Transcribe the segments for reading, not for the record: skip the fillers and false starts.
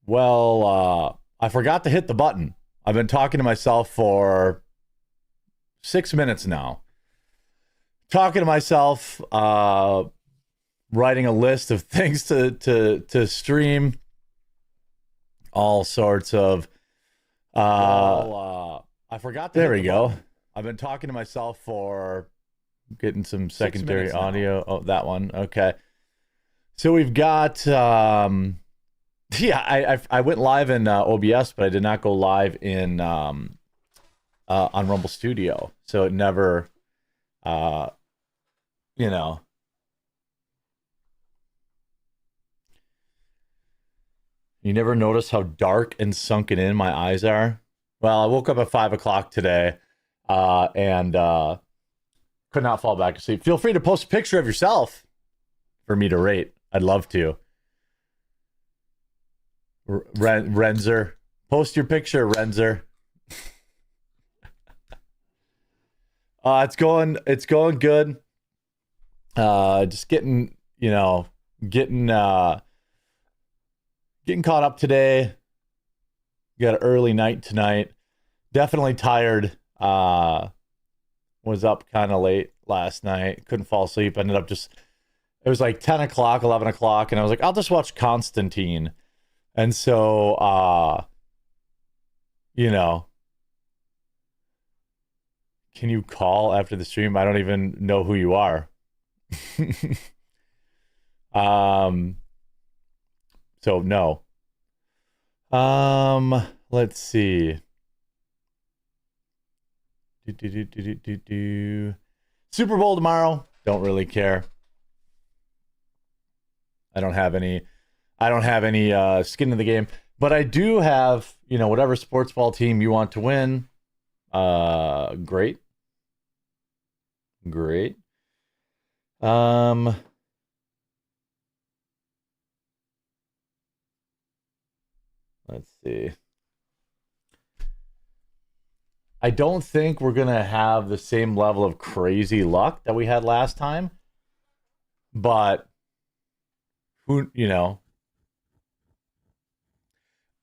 Well, I forgot to hit the button. I've been talking to myself for 6 minutes now. Talking to myself, writing a list of things to stream, all sorts of. I forgot to. There we go. I've been talking to myself for getting some secondary audio. Oh, that one. Okay. So we've got. Yeah, I went live in OBS, but I did not go live in on Rumble Studio, so it never, you know. You never notice how dark and sunken in my eyes are. Well, I woke up at 5 o'clock today, and could not fall back to sleep. Feel free to post a picture of yourself for me to rate. I'd love to. Renzer, post your picture, Renzer. It's going good. Just getting caught up today. Got an early night tonight. Definitely tired. Was up kind of late last night. Couldn't fall asleep. Ended up it was like 10 o'clock, 11 o'clock, and I was like, I'll just watch Constantine. And so, can you call after the stream? I don't even know who you are. So no. Let's see. Super Bowl tomorrow. Don't really care. I don't have any skin in the game, but I do have, whatever sports ball team you want to win. Great. Let's see. I don't think we're going to have the same level of crazy luck that we had last time, but who,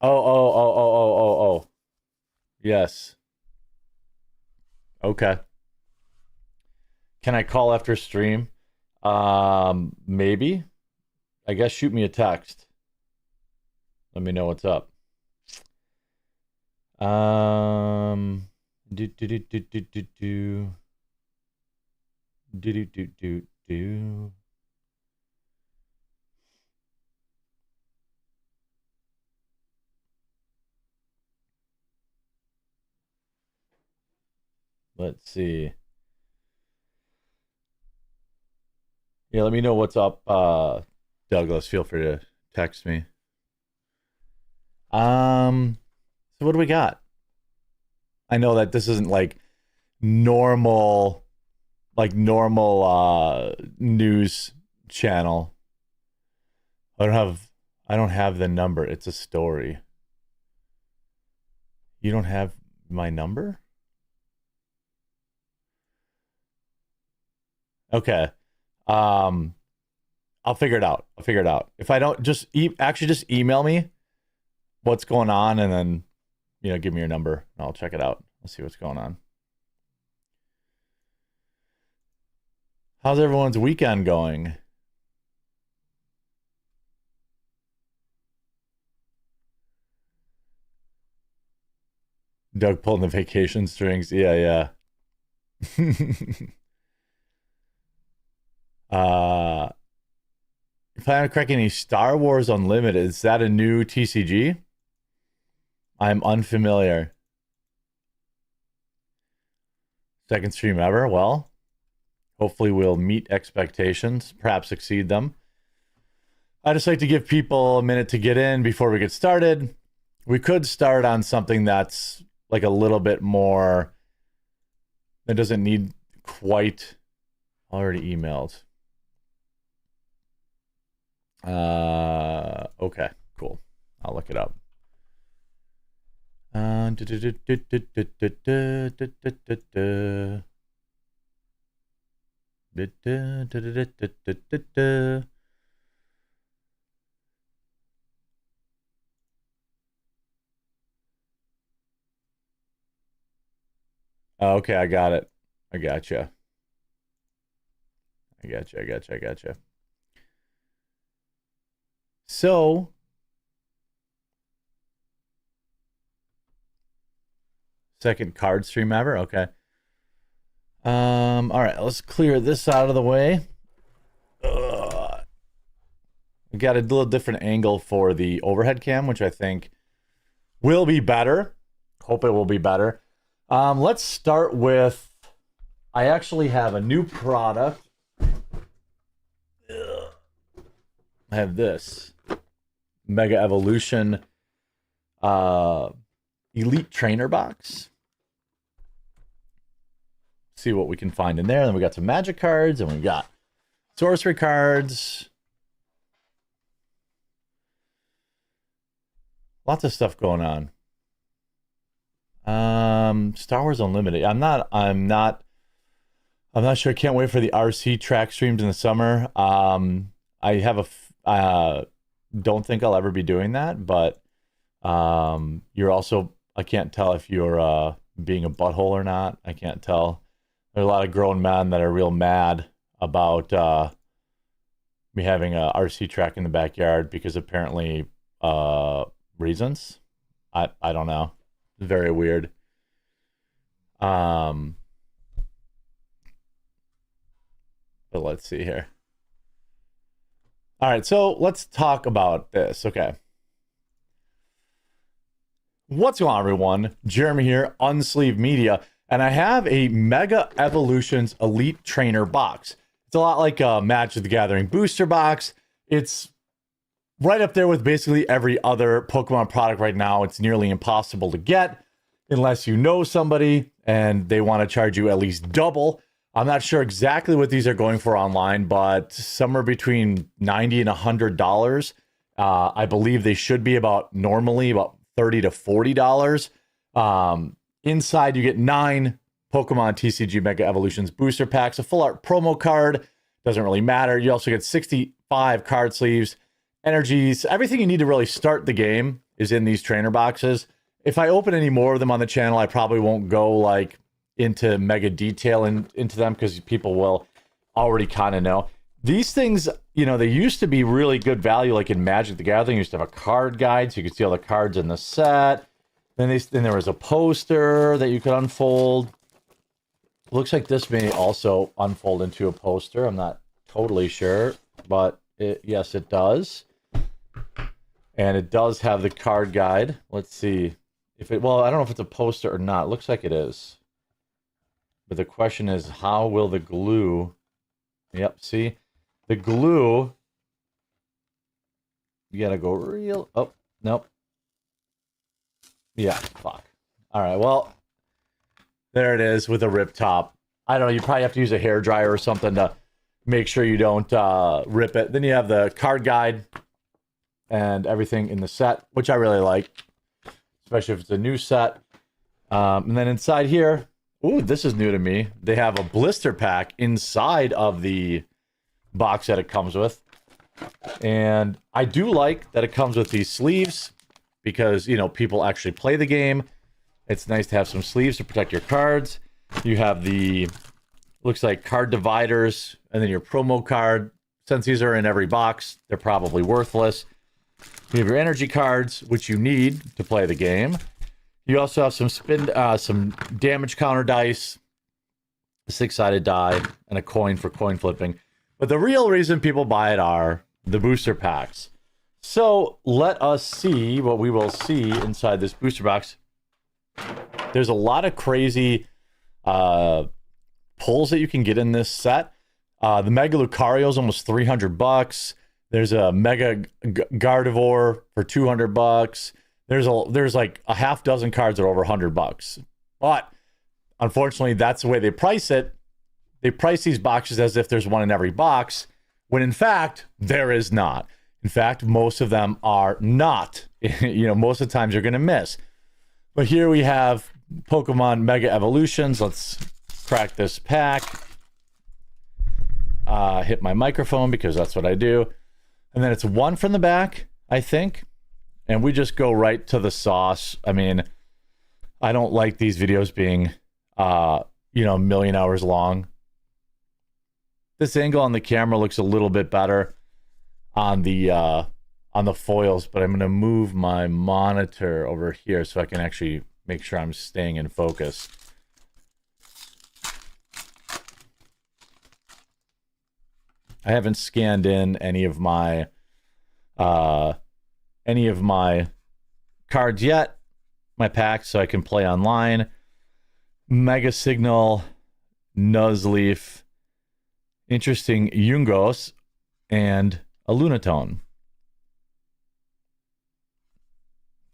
Oh. Yes. Okay. Can I call after stream? Maybe. I guess shoot me a text. Let me know what's up. Do do do do do do do. Do do do do do. Let's see. Yeah, let me know what's up, Douglas. Feel free to text me. So what do we got? I know that this isn't like normal news channel. I don't have the number. It's a story. You don't have my number? Okay. I'll figure it out. If I don't, just email me what's going on, and then give me your number and I'll check it out. I'll see what's going on. How's everyone's weekend going? Doug pulling the vacation strings. Yeah. If I'm correct, any Star Wars Unlimited, is that a new TCG? I'm unfamiliar. Second stream ever? Well, hopefully we'll meet expectations, perhaps exceed them. I just like to give people a minute to get in before we get started. We could start on something that's like a little bit more, that doesn't need quite, already emailed. Okay, cool. I'll look it up. Oh, okay, I got it. I gotcha. I gotcha. So, second card stream ever. Okay. All right, let's clear this out of the way. We got a little different angle for the overhead cam, which I think will be better. Hope it will be better. Let's start with, I actually have a new product. I have this Mega Evolution Elite Trainer Box. See what we can find in there. Then we got some magic cards, and we got sorcery cards. Lots of stuff going on. Star Wars Unlimited. I'm not sure. I can't wait for the RC track streams in the summer. I have don't think I'll ever be doing that, but you're also, I can't tell if you're being a butthole or not. I can't tell. There are a lot of grown men that are real mad about me having a RC track in the backyard because apparently reasons. I don't know. Very weird. But let's see here. All right, so let's talk about this. Okay. What's going on, everyone? Jeremy here, Unsleeved Media, and I have a Mega Evolutions Elite Trainer box. It's a lot like a Magic the Gathering booster box. It's right up there with basically every other Pokemon product right now. It's nearly impossible to get unless you know somebody and they want to charge you at least double. I'm not sure exactly what these are going for online, but somewhere between $90 and $100. I believe they should be normally about $30 to $40. Inside, you get 9 Pokemon TCG Mega Evolutions booster packs, a full art promo card. Doesn't really matter. You also get 65 card sleeves, energies. Everything you need to really start the game is in these trainer boxes. If I open any more of them on the channel, I probably won't go like into mega detail into them because people will already kind of know. These things, you know, they used to be really good value, like in Magic the Gathering. You used to have a card guide so you could see all the cards in the set. Then there was a poster that you could unfold. Looks like this may also unfold into a poster. I'm not totally sure, but yes, it does. And it does have the card guide. Let's see if it, well, I don't know if it's a poster or not. It looks like it is. But the question is, how will the glue... Yep, see? The glue... You gotta go real... Oh, nope. Yeah, fuck. All right, well, there it is with a rip top. I don't know, you probably have to use a hairdryer or something to make sure you don't rip it. Then you have the card guide and everything in the set, which I really like, especially if it's a new set. And then inside here... Ooh, this is new to me. They have a blister pack inside of the box that it comes with. And I do like that it comes with these sleeves because, you know, people actually play the game. It's nice to have some sleeves to protect your cards. You have the, looks like card dividers and then your promo card. Since these are in every box, they're probably worthless. You have your energy cards, which you need to play the game. You also have some damage counter dice, a 6-sided die, and a coin for coin flipping. But the real reason people buy it are the booster packs. So let us see what we will see inside this booster box. There's a lot of crazy pulls that you can get in this set. The Mega Lucario is almost $300. There's a Mega Gardevoir for $200. There's like a half dozen cards that are over $100. But unfortunately, that's the way they price it. They price these boxes as if there's one in every box, when in fact, there is not. In fact, most of them are not. You know, most of the times you're going to miss. But here we have Pokemon Mega Evolutions. Let's crack this pack. Hit my microphone because that's what I do. And then it's one from the back, I think. And we just go right to the sauce. I mean, I don't like these videos being you know, a million hours long. This angle on the camera looks a little bit better on the foils, but I'm going to move my monitor over here so I can actually make sure I'm staying in focus. I haven't scanned in any of my cards yet, my packs, so I can play online. Mega Signal, Nuzleaf, interesting Yungos, and a Lunatone.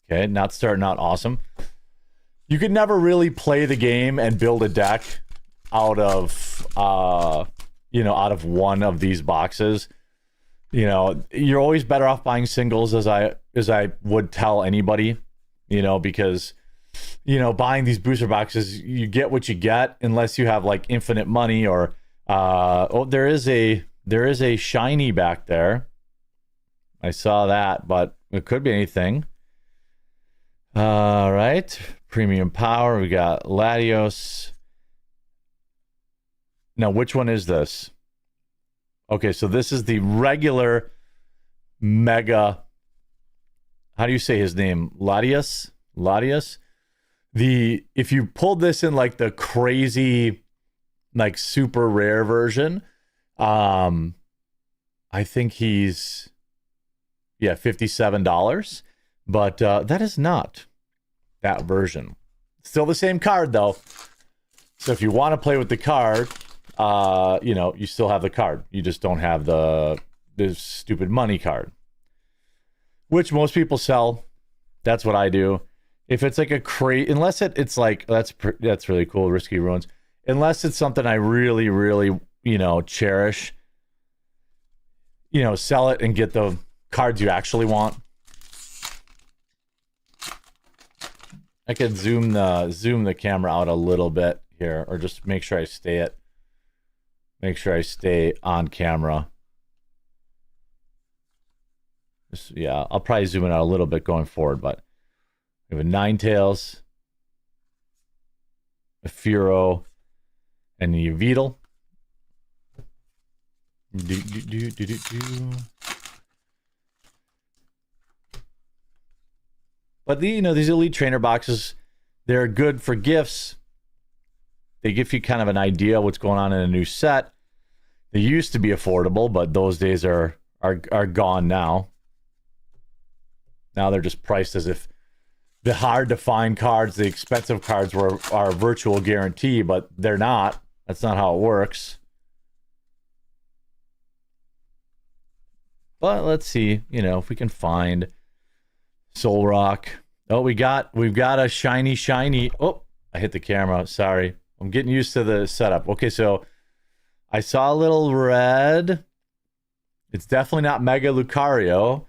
Okay, not starting out awesome. You could never really play the game and build a deck out of you know, out of one of these boxes. You know, you're always better off buying singles, as I would tell anybody, you know, because, you know, buying these booster boxes, you get what you get unless you have like infinite money or oh, there is a shiny back there. I saw that, but it could be anything. All right, premium power. We got Latios. Now, which one is this? Okay, so this is the regular mega. How do you say his name? Latios? If you pulled this in like the crazy, like super rare version, I think he's, yeah, $57. But that is not that version. Still the same card though. So if you want to play with the card, you know, you still have the card. You just don't have the stupid money card, which most people sell. That's what I do. If it's like a crate, unless it's like, that's really cool, Risky Ruins. Unless it's something I really, really, you know, cherish, you know, sell it and get the cards you actually want. I could zoom the camera out a little bit here, or just make sure I stay on camera. Just, yeah, I'll probably zoom it out a little bit going forward, but we have a Ninetales, a Furo, and a Yveltal. But you know, these elite trainer boxes, they're good for gifts. They give you kind of an idea of what's going on in a new set. They used to be affordable, but those days are gone now. Now they're just priced as if the hard to find cards, the expensive cards are a virtual guarantee, but they're not. That's not how it works. But let's see, you know, if we can find Soul Rock. Oh, we've got a shiny. Oh, I hit the camera. Sorry. I'm getting used to the setup. Okay, so I saw a little red. It's definitely not Mega Lucario.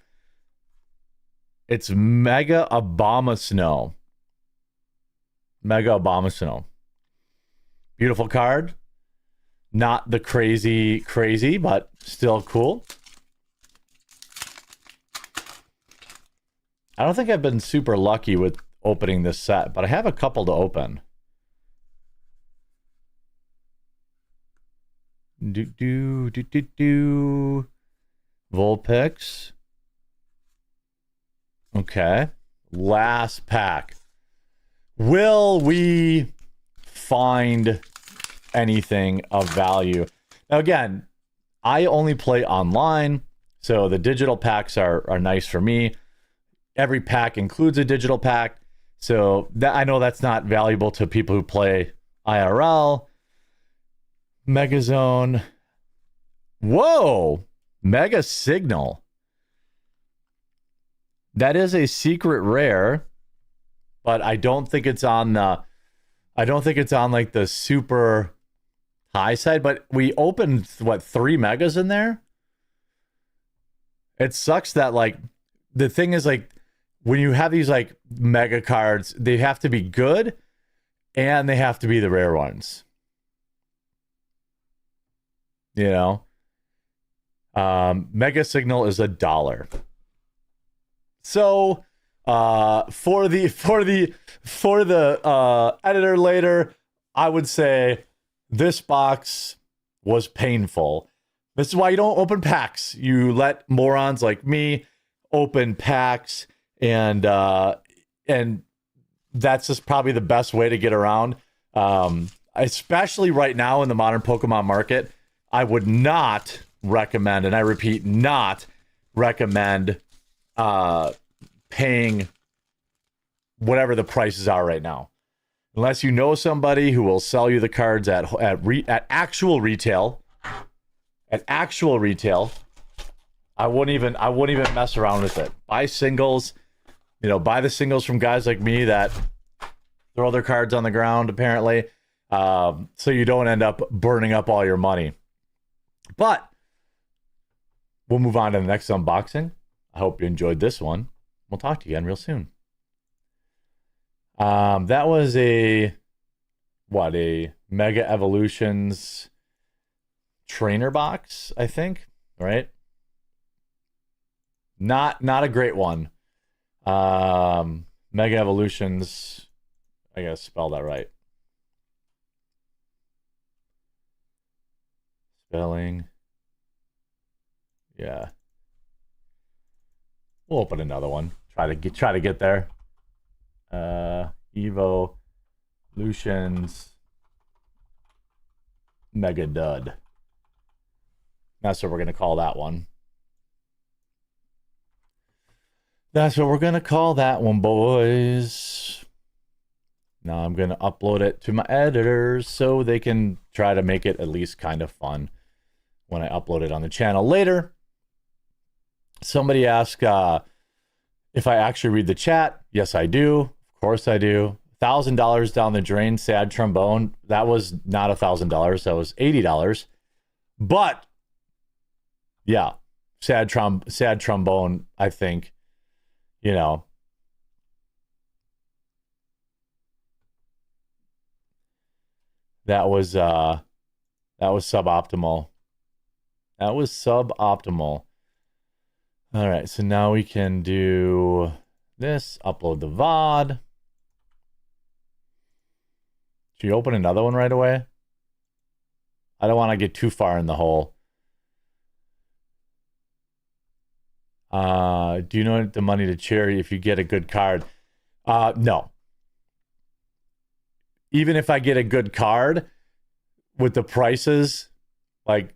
It's Mega Abomasnow. Mega Abomasnow. Beautiful card. Not the crazy, but still cool. I don't think I've been super lucky with opening this set, but I have a couple to open. Vulpix. Okay. Last pack. Will we find anything of value? Now, again, I only play online, so the digital packs are nice for me. Every pack includes a digital pack, so that, I know that's not valuable to people who play IRL. Megazone. Whoa! Mega Signal. That is a secret rare, but I don't think it's on the, I don't think it's on like the super high side, but we opened what, 3 megas in there? It sucks that, like, the thing is, like, when you have these like mega cards, they have to be good and they have to be the rare ones. You know? Mega Signal is $1. So for the editor later, I would say this box was painful. This is why you don't open packs. You let morons like me open packs, and that's just probably the best way to get around. Especially right now in the modern Pokemon market, I would not recommend, and I repeat, not recommend paying whatever the prices are right now. Unless you know somebody who will sell you the cards at actual retail. At actual retail, I wouldn't even mess around with it. Buy singles, buy the singles from guys like me that throw their cards on the ground, apparently, so you don't end up burning up all your money. But we'll move on to the next unboxing. I hope you enjoyed this one. We'll talk to you again real soon. That was a Mega Evolutions trainer box, I think, right? Not a great one. Mega Evolutions, I gotta spell that right. Spelling. Yeah. We'll open another one. Try to get there. Evolutions Mega Dud. That's what we're gonna call that one. That's what we're gonna call that one, boys. Now I'm gonna upload it to my editors so they can try to make it at least kind of fun when I upload it on the channel later. Somebody asked if I actually read the chat. Yes, I do. Of course I do. $1,000 down the drain, sad trombone. That was not $1,000. That was $80. But yeah, sad trombone, I think, that was suboptimal. That was suboptimal. All right, so now we can do this, upload the VOD. Should you open another one right away? I don't want to get too far in the hole. Do you know the money to charity if you get a good card? No. Even if I get a good card with the prices, like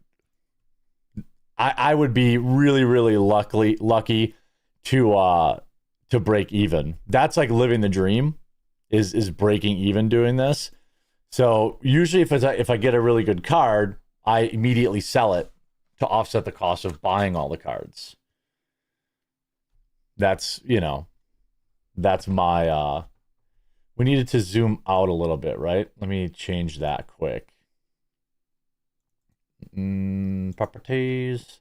I would be really, really lucky to break even. That's like living the dream, is breaking even doing this. So usually if I get a really good card, I immediately sell it to offset the cost of buying all the cards. That's, that's my, we needed to zoom out a little bit, right? Let me change that quick. Properties.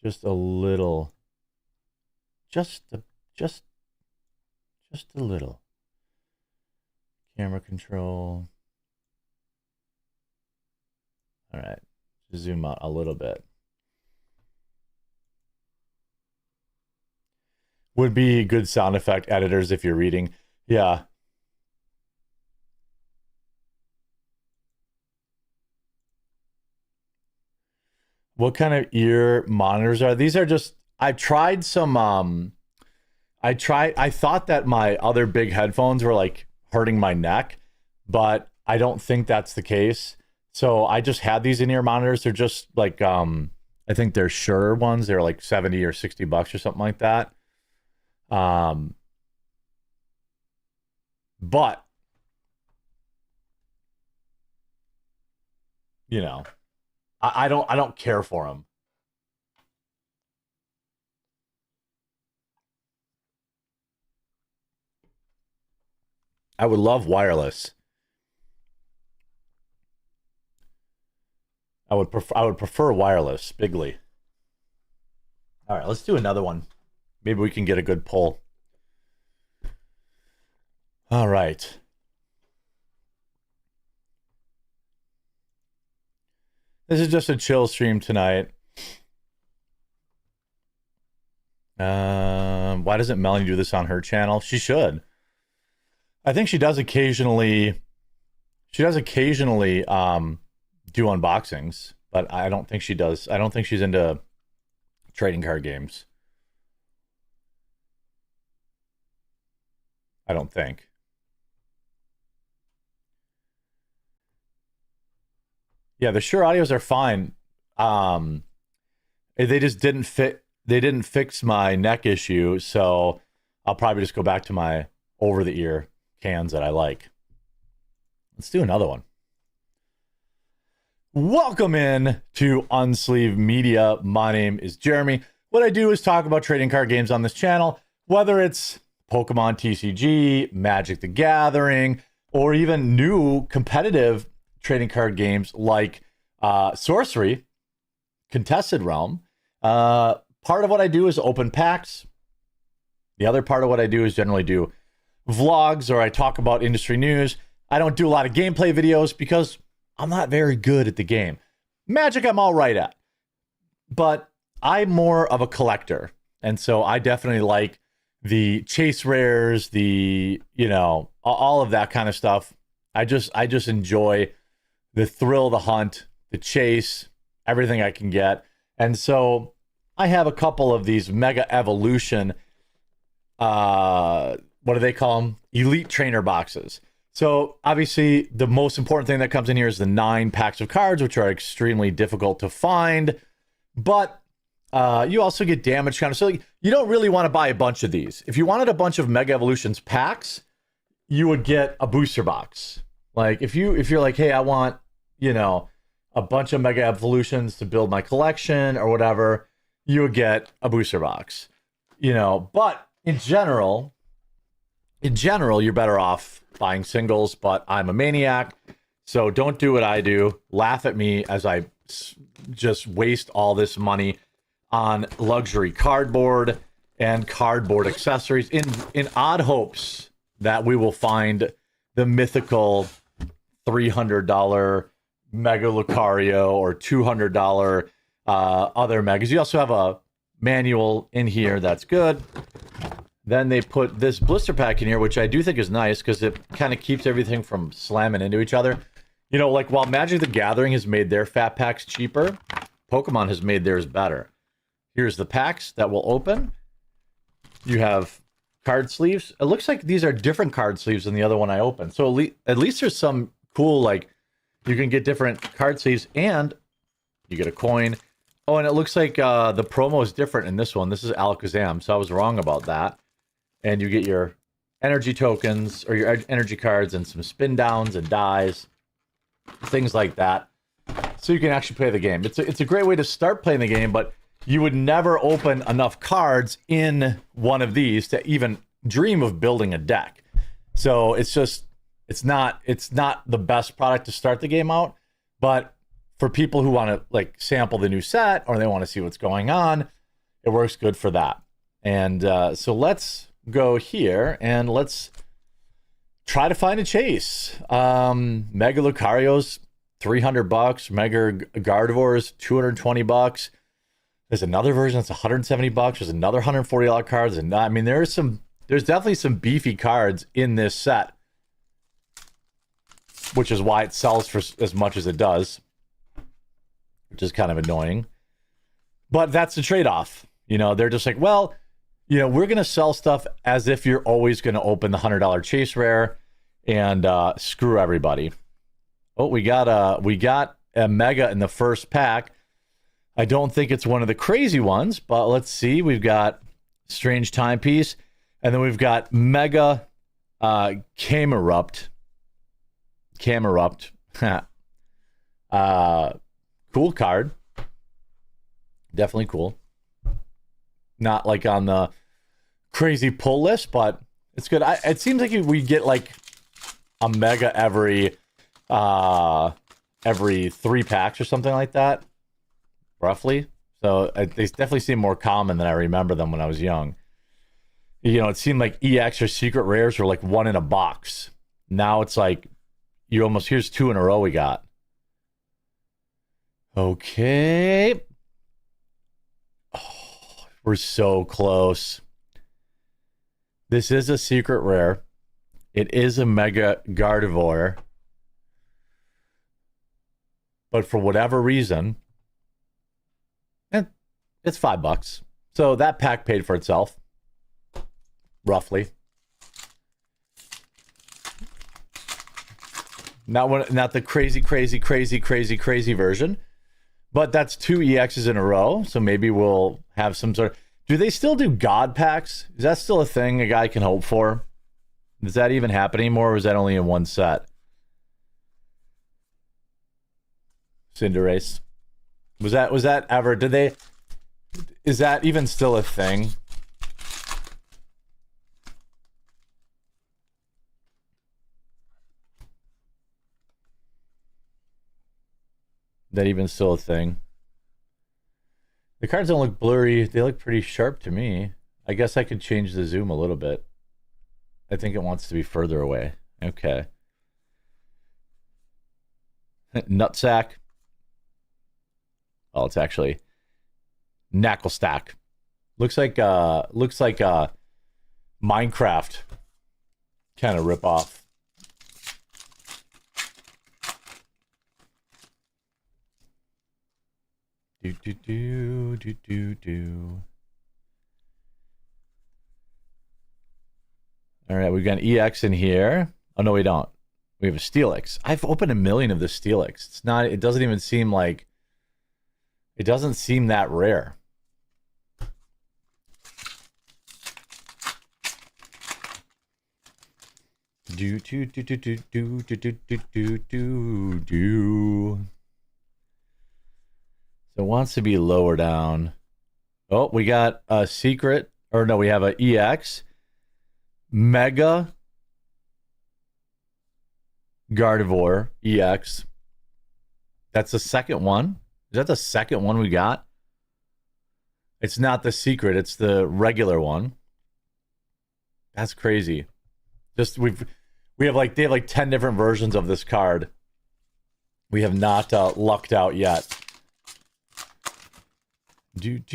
Just a little. Just a little. Camera control. All right. Just zoom out a little bit. Would be good sound effect editors if you're reading. Yeah. What kind of ear monitors are these? Are just, I tried some I thought that my other big headphones were like hurting my neck, but I don't think that's the case. So I just had these in-ear monitors. They're just like I think they're Shure ones. They're like 70 or 60 bucks or something like that. But I don't care for them. I would love wireless. I would prefer wireless, bigly. All right, let's do another one. Maybe we can get a good pull. All right. This is just a chill stream tonight. Why doesn't Melanie do this on her channel? She should. I think she does occasionally. She does occasionally do unboxings, but I don't think she does. I don't think she's into trading card games. I don't think. Yeah, the Shure Audios are fine. Um, they just didn't fit. They didn't fix my neck issue, so I'll probably just go back to my over-the-ear cans that I like. Let's do another one. Welcome in to Unsleeved Media. My name is Jeremy. What I do is talk about trading card games on this channel, whether it's Pokemon TCG, Magic the Gathering, or even new competitive trading card games like Sorcery, Contested Realm. Part of what I do is open packs. The other part of what I do is generally do vlogs, or I talk about industry news. I don't do a lot of gameplay videos because I'm not very good at the game. Magic I'm all right at, but I'm more of a collector. And so I definitely like the chase rares, the, you know, all of that kind of stuff. I just enjoy the thrill, the hunt, the chase, everything I can get. And so I have a couple of these Mega Evolution, what do they call them? Elite Trainer boxes. So obviously the most important thing that comes in here is the 9 packs of cards, which are extremely difficult to find. But you also get damage counters. So you don't really want to buy a bunch of these. If you wanted a bunch of Mega Evolutions packs, you would get a booster box. Like if you're like, hey, I want, you know, a bunch of Mega Evolutions to build my collection or whatever, you would get a booster box. You know, but in general, you're better off buying singles, but I'm a maniac, so don't do what I do. Laugh at me as I just waste all this money on luxury cardboard and cardboard accessories in odd hopes that we will find the mythical $300 Mega Lucario or $200 other megas. You also have a manual in here that's good. Then they put this blister pack in here, which I do think is nice because it kind of keeps everything from slamming into each other. You know, like while Magic the Gathering has made their fat packs cheaper, Pokemon has made theirs better. Here's the packs that will open. You have card sleeves. It looks like these are different card sleeves than the other one I opened. So at least there's some cool, like, you can get different card sleeves and you get a coin. Oh, and it looks like the promo is different in this one. This is Alakazam, so I was wrong about that. And you get your energy tokens or your energy cards and some spin downs and dies, things like that. So you can actually play the game. It's a great way to start playing the game, but you would never open enough cards in one of these to even dream of building a deck. So it's not the best product to start the game out, but for people who want to like sample the new set or they want to see what's going on, it works good for that. And so let's go here and let's try to find a chase. Mega Lucario's $300, Mega Gardevoir's $220. There's another version that's $170. There's another $140 cards, and I mean there's definitely some beefy cards in this set, which is why it sells for as much as it does, which is kind of annoying. But that's the trade-off. You know, they're just like, well, you know, we're going to sell stuff as if you're always going to open the $100 chase rare and screw everybody. Oh, we got a Mega in the first pack. I don't think it's one of the crazy ones, but let's see. We've got Strange Timepiece, and then we've got Mega Camerupt. Cool card. Definitely cool. Not like on the crazy pull list, but it's good. It seems like we get like a Mega every 3 packs or something like that, roughly. So they definitely seem more common than I remember them when I was young. You know, it seemed like EX or secret rares were like 1 in a box. Now it's like here's 2 in a row we got. Okay. Oh, we're so close. This is a secret rare. It is a Mega Gardevoir. But for whatever reason, it's $5. So that pack paid for itself. Roughly. Not the crazy version. But that's 2 EXs in a row. So maybe we'll have some sort of... Do they still do God packs? Is that still a thing a guy can hope for? Does that even happen anymore, or is that only in one set? Cinderace. Was that ever... Did they... Is that even still a thing? That even still a thing? The cards don't look blurry. They look pretty sharp to me. I guess I could change the zoom a little bit. I think it wants to be further away. Okay. Nutsack. Oh, it's actually Knackle looks like Minecraft kind of rip off. Do. All right, we've got an EX in here. Oh no, we don't. We have a Steelix. I've opened a million of the Steelix. It's not. It doesn't even seem like. It doesn't seem that rare. Do. So it wants to be lower down. Oh, we got a secret, or no, we have a EX. Mega Gardevoir EX. That's the second one. Is that the second one we got? It's not the secret, it's the regular one. That's crazy. Just they have like 10 different versions of this card. We have not lucked out yet. It's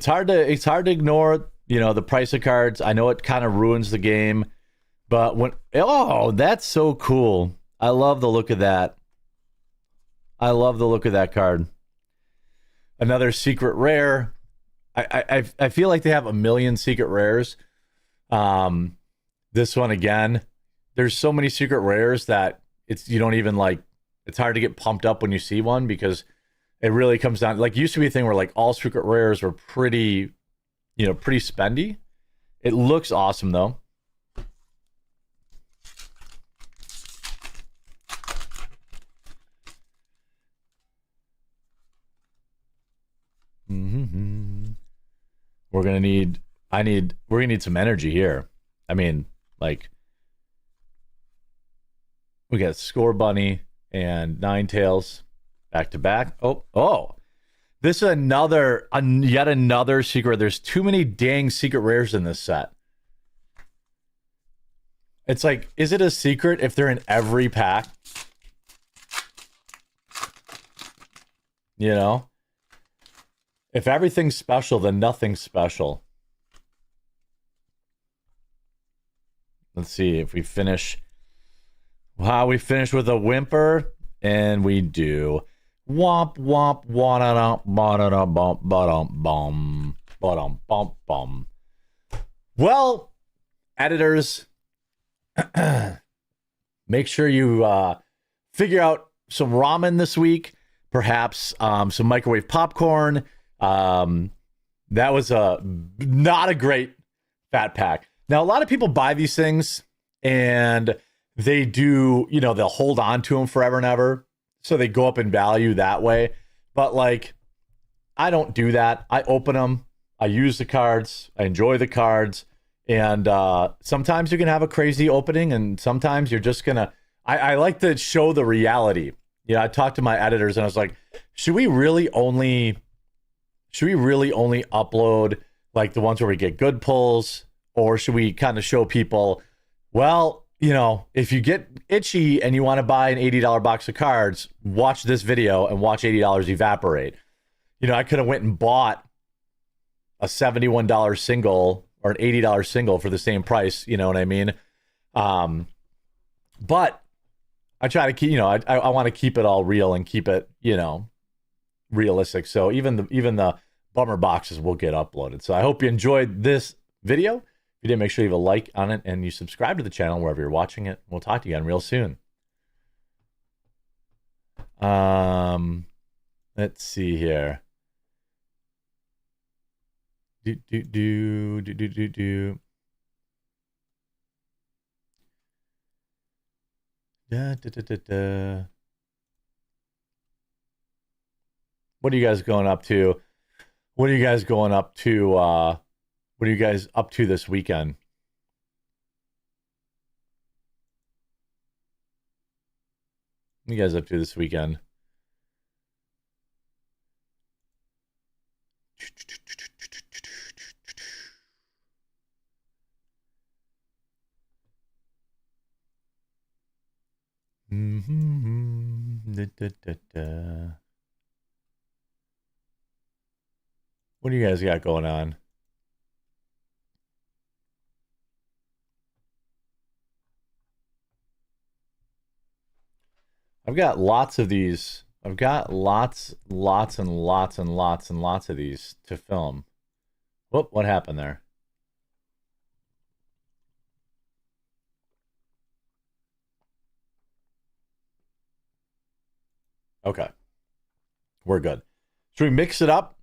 hard to ignore, you know, the price of cards. I know it kind of ruins the game, but that's so cool. I love the look of that. I love the look of that card. Another secret rare. I feel like they have a million secret rares. This one again. There's so many secret rares that you don't even like. It's hard to get pumped up when you see one because it really comes down. Like, used to be a thing where like all secret rares were pretty spendy. It looks awesome though. We're gonna need some energy here. I mean, like, we got Score Bunny and Ninetales back to back. Oh, this is yet another secret. There's too many dang secret rares in this set. It's like, is it a secret if they're in every pack? You know? If everything's special, then nothing's special. Let's see if we finish. Wow, we finish with a whimper, and we do. Womp womp bum. Well, editors, make sure you figure out some ramen this week. Perhaps some microwave popcorn. That was not a great fat pack. Now, a lot of people buy these things and they do, you know, they'll hold on to them forever and ever. So they go up in value that way. But like, I don't do that. I open them. I use the cards. I enjoy the cards. And sometimes you can have a crazy opening and sometimes you're just going to, I like to show the reality. Yeah, I talked to my editors and I was like, should we really only upload like the ones where we get good pulls, or should we kind of show people, well, you know, if you get itchy and you want to buy an $80 box of cards, watch this video and watch $80 evaporate. You know, I could have went and bought a $71 single or an $80 single for the same price. You know what I mean? But I try to keep, you know, I want to keep it all real and keep it, you know, realistic. So even the bummer boxes will get uploaded. So I hope you enjoyed this video. If you did, make sure you have a like on it and you subscribe to the channel wherever you're watching it. We'll talk to you again real soon. Let's see here. What are you guys going up to? What are you guys going up to? What are you guys up to this weekend? What are you guys up to this weekend? What do you guys got going on? I've got lots of these. I've got lots and lots and lots of these to film. Whoop, what happened there? Okay. We're good. Should we mix it up?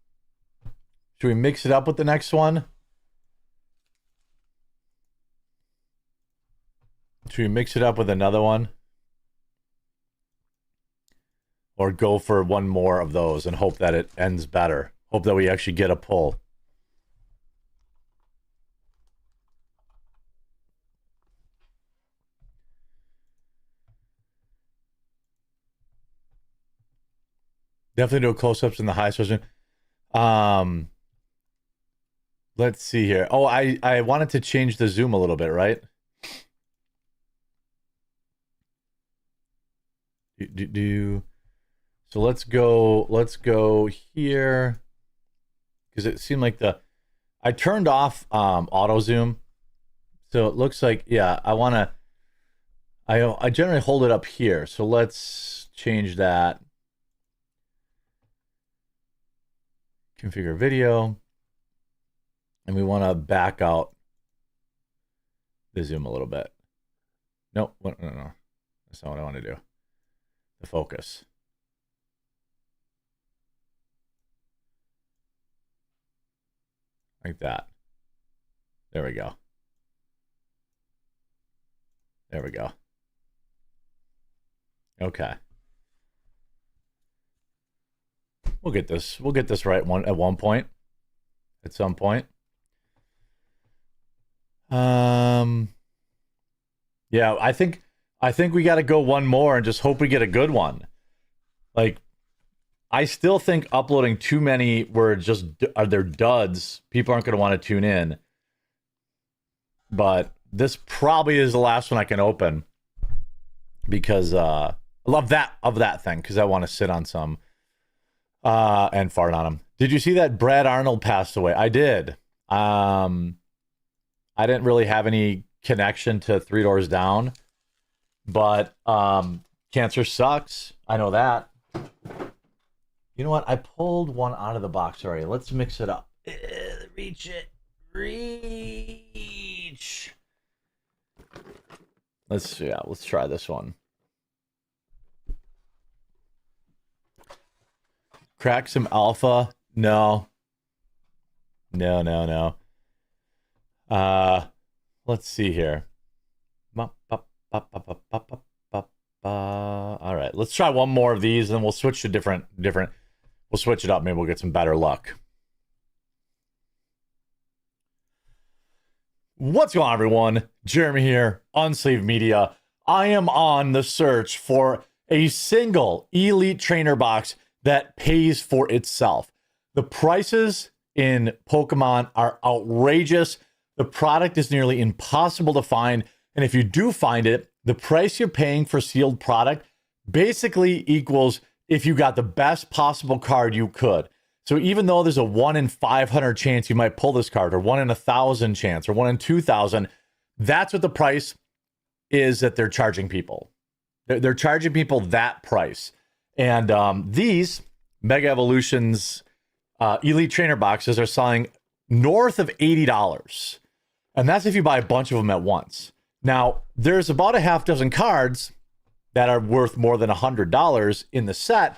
Should we mix it up with the next one? Should we mix it up with another one? Or go for one more of those and hope that it ends better? Hope that we actually get a pull. Definitely do close-ups in the highest version. Let's see here. Oh, I wanted to change the zoom a little bit, right? So let's go here, because it seemed like I turned off auto zoom, so it looks like, yeah, I generally hold it up here, so let's change that. Configure video, and we want to back out the zoom a little bit. Nope, no, that's not what I want to do. The focus. Like that. There we go. There we go. Okay. We'll get this right at one point. At some point. Yeah, I think we got to go one more and just hope we get a good one. Like, I still think uploading too many where just they're duds, people aren't going to want to tune in. But this probably is the last one I can open, because I love that thing, because I want to sit on some and fart on them. Did you see that Brad Arnold passed away? I did. I didn't really have any connection to Three Doors Down, but cancer sucks. I know that. You know what? I pulled one out of the box already. Let's mix it up. Reach it. Reach. Let's try this one. Crack some alpha? No. No. Let's see here. All right, let's try one more of these, and we'll switch to different. We'll switch it up. Maybe we'll get some better luck. What's going on, everyone? Jeremy here, Unsleeved Media. I am on the search for a single Elite Trainer box that pays for itself. The prices in Pokemon are outrageous. The product is nearly impossible to find. And if you do find it, the price you're paying for sealed product basically equals if you got the best possible card you could. So even though there's a 1 in 500 chance you might pull this card, or 1 in 1,000 chance, or 1 in 2,000, that's what the price is that they're charging people. They're charging people that price. And these Mega Evolutions Elite Trainer boxes are selling north of $80. And that's if you buy a bunch of them at once. Now, there's about a half dozen cards that are worth more than $100 in the set,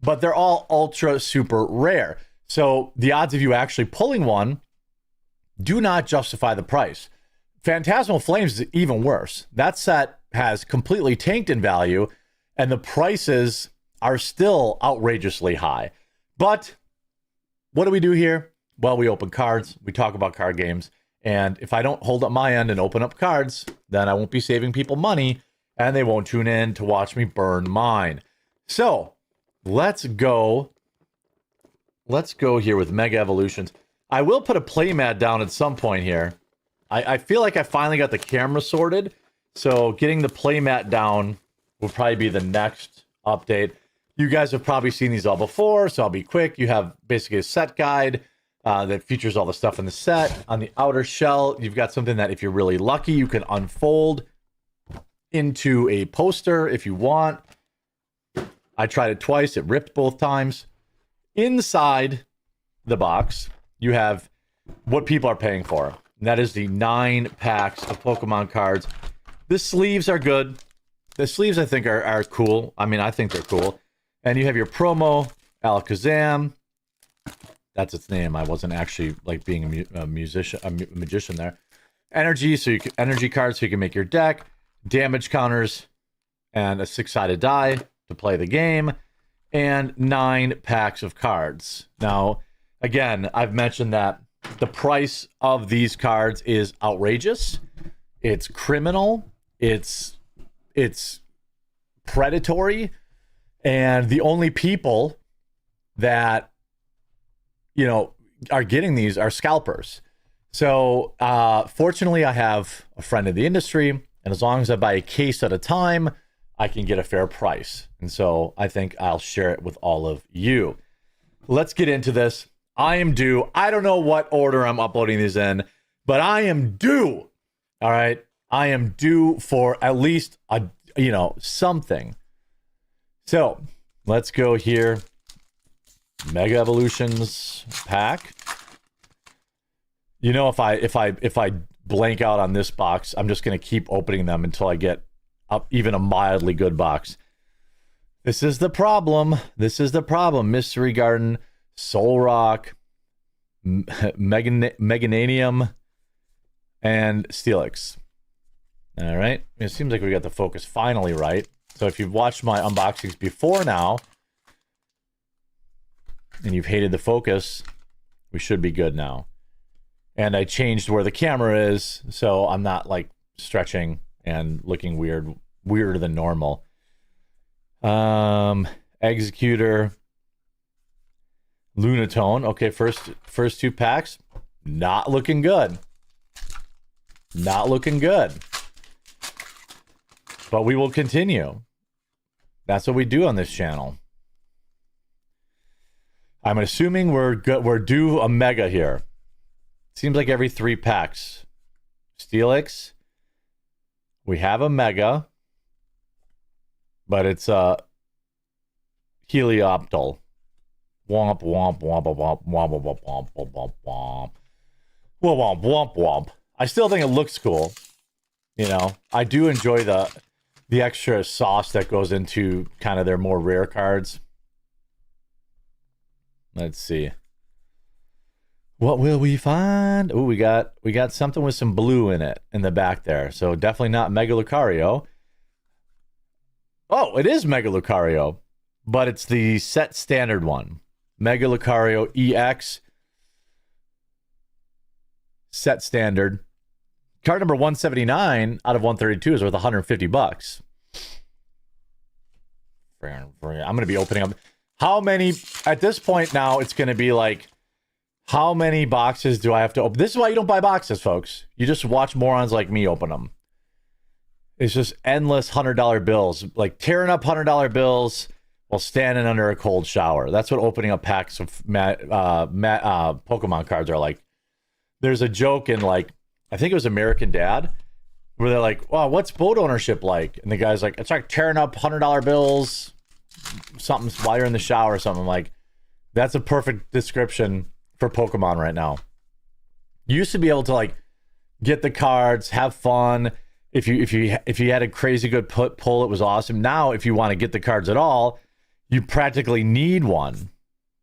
but they're all ultra super rare. So the odds of you actually pulling one do not justify the price. Phantasmal Flames is even worse. That set has completely tanked in value, and the prices are still outrageously high. But what do we do here? Well, we open cards, we talk about card games, and if I don't hold up my end and open up cards, then I won't be saving people money, and they won't tune in to watch me burn mine. So let's go here with Mega Evolutions. I will put a playmat down at some point here. I feel like I finally got the camera sorted, so getting the playmat down will probably be the next update. You guys have probably seen these all before, so I'll be quick. You have basically a set guide that features all the stuff in the set. On the outer shell, you've got something that if you're really lucky, you can unfold into a poster if you want. I tried it twice. It ripped both times. Inside the box, you have what people are paying for. And that is the 9 packs of Pokemon cards. The sleeves are good. The sleeves, I think, are cool. I mean, I think they're cool. And you have your promo, Alakazam. That's its name. I wasn't actually like being a magician there. Energy, energy cards so you can make your deck. Damage counters, and a 6-sided die to play the game. And 9 packs of cards. Now, again, I've mentioned that the price of these cards is outrageous. It's criminal. It's predatory. And the only people that, you know, are getting these are scalpers. So fortunately, I have a friend in the industry, and as long as I buy a case at a time, I can get a fair price. And so I think I'll share it with all of you. Let's get into this. I am due. I don't know what order I'm uploading these in, but I am due. All right. I am due for at least something. So let's go here. Mega Evolutions pack. You know, if I blank out on this box, I'm just going to keep opening them until I get up even a mildly good box. This is the problem. This is the problem. Mystery Garden, Soul Rock, Megananium, and Steelix. All right. It seems like we got the focus finally right. So if you've watched my unboxings before now, and you've hated the focus, we should be good now. And I changed where the camera is, so I'm not like stretching and looking weirder than normal. Executor, Lunatone. Okay, first 2 packs, not looking good. Not looking good. But we will continue. That's what we do on this channel. I'm assuming we're due a mega here. Seems like every 3 packs. Steelix. We have a mega. But it's a Helioptile. Womp womp womp womp womp womp womp womp womp womp. Womp womp womp. I still think it looks cool. You know, I do enjoy the extra sauce that goes into kind of their more rare cards. Let's see. What will we find? Oh, we got something with some blue in it in the back there. So definitely not Mega Lucario. Oh, it is Mega Lucario, but it's the set standard one. Mega Lucario EX. Set standard. Card number 179 out of 132 is worth $150. I'm going to be opening up. How many, at this point now, it's going to be like, how many boxes do I have to open? This is why you don't buy boxes, folks. You just watch morons like me open them. It's just endless $100 bills, like tearing up $100 bills, while standing under a cold shower. That's what opening up packs of Pokemon cards are like. There's a joke in, like, I think it was American Dad, where they're like, "Wow, what's boat ownership like?" And the guy's like, "It's like tearing up $100 bills, something while you're in the shower or something." I'm like, that's a perfect description for Pokemon right now. You used to be able to, like, get the cards, have fun. If you had a crazy good pull, it was awesome. Now, if you want to get the cards at all, you practically need one.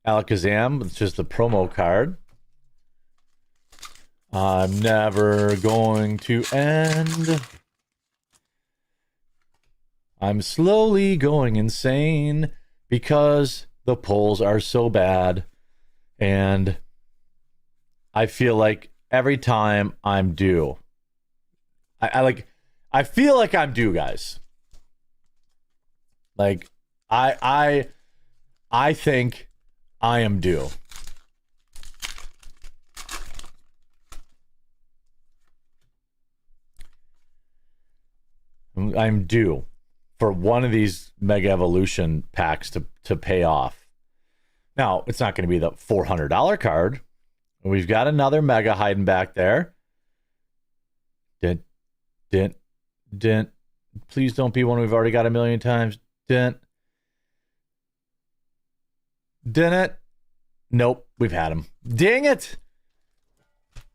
Alakazam, it's just a promo card. I'm never going to end. I'm slowly going insane because the polls are so bad. And I feel like every time I'm due, I feel like I'm due, guys. Like, I think I am due. I'm due for one of these Mega Evolution packs to pay off. Now, it's not going to be the $400 card. We've got another Mega hiding back there. Dent. Please don't be one we've already got a million times. Dent it. Nope, we've had him. Dang it.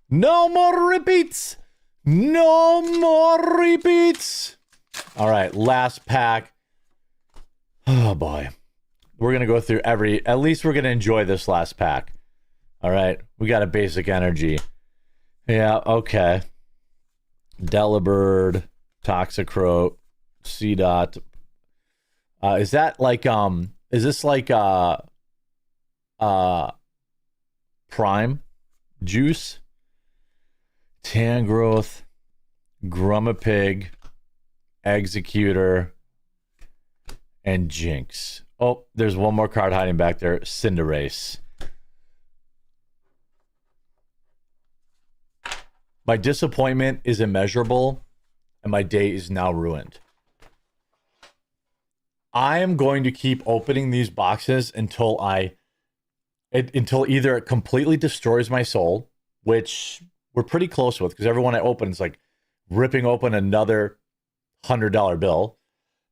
No more repeats. No more repeats. All right, last pack. Oh, boy. We're going to go through at least we're going to enjoy this last pack. All right, we got a basic energy. Yeah, okay. Delibird, Toxicroak, Seedot. Is that like, is this like, Prime Juice? Tangrowth, Grummapig, Executor, and Jinx. Oh, there's one more card hiding back there. Cinderace. My disappointment is immeasurable, and my day is now ruined. I am going to keep opening these boxes until either it completely destroys my soul, which we're pretty close with, because everyone I open is like ripping open another $100 bill.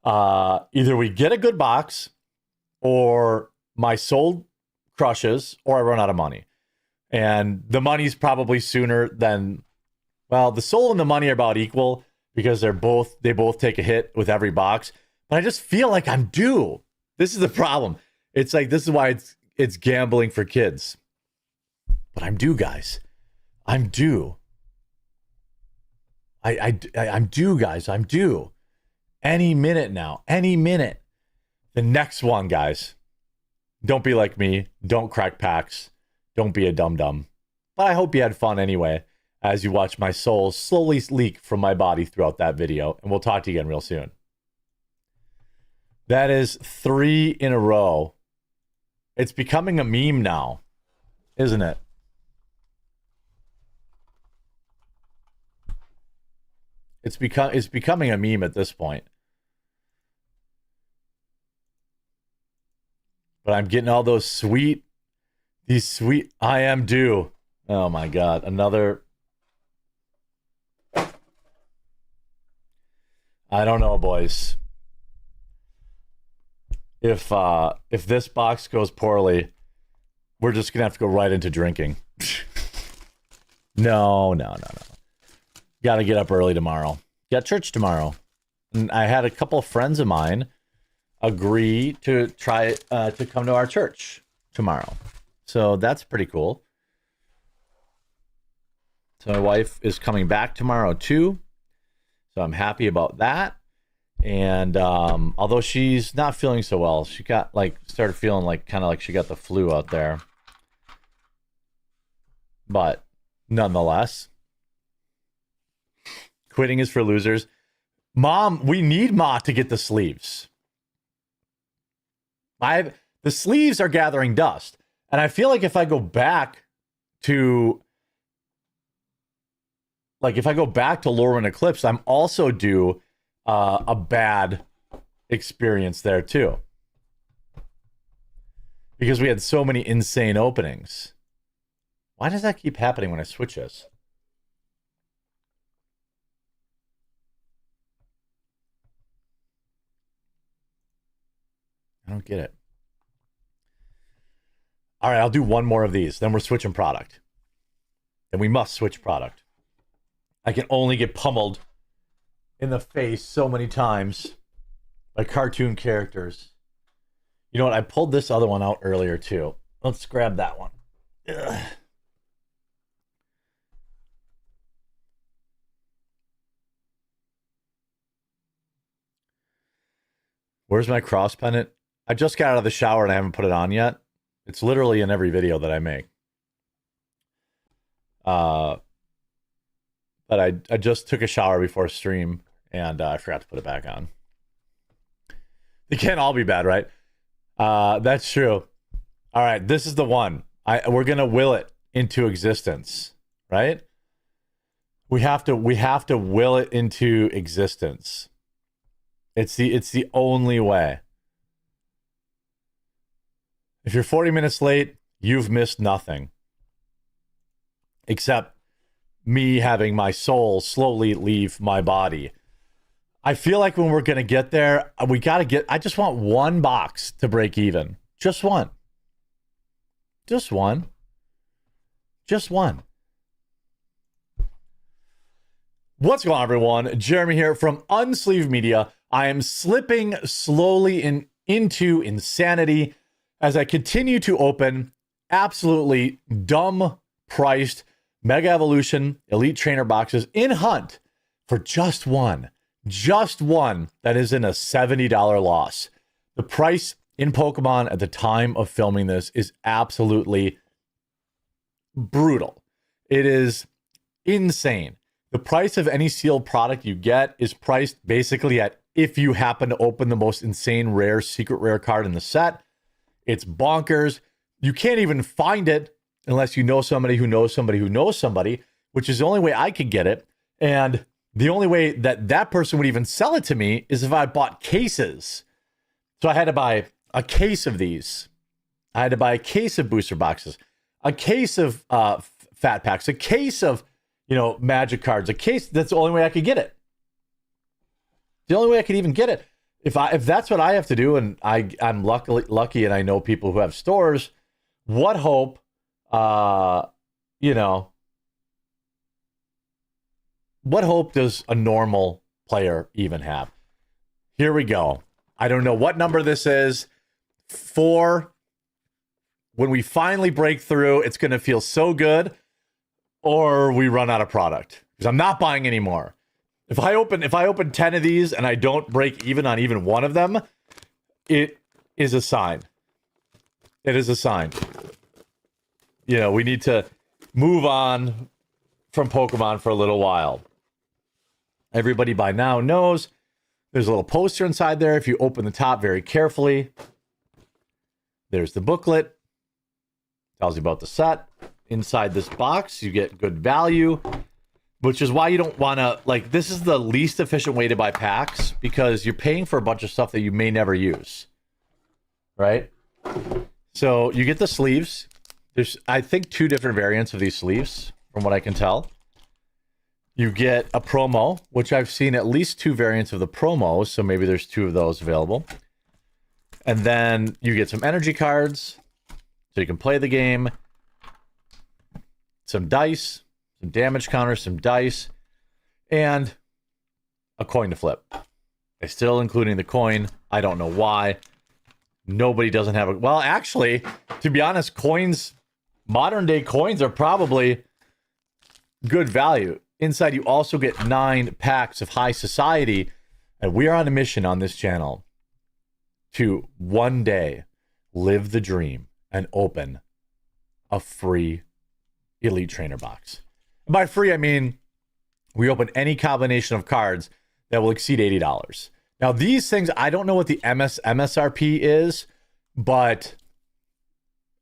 Either we get a good box, or my soul crushes, or I run out of money. And the money's probably sooner than, well, the soul and the money are about equal, because they both take a hit with every box. But I just feel like I'm due. This is the problem. It's like, this is why it's gambling for kids. But I'm due, guys. I'm due. I'm due, guys. I'm due. Any minute now. Any minute. The next one, guys. Don't be like me. Don't crack packs. Don't be a dum-dum. But I hope you had fun anyway, as you watch my soul slowly leak from my body throughout that video. And we'll talk to you again real soon. That is 3 in a row. It's becoming a meme now, isn't it? It's becoming a meme at this point. But I'm getting all these sweet, I am due. Oh my God. Another. I don't know, boys. If this box goes poorly, we're just going to have to go right into drinking. No. Got to get up early tomorrow. Got church tomorrow. And I had a couple of friends of mine agree to try to come to our church tomorrow. So that's pretty cool. So my wife is coming back tomorrow too. So I'm happy about that. And although she's not feeling so well, she got started feeling kind of like she got the flu out there. But nonetheless, quitting is for losers. Mom, we need Ma to get the sleeves. The sleeves are gathering dust. And I feel like if I go back to Lorwyn Eclipse, I'm also due a bad experience there too. because we had so many insane openings. Why does that keep happening when I switch this? I don't get it. All right, I'll do one more of these. Then we're switching product. And we must switch product. I can only get pummeled in the face so many times by cartoon characters. You know what? I pulled this other one out earlier too. Let's grab that one. Ugh. Where's my cross pennant? I just got out of the shower and I haven't put it on yet. It's literally in every video that I make. But I just took a shower before stream and I forgot to put it back on. They can't all be bad, right? That's true. All right, this is the one. We're gonna will it into existence, right? We have to will it into existence. It's the only way. If you're 40 minutes late, you've missed nothing. Except me having my soul slowly leave my body. I feel like when we're going to get there, I just want one box to break even. Just one. Just one. Just one. What's going on, everyone? Jeremy here from Unsleeved Media. I am slipping slowly into insanity as I continue to open absolutely dumb priced Mega Evolution Elite Trainer boxes in hunt for just one that is in a $70 loss. The price in Pokemon at the time of filming this is absolutely brutal. It is insane. The price of any sealed product you get is priced basically at if you happen to open the most insane rare secret rare card in the set. It's bonkers. You can't even find it unless you know somebody who knows somebody who knows somebody, which is the only way I could get it. And the only way that that person would even sell it to me is if I bought cases. So I had to buy a case of these. I had to buy a case of booster boxes, a case of fat packs, a case of, magic cards, a case. That's the only way I could get it. The only way I could even get it. If that's what I have to do, and I'm lucky and I know people who have stores, what hope, what hope does a normal player even have? Here we go. I don't know what number this is. 4. When we finally break through, it's going to feel so good, or we run out of product because I'm not buying anymore. If I open 10 of these and I don't break even on even one of them, it is a sign. It is a sign. We need to move on from Pokemon for a little while. Everybody by now knows there's a little poster inside there. If you open the top very carefully, there's the booklet. Tells you about the set. Inside this box, you get good value, which is why you don't want to, this is the least efficient way to buy packs because you're paying for a bunch of stuff that you may never use, right? So you get the sleeves. There's, I think, 2 different variants of these sleeves, from what I can tell. You get a promo, which I've seen at least 2 variants of the promos, so maybe there's 2 of those available. And then you get some energy cards, so you can play the game. Some dice, some damage counters, some dice, and a coin to flip. They're still including the coin. I don't know why. Nobody doesn't have a... Well, actually, to be honest, coins, modern day coins are probably good value. Inside, you also get 9 packs of High Society, and we are on a mission on this channel to one day live the dream and open a free Elite Trainer box. And by free, I mean we open any combination of cards that will exceed $80. Now, these things, I don't know what the MSRP is, but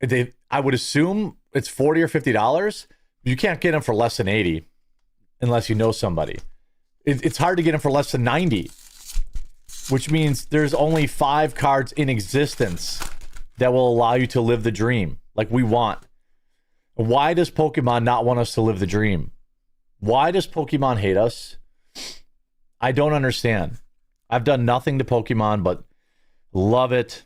I would assume it's $40 or $50. You can't get them for less than $80 unless you know somebody. It's hard to get them for less than $90, which means there's only 5 cards in existence that will allow you to live the dream like we want. Why does Pokemon not want us to live the dream? Why does Pokemon hate us? I don't understand. I've done nothing to Pokemon but love it.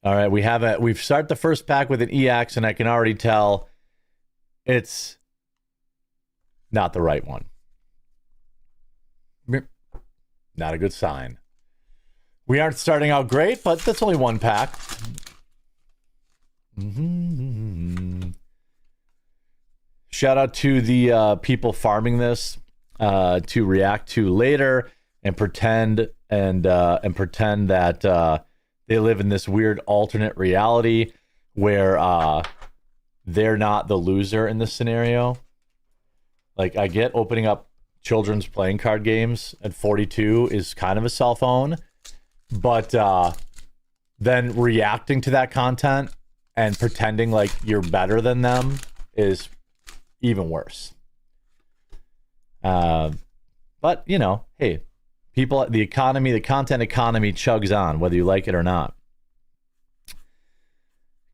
All right, we've started the first pack with an EX, and I can already tell it's not the right one. Not a good sign. We aren't starting out great, but that's only one pack. Shout out to the people farming this to react to later and pretend that they live in this weird alternate reality where they're not the loser in this scenario. Like, I get opening up children's playing card games at 42 is kind of a cell phone, but then reacting to that content and pretending like you're better than them is even worse. But, you know, hey, people, the economy, the content economy chugs on, whether you like it or not.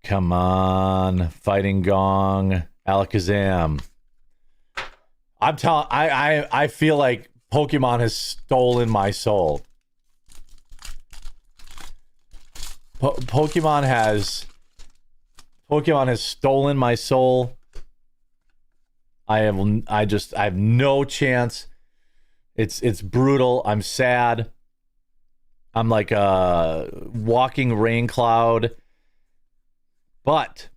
Come on, Fighting Gong, Alakazam. I feel like Pokemon has stolen my soul. Pokemon has stolen my soul. I have no chance. It's brutal. I'm sad. I'm like a walking rain cloud. But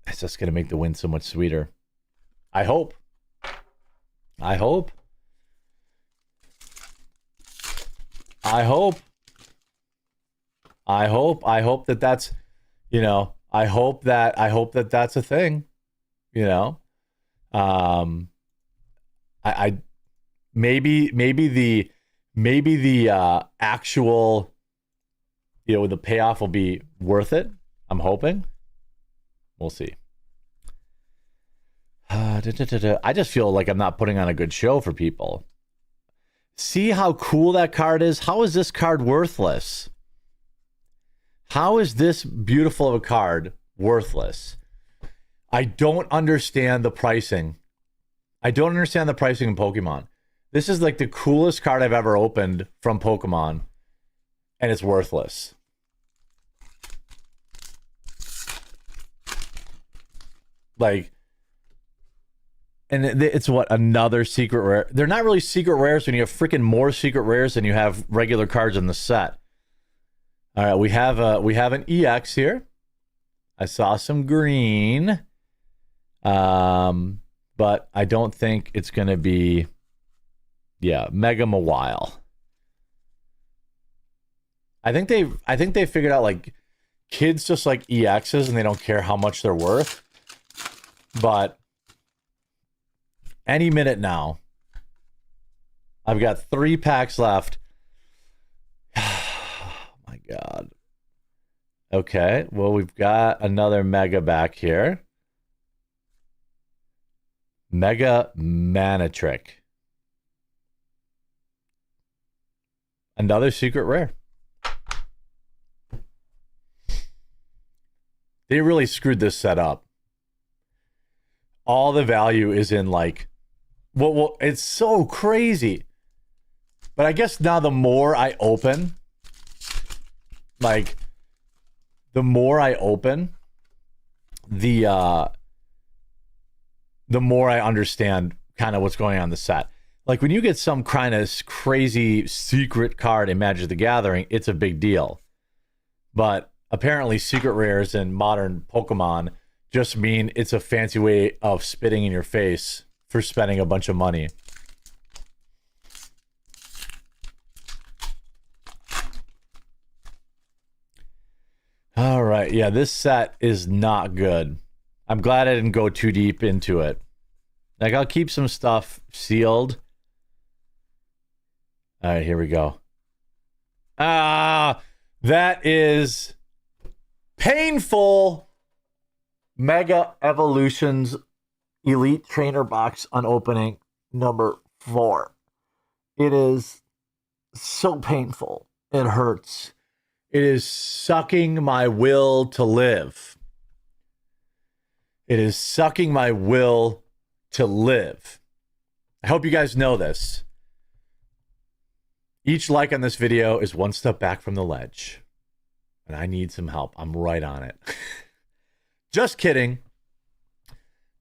it's just gonna make the win so much sweeter. I hope that that's, you know, I hope that that's a thing, you know. I maybe the actual, you know, the payoff will be worth it. I'm hoping. We'll see. I just feel like I'm not putting on a good show for people. See how cool that card is? How is this card worthless? How is this beautiful of a card worthless? I don't understand the pricing. I don't understand the pricing in Pokemon. This is like the coolest card I've ever opened from Pokemon, and it's worthless. Like, and it's what, another secret rare? They're not really secret rares when you have freaking more secret rares than you have regular cards in the set. All right, we have an EX here. I saw some green, but I don't think it's gonna be, yeah, Mega Mawile. I think they figured out, like, kids just like EXs and they don't care how much they're worth. But any minute now, I've got 3 packs left. Oh my God. Okay, well, we've got another Mega back here. Mega Manatrick. Another secret rare. They really screwed this set up. All the value is in, like, well, it's so crazy. But I guess now the more I open, like, the more I open, the more I understand kind of what's going on in the set. Like, when you get some kind of crazy secret card in Magic the Gathering, it's a big deal. But apparently secret rares in modern Pokemon just mean it's a fancy way of spitting in your face for spending a bunch of money. All right, yeah, this set is not good. I'm glad I didn't go too deep into it. Like, I'll keep some stuff sealed. All right, here we go. That is painful. Mega Evolutions Elite Trainer Box unopening number 4. It is so painful. It hurts. It is sucking my will to live. It is sucking my will to live. I hope you guys know this. Each like on this video is one step back from the ledge. And I need some help. I'm right on it. Just kidding.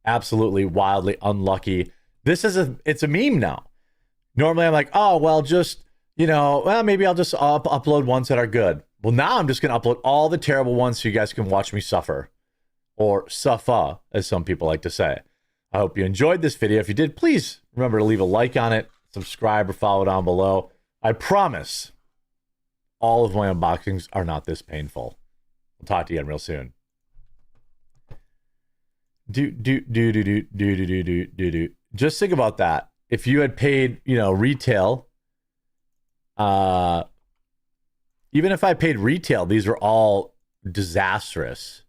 Absolutely wildly unlucky. It's a meme now. Normally I'm like, oh, well, just, well, maybe I'll just upload ones that are good. Well, now I'm just going to upload all the terrible ones so you guys can watch me suffer. Or suffer, as some people like to say. I hope you enjoyed this video. If you did, please remember to leave a like on it, subscribe or follow down below. I promise all of my unboxings are not this painful. We'll talk to you again real soon. Just think about that. If you had paid, retail, even if I paid retail, these are all disastrous.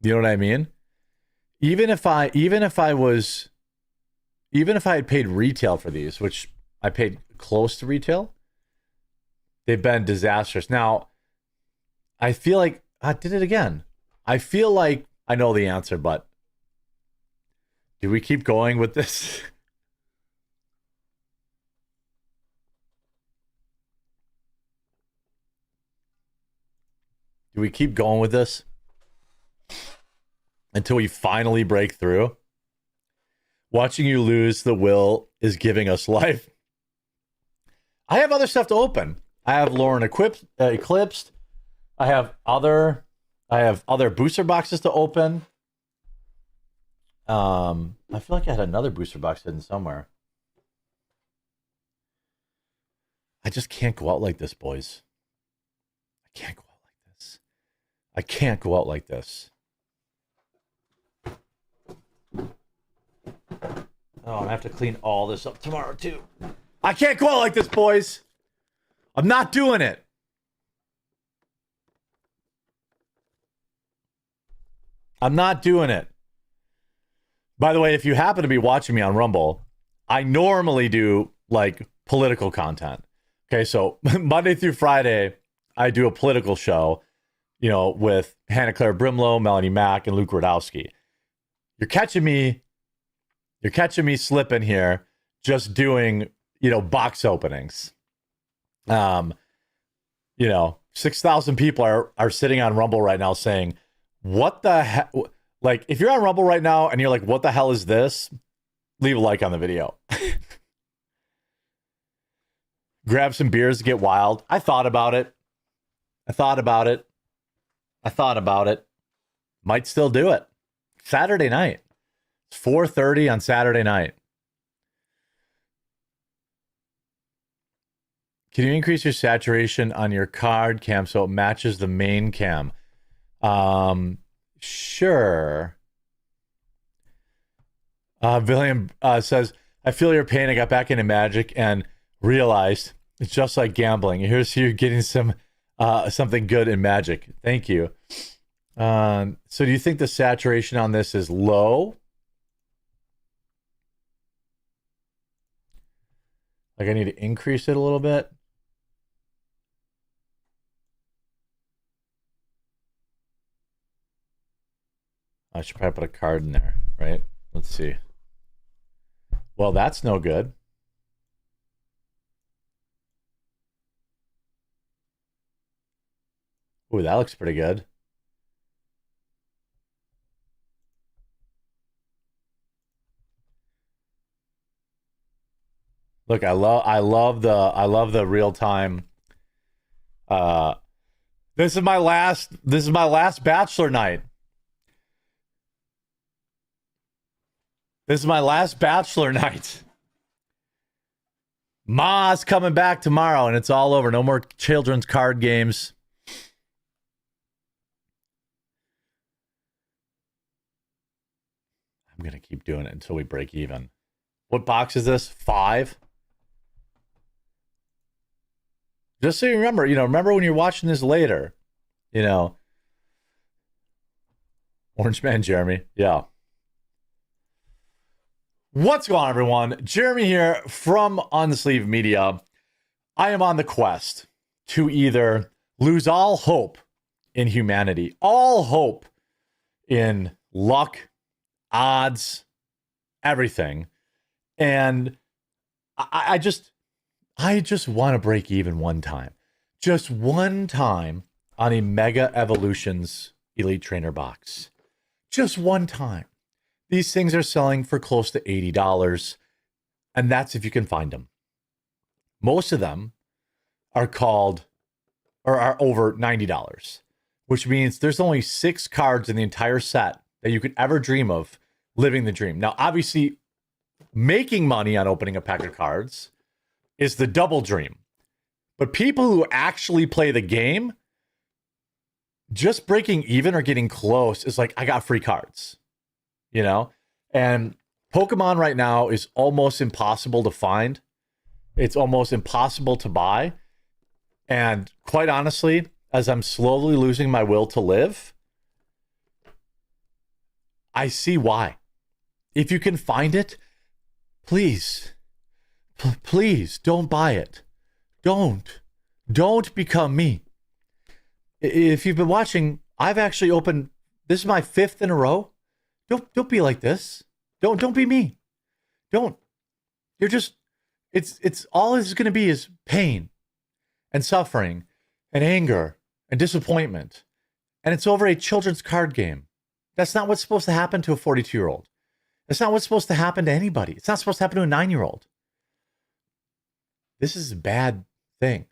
You know what I mean? Even if I had paid retail for these, which I paid close to retail, they've been disastrous. Now, I feel like I did it again. I feel like I know the answer, but do we keep going with this? Do we keep going with this until we finally break through? Watching you lose the will is giving us life. I have other stuff to open. I have Lauren Eclipsed. I have other booster boxes to open. I feel like I had another booster box hidden somewhere. I just can't go out like this, boys. I can't go out like this. I can't go out like this. Oh, I'm gonna have to clean all this up tomorrow too. I can't go out like this, boys. I'm not doing it. I'm not doing it. By the way, if you happen to be watching me on Rumble, I normally do like political content. Okay, so Monday through Friday, I do a political show, with Hannah Claire Brimlow, Melanie Mack, and Luke Radowski. You're catching me slipping here, just doing, box openings. 6,000 people are sitting on Rumble right now saying, what the heck? Like, if you're on Rumble right now and you're like, what the hell is this? Leave a like on the video. Grab some beers to get wild. I thought about it. Might still do it. Saturday night. It's 4:30 on Saturday night. Can you increase your saturation on your card cam so it matches the main cam? Sure. William says, I feel your pain. I got back into Magic and realized it's just like gambling. Here's you getting something good in Magic. Thank you. So do you think the saturation on this is low? Like I need to increase it a little bit? I should probably put a card in there, right? Let's see. Well, that's no good. Ooh, that looks pretty good. Look, I love the real time. This is my last bachelor night. This is my last bachelor night. Ma's coming back tomorrow and it's all over. No more children's card games. I'm going to keep doing it until we break even. What box is this? 5? Just so you remember, remember when you're watching this later, Orange Man Jeremy. Yeah. What's going on, everyone? Jeremy here from Unsleeved Media. I am on the quest to either lose all hope in humanity, all hope in luck, odds, everything. And I just want to break even one time. Just one time on a Mega Evolutions Elite Trainer box. Just one time. These things are selling for close to $80, and that's if you can find them. Most of them are called or are over $90, which means there's only 6 cards in the entire set that you could ever dream of living the dream. Now, obviously, making money on opening a pack of cards is the double dream. But people who actually play the game, just breaking even or getting close is like, I got free cards. You know, and Pokemon right now is almost impossible to find. It's almost impossible to buy. And quite honestly, as I'm slowly losing my will to live, I see why. If you can find it, please, please don't buy it. Don't become me. If you've been watching, I've actually opened, this is my 5th in a row. Don't be like this. Don't be me. Don't. You're just, it's all it's going to be is pain and suffering and anger and disappointment. And it's over a children's card game. That's not what's supposed to happen to a 42-year-old. That's not what's supposed to happen to anybody. It's not supposed to happen to a 9-year-old. This is a bad thing.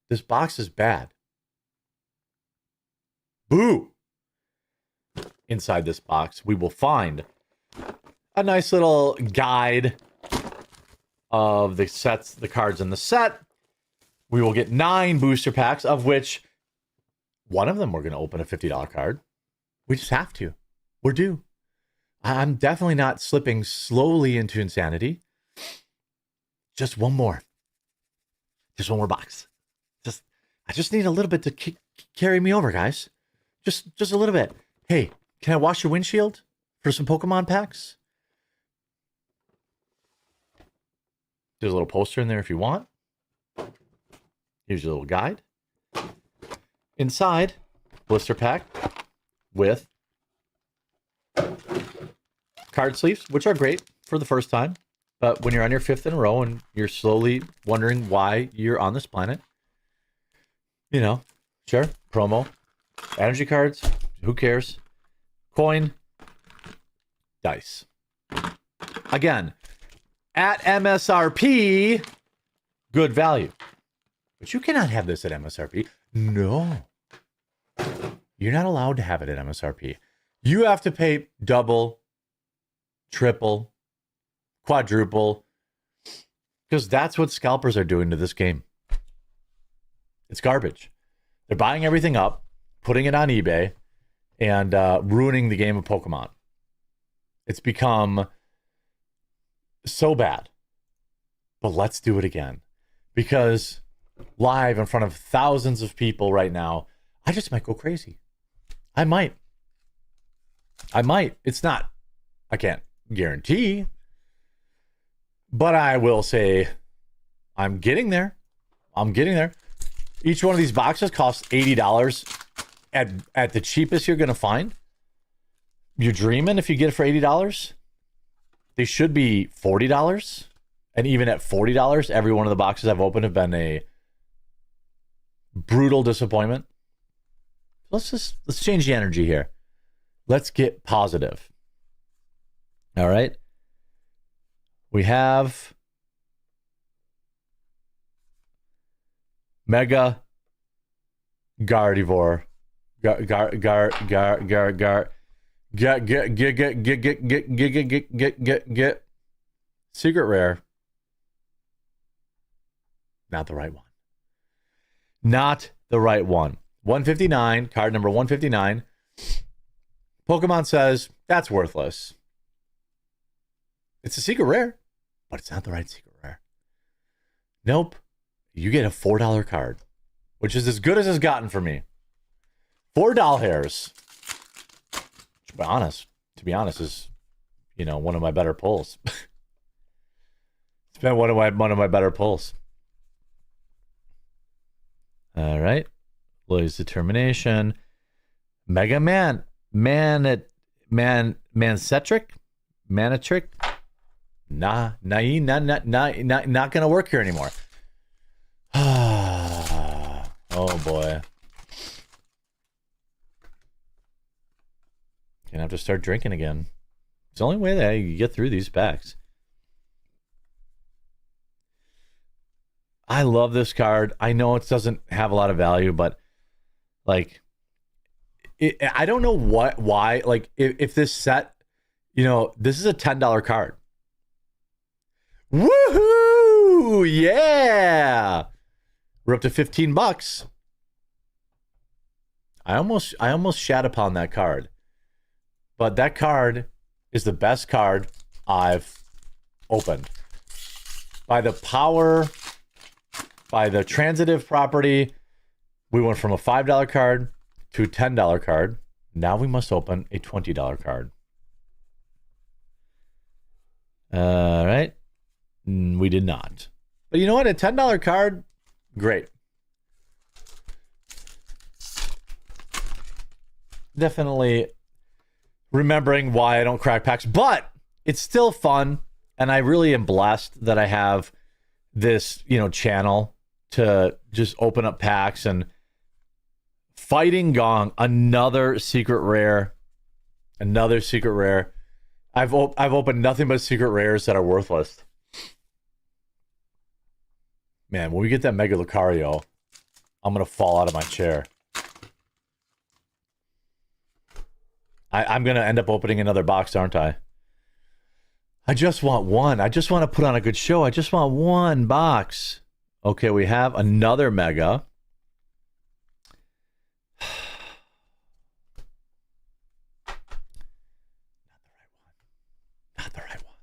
This box is bad. Boo. Inside this box, we will find a nice little guide of the sets, the cards in the set. We will get 9 booster packs, of which one of them we're going to open a $50 card. We just have to. We're due. I'm definitely not slipping slowly into insanity. Just one more. Just one more box. I just need a little bit to carry me over, guys. Just a little bit. Hey, can I wash your windshield for some Pokemon packs? There's a little poster in there if you want. Here's your little guide. Inside, blister pack with card sleeves, which are great for the first time. But when you're on your 5th in a row and you're slowly wondering why you're on this planet, you know, sure, promo, energy cards, who cares? Coin, dice. Again, at MSRP, good value. But you cannot have this at MSRP. No. You're not allowed to have it at MSRP. You have to pay double, triple, quadruple, because that's what scalpers are doing to this game. It's garbage. They're buying everything up, putting it on eBay, and ruining the game of Pokemon. It's become so bad. But let's do it again. Because live in front of thousands of people right now, I just might go crazy. I might. It's not, I can't guarantee. But I will say, I'm getting there. Each one of these boxes costs $80 at the cheapest you're going to find. You're dreaming if you get it for $80. They should be $40. And even at $40, every one of the boxes I've opened have been a brutal disappointment. Let's change the energy here. Let's get positive. All right. We have Mega Gardevoir. Get secret rare. Not the right one. Not the right one. 159, card number 159. Pokemon says that's worthless. It's a secret rare, but it's not the right secret rare. Nope. You get a $4 card, which is as good as it's gotten for me. 4 doll hairs. To be honest, is, one of my better pulls. been one of my better pulls. All right. Lose determination. Mega Man. Manitrick. Not gonna work here anymore. Oh boy. Gonna have to start drinking again. It's the only way that you get through these packs. I love this card. I know it doesn't have a lot of value, but like, I don't know why. Like, if this set, this is a $10 card. Woohoo! Yeah, we're up to $15. I almost shat upon that card, but that card is the best card I've opened. By the power, by the transitive property, we went from a $5 card to a $10 card. Now we must open a $20 card. All right. We did not. But you know what? A $10 card, great. Definitely remembering why I don't crack packs, but it's still fun. And I really am blessed that I have this, channel to just open up packs. And Fighting Gong, another secret rare. I've opened nothing but secret rares that are worthless. Man, when we get that Mega Lucario, I'm going to fall out of my chair. I'm going to end up opening another box, aren't I? I just want one. I just want to put on a good show. I just want one box. Okay, we have another Mega. Not the right one.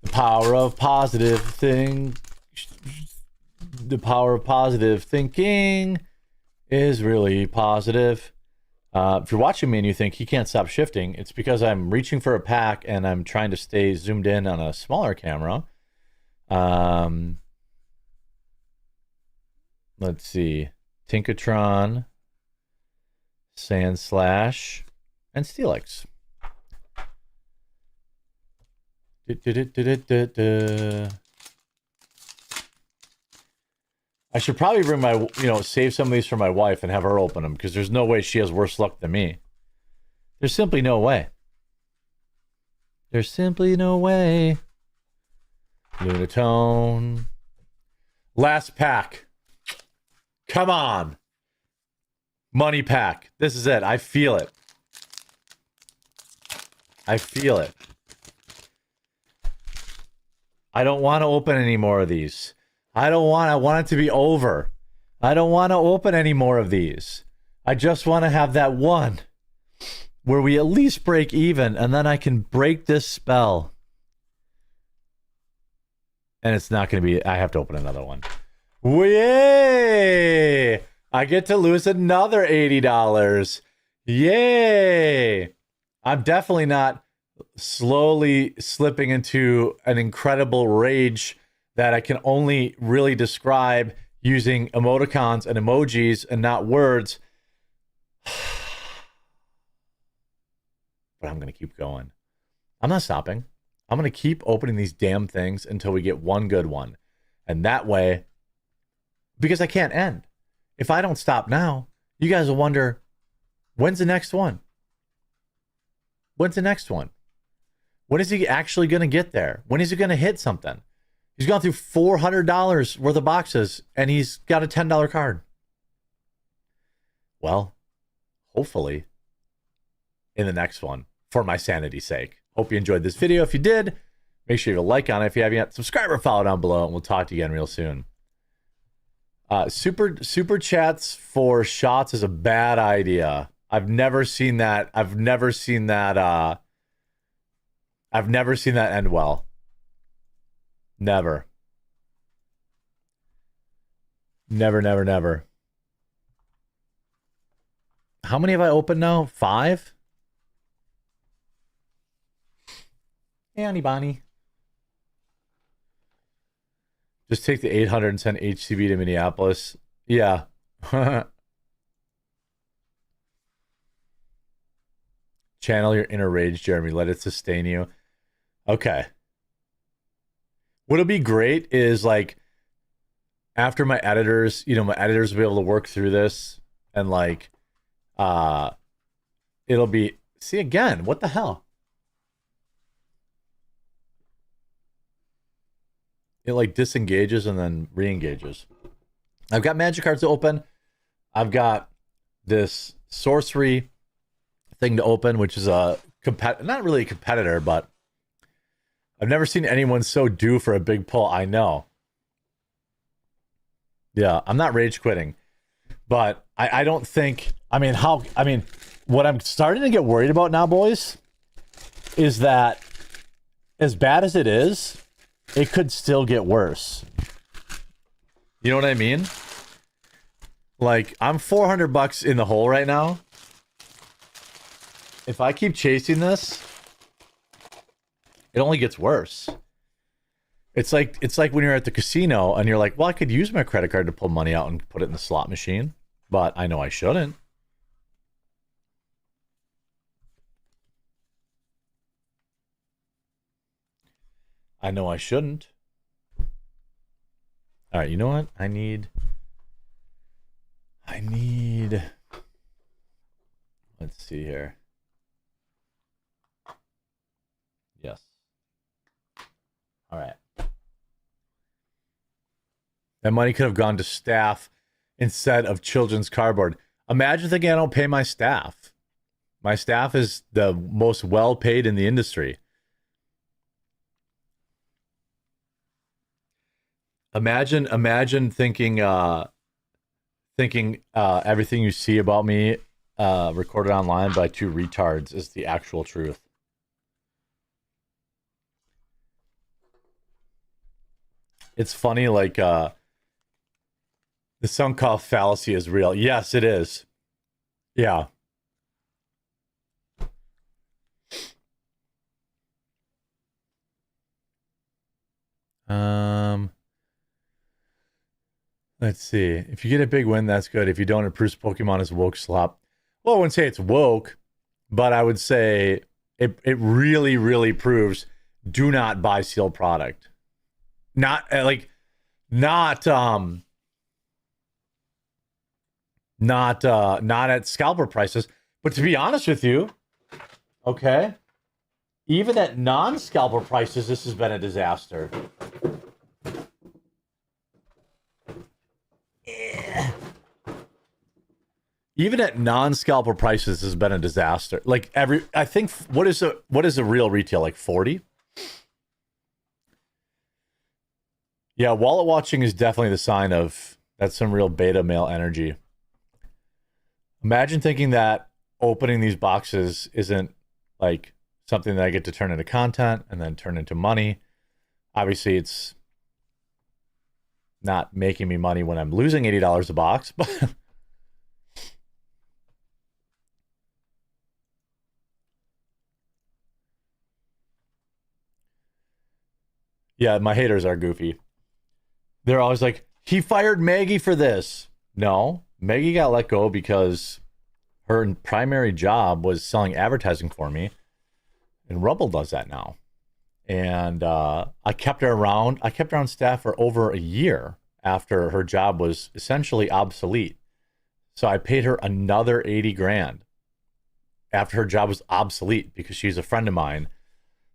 The power of positive thinking is really positive. If you're watching me and you think he can't stop shifting, it's because I'm reaching for a pack and I'm trying to stay zoomed in on a smaller camera. Let's see. Tinkatron, Sandslash, and Steelix. I should probably bring my, save some of these for my wife and have her open them, because there's no way she has worse luck than me. There's simply no way. There's simply no way. Lunatone. Last pack. Come on. Money pack. This is it. I feel it. I feel it. I don't want to open any more of these. I want it to be over. I don't want to open any more of these. I just want to have that one where we at least break even, and then I can break this spell. And it's not going to be... I have to open another one. Yay! I get to lose another $80. Yay! I'm definitely not slowly slipping into an incredible rage that I can only really describe using emoticons and emojis and not words. But I'm going to keep going. I'm not stopping. I'm going to keep opening these damn things until we get one good one. And that way, because I can't end. If I don't stop now, you guys will wonder, when's the next one? When's the next one? When is he actually going to get there? When is he going to hit something? He's gone through $400 worth of boxes, and he's got a $10 card. Well, hopefully, in the next one, for my sanity's sake. Hope you enjoyed this video. If you did, make sure you like on it. If you haven't yet, subscribe or follow down below, and we'll talk to you again real soon. Super chats for shots is a bad idea. I've never seen that. I've never seen that end well. Never. Never. How many have I opened now? 5? Hey, Annie Bonnie. Just take the 800 and send HCB to Minneapolis. Yeah. Channel your inner rage, Jeremy. Let it sustain you. Okay. What'll be great is like after my editors, my editors will be able to work through this and like it'll be see again, what the hell? It like disengages and then re-engages. I've got magic cards to open. I've got this sorcery thing to open, which is a not really a competitor, but I've never seen anyone so due for a big pull. I know. Yeah, I'm not rage quitting, but I don't think. What I'm starting to get worried about now, boys, is that as bad as it is, it could still get worse. You know what I mean? Like, I'm $400 in the hole right now. If I keep chasing this, it only gets worse. It's like when you're at the casino and you're like, well, I could use my credit card to pull money out and put it in the slot machine, but I know I shouldn't. I know I shouldn't. All right, you know what? I need. Let's see here. Yes. All right. That money could have gone to staff instead of children's cardboard. Imagine thinking I don't pay my staff. My staff is the most well paid in the industry. Imagine thinking everything you see about me recorded online by two retards is the actual truth. It's funny, like the sunk cost fallacy is real. Yes, it is. Yeah. Let's see. If you get a big win, that's good. If you don't, it proves Pokemon is woke slop. Well, I wouldn't say it's woke, but I would say it really, really proves do not buy sealed product. Not at scalper prices. But to be honest with you, okay, even at non-scalper prices, this has been a disaster. Even at non-scalper prices, this has been a disaster. Like I think what is a real retail, like 40? Yeah, wallet watching is definitely the sign of that's some real beta male energy. Imagine thinking that opening these boxes isn't like something that I get to turn into content and then turn into money. Obviously, it's not making me money when I'm losing $80 a box, but yeah, my haters are goofy. They're always like, he fired Maggie for this. No, Maggie got let go because her primary job was selling advertising for me. And Rubble does that now. And I kept her around. I kept her on staff for over a year after her job was essentially obsolete. So I paid her another 80 grand after her job was obsolete because she's a friend of mine.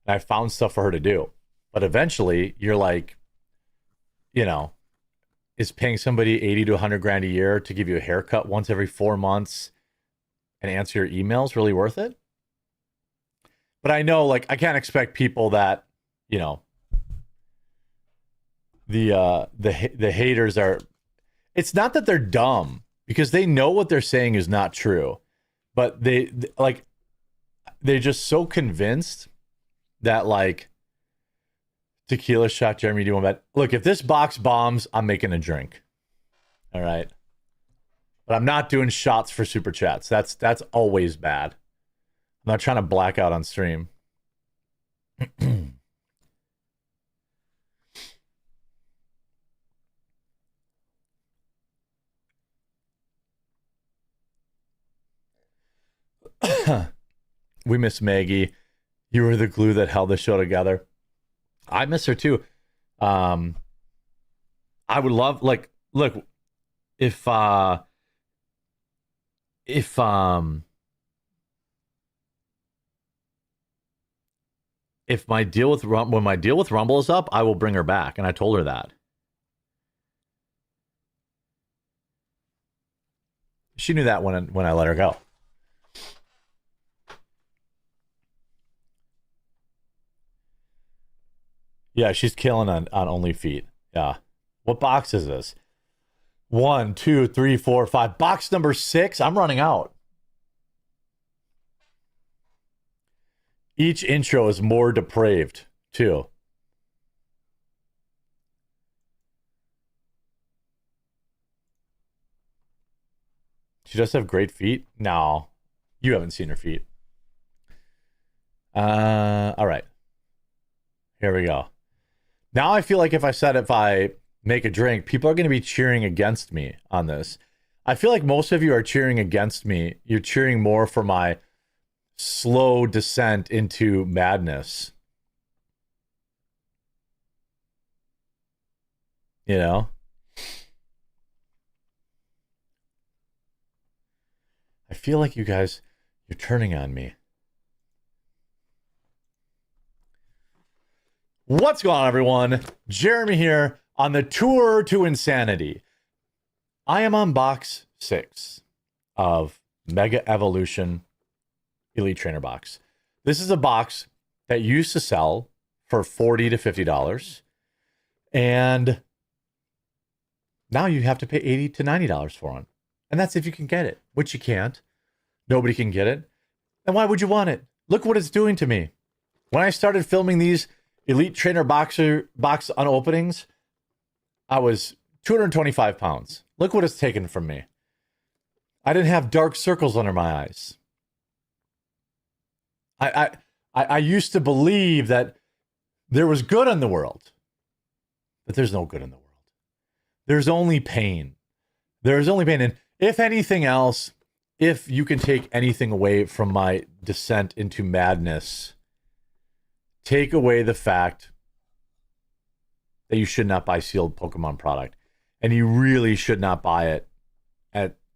And I found stuff for her to do. But eventually you're like, is paying somebody 80 to 100 grand a year to give you a haircut once every 4 months and answer your emails really worth it? But I know, like, I can't expect people that, the haters are. It's not that they're dumb because they know what they're saying is not true, but they're just so convinced that like tequila shot Jeremy doing that. Look, if this box bombs, I'm making a drink. All right. But I'm not doing shots for super chats. That's always bad. I'm not trying to black out on stream. We miss Maggie. You were the glue that held the show together. I miss her too. I would love, like, look, if if if my deal with when my deal with Rumble is up, I will bring her back, and I told her that. She knew that when I let her go. Yeah, she's killing on Only Feet. Yeah. What box is this? 1, 2, 3, 4, 5. Box number 6. I'm running out. Each intro is more depraved, too. She does have great feet? No. You haven't seen her feet. All right. Here we go. Now I feel like if I make a drink, people are going to be cheering against me on this. I feel like most of you are cheering against me. You're cheering more for my slow descent into madness. You know? I feel like you guys, you're turning on me. What's going on, everyone? Jeremy here on the tour to insanity. I am on box 6 of Mega Evolution Elite Trainer box. This is a box that used to sell for $40 to $50, and now you have to pay $80 to $90 for one. And that's if you can get it, which you can't. Nobody can get it. And why would you want it? Look what it's doing to me. When I started filming these Elite Trainer box unopenings, I was 225 pounds. Look what it's taken from me. I didn't have dark circles under my eyes. I used to believe that there was good in the world, but there's no good in the world. There's only pain. There's only pain. And if anything else, if you can take anything away from my descent into madness, take away the fact that you should not buy sealed Pokemon product. And you really should not buy it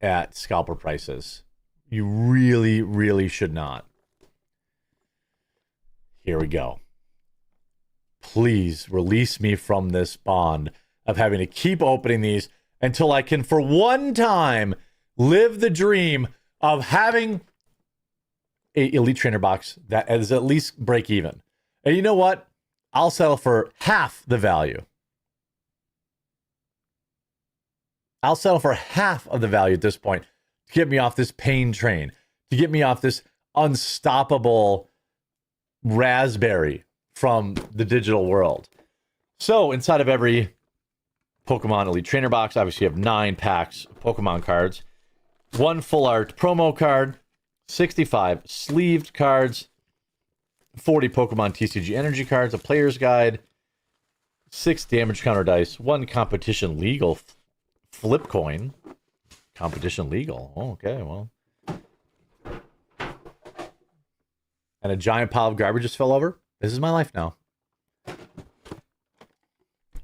at scalper prices. You really, really should not. Here we go. Please release me from this bond of having to keep opening these until I can, for one time, live the dream of having a Elite Trainer box that is at least break even. And you know what? I'll settle for half the value. I'll settle for half of the value at this point to get me off this pain train, to get me off this unstoppable raspberry from the digital world. So inside of every Pokemon Elite Trainer box, obviously you have 9 packs of Pokemon cards, 1 full art promo card, 65 sleeved cards, 40 Pokemon TCG energy cards, a player's guide, 6 damage counter dice, 1 competition legal flip coin. Competition legal. Oh, okay, well. And a giant pile of garbage just fell over. This is my life now.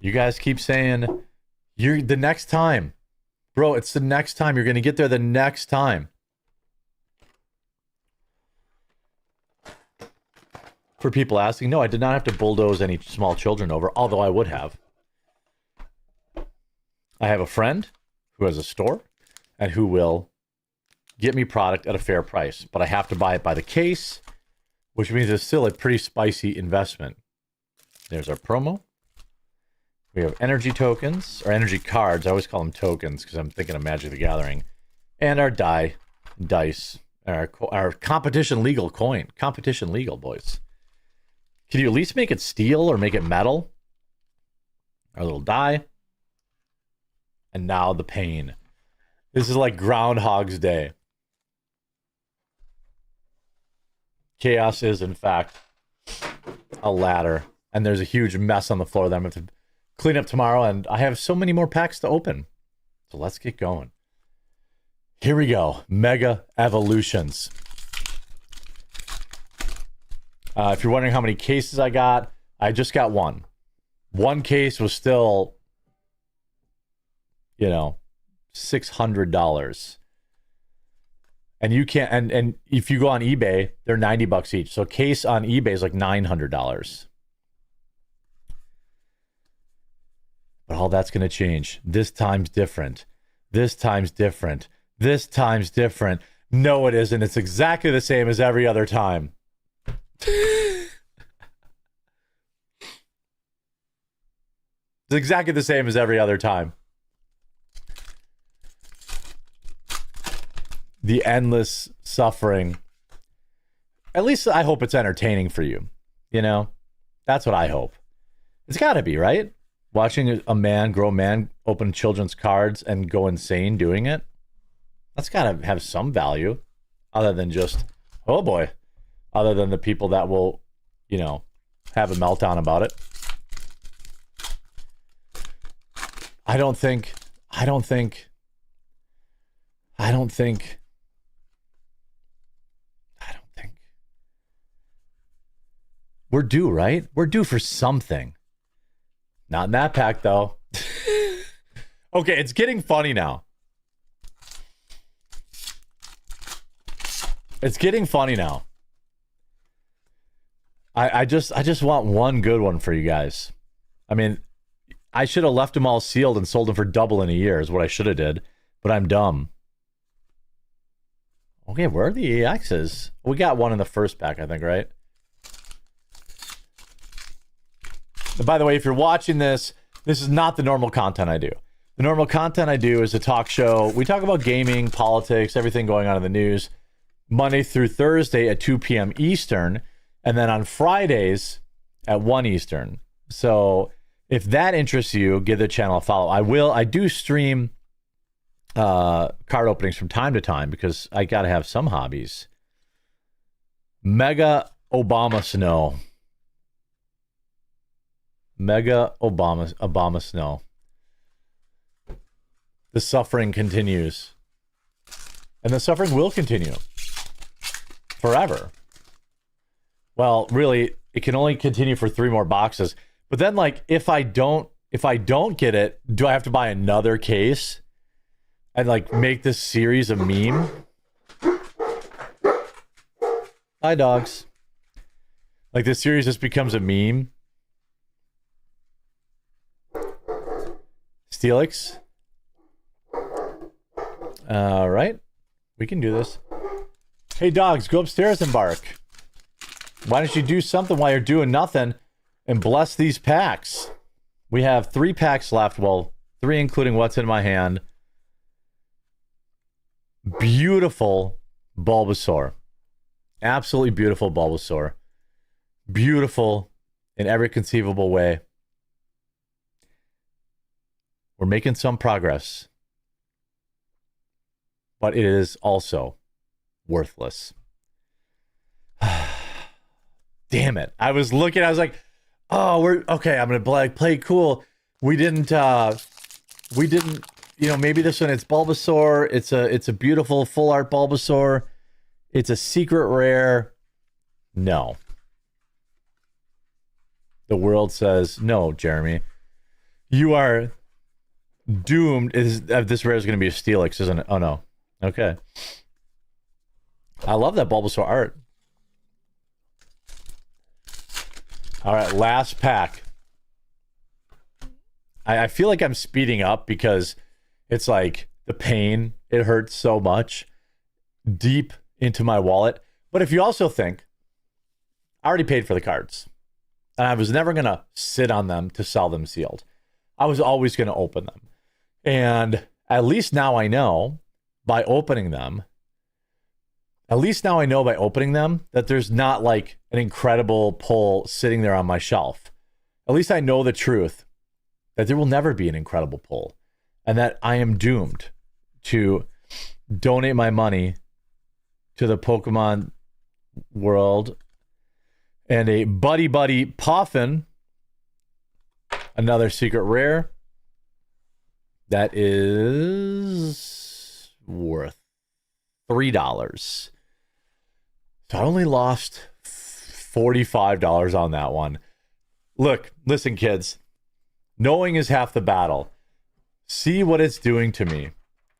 You guys keep saying, you're the next time. Bro, it's the next time. You're going to get there the next time. For people asking, no, I did not have to bulldoze any small children over, although I would have. I have a friend who has a store and who will get me product at a fair price, but I have to buy it by the case, which means it's still a pretty spicy investment. There's our promo. We have energy tokens, or energy cards. I always call them tokens because I'm thinking of Magic the Gathering. And our dice, our competition legal coin. Competition legal, boys. Can you at least make it steel or make it metal? Our little die. And now the pain. This is like Groundhog's Day. Chaos is, in fact, a ladder, and there's a huge mess on the floor that I'm going to clean up tomorrow, and I have so many more packs to open. So let's get going. Here we go. Mega Evolutions. If you're wondering how many cases I got, I just got one. One case was still, you know, $600. And you can't, and if you go on eBay, they're $90 each. So a case on eBay is like $900. But all that's going to change. This time's different. This time's different. This time's different. No, it isn't. It's exactly the same as every other time. It's exactly the same as every other time. The endless suffering. At least I hope it's entertaining for you. You know? That's what I hope. It's got to be, right? Watching a man, grown man, open children's cards and go insane doing it. That's got to have some value. Other than just, oh boy. Other than the people that will, you know, have a meltdown about it. I don't think we're due, right? We're due for something. Not in that pack, though. Okay, it's getting funny now. It's getting funny now. I just want one good one for you guys. I mean, I should have left them all sealed and sold them for double in a year is what I should have did. But I'm dumb. Okay, where are the EXs? We got one in the first pack, I think, right? By the way, if you're watching this, this is not the normal content I do. The normal content I do is a talk show. We talk about gaming, politics, everything going on in the news, Monday through Thursday at 2 p.m. Eastern, and then on Fridays at 1 Eastern. So if that interests you, give the channel a follow. I do stream card openings from time to time because I got to have some hobbies. Mega Obama Snow. Mega Obama Snow. The suffering continues. And the suffering will continue. Forever. Well, really, it can only continue for 3 more boxes. But then, like, if I don't get it, do I have to buy another case? And, like, make this series a meme? Hi, dogs. Like, this series just becomes a meme? Steelix. All right. We can do this. Hey, dogs, go upstairs and bark. Why don't you do something while you're doing nothing and bless these packs? We have 3 packs left. Well, 3 including what's in my hand. Beautiful Bulbasaur. Absolutely beautiful Bulbasaur. Beautiful in every conceivable way. We're making some progress. But it is also worthless. Damn it. I was looking, I was like, oh, we're okay, I'm gonna play cool. We didn't, you know, maybe this one, it's Bulbasaur. It's a beautiful full art Bulbasaur. It's a secret rare. No. The world says, no, Jeremy. You are doomed. This rare is going to be a Steelix, isn't it? Oh, no. Okay. I love that Bulbasaur art. All right, last pack. I feel like I'm speeding up because it's like the pain. It hurts so much deep into my wallet. But if you also think, I already paid for the cards. And I was never going to sit on them to sell them sealed. I was always going to open them. And at least now I know by opening them, that there's not like an incredible pull sitting there on my shelf. At least I know the truth that there will never be an incredible pull and that I am doomed to donate my money to the Pokemon world And a Buddy Buddy Puffin, another secret rare. That is worth $3. So I only lost $45 on that one. Look, listen, kids. Knowing is half the battle. See what it's doing to me.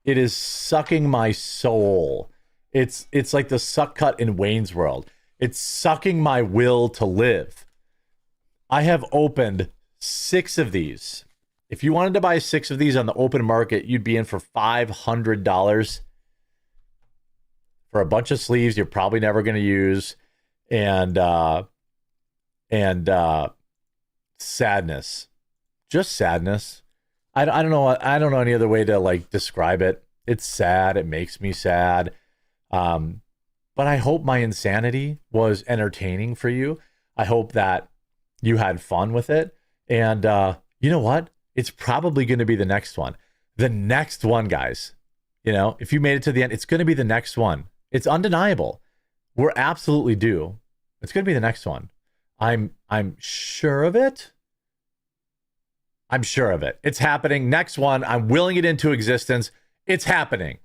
It is sucking my soul. It's like the suck cut in Wayne's World. It's sucking my will to live. I have opened 6 of these. If you wanted to buy 6 of these on the open market, you'd be in for $500 for a bunch of sleeves you're probably never going to use, and sadness, just sadness. I don't know. I don't know any other way to like describe it. It's sad. It makes me sad. But I hope my insanity was entertaining for you. I hope that you had fun with it. And you know what? It's probably going to be the next one. The next one, guys. You know, if you made it to the end, it's going to be the next one. It's undeniable. We're absolutely due. It's going to be the next one. I'm sure of it. I'm sure of it. It's happening. Next one. I'm willing it into existence. It's happening.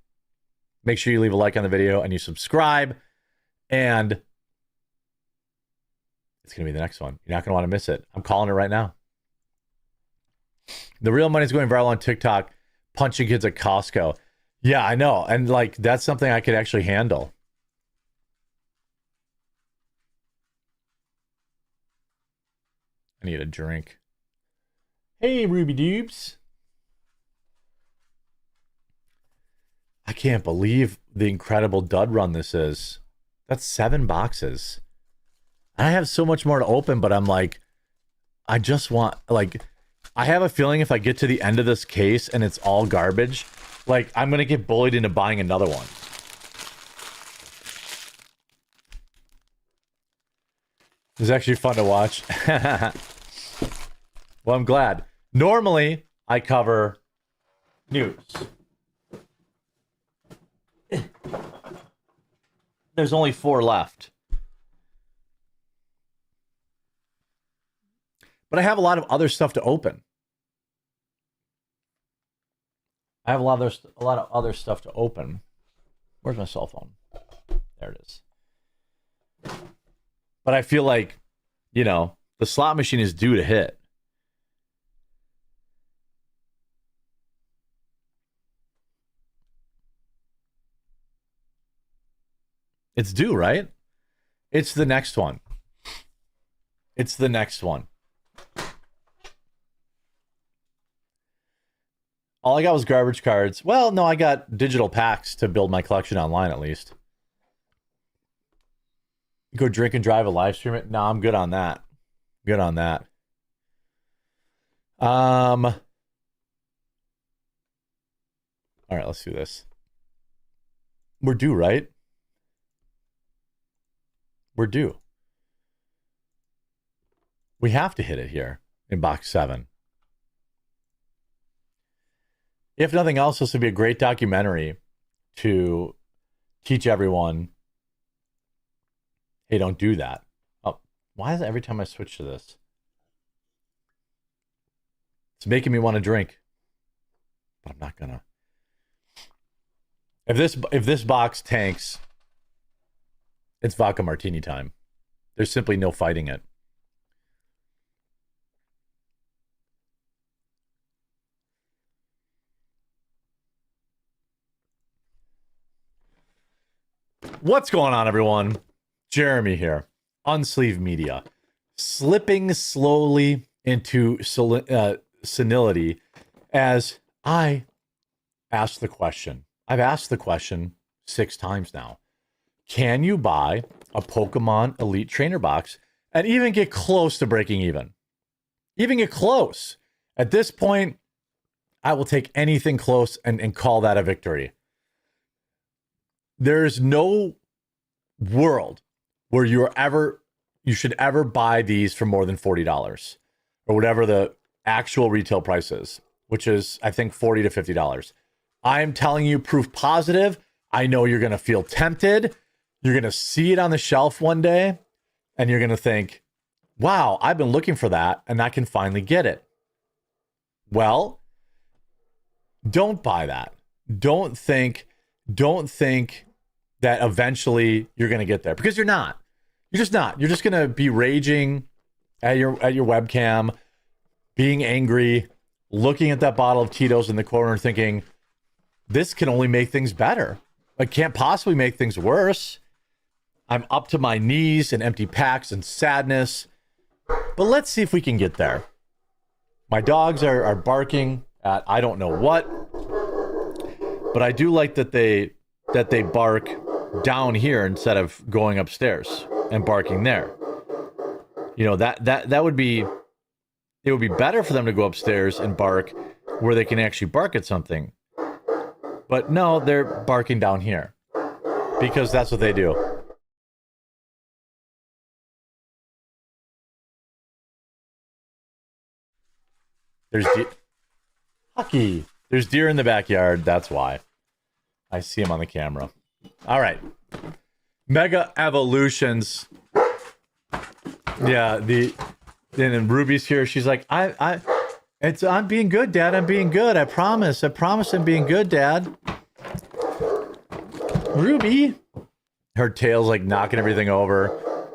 Make sure you leave a like on the video and you subscribe. And it's going to be the next one. You're not going to want to miss it. I'm calling it right now. The real money's going viral on TikTok, punching kids at Costco. Yeah, I know. And like, that's something I could actually handle. I need a drink. Hey, Ruby Dupes. I can't believe the incredible dud run this is. That's 7 boxes. I have so much more to open, but I'm like, I just want, like, I have a feeling if I get to the end of this case and it's all garbage, like, I'm going to get bullied into buying another one. It's actually fun to watch. Well, I'm glad. Normally, I cover news. There's only 4 left. But I have a lot of other stuff to open. I have a lot of other stuff to open. Where's my cell phone? There it is. But I feel like, you know, the slot machine is due to hit. It's due, right? It's the next one. It's the next one. All I got was garbage cards. Well, no, I got digital packs to build my collection online, at least. Go drink and drive a live stream it? No, I'm good on that. Good on that. All right, let's do this. We're due, right? We're due. We have to hit it here in box 7. If nothing else, this would be a great documentary to teach everyone, hey, don't do that. Oh, why is it every time I switch to this? It's making me want to drink, but I'm not gonna. If this box tanks, it's vodka martini time. There's simply no fighting it. What's going on, everyone? Jeremy here. Unsleeved Media. Slipping slowly into senility as I ask the question. I've asked the question 6 times now. Can you buy a Pokemon Elite Trainer box and even get close to breaking even? Even get close. At this point, I will take anything close and call that a victory. There's no world where you should ever buy these for more than $40 or whatever the actual retail price is, which is, I think, $40 to $50. I'm telling you, proof positive. I know you're going to feel tempted. You're going to see it on the shelf one day And you're going to think, wow, I've been looking for that and I can finally get it. Well, don't buy that. Don't think that eventually you're going to get there, because you're not. You're just not. You're just going to be raging at your webcam, being angry, looking at that bottle of Tito's in the corner thinking, this can only make things better. It can't possibly make things worse. I'm up to my knees in empty packs and sadness. But let's see if we can get there. My dogs are barking at I don't know what. But I do like that they bark down here instead of going upstairs and barking there. You know, that would be, it would be better for them to go upstairs and bark where they can actually bark at something. But no, they're barking down here because that's what they do. There's Hucky. There's deer in the backyard. That's why. I see him on the camera. All right. Mega Evolutions. Yeah, then Ruby's here. She's like, I'm being good, Dad. I'm being good. I promise. I'm being good, Dad. Ruby. Her tail's like knocking everything over.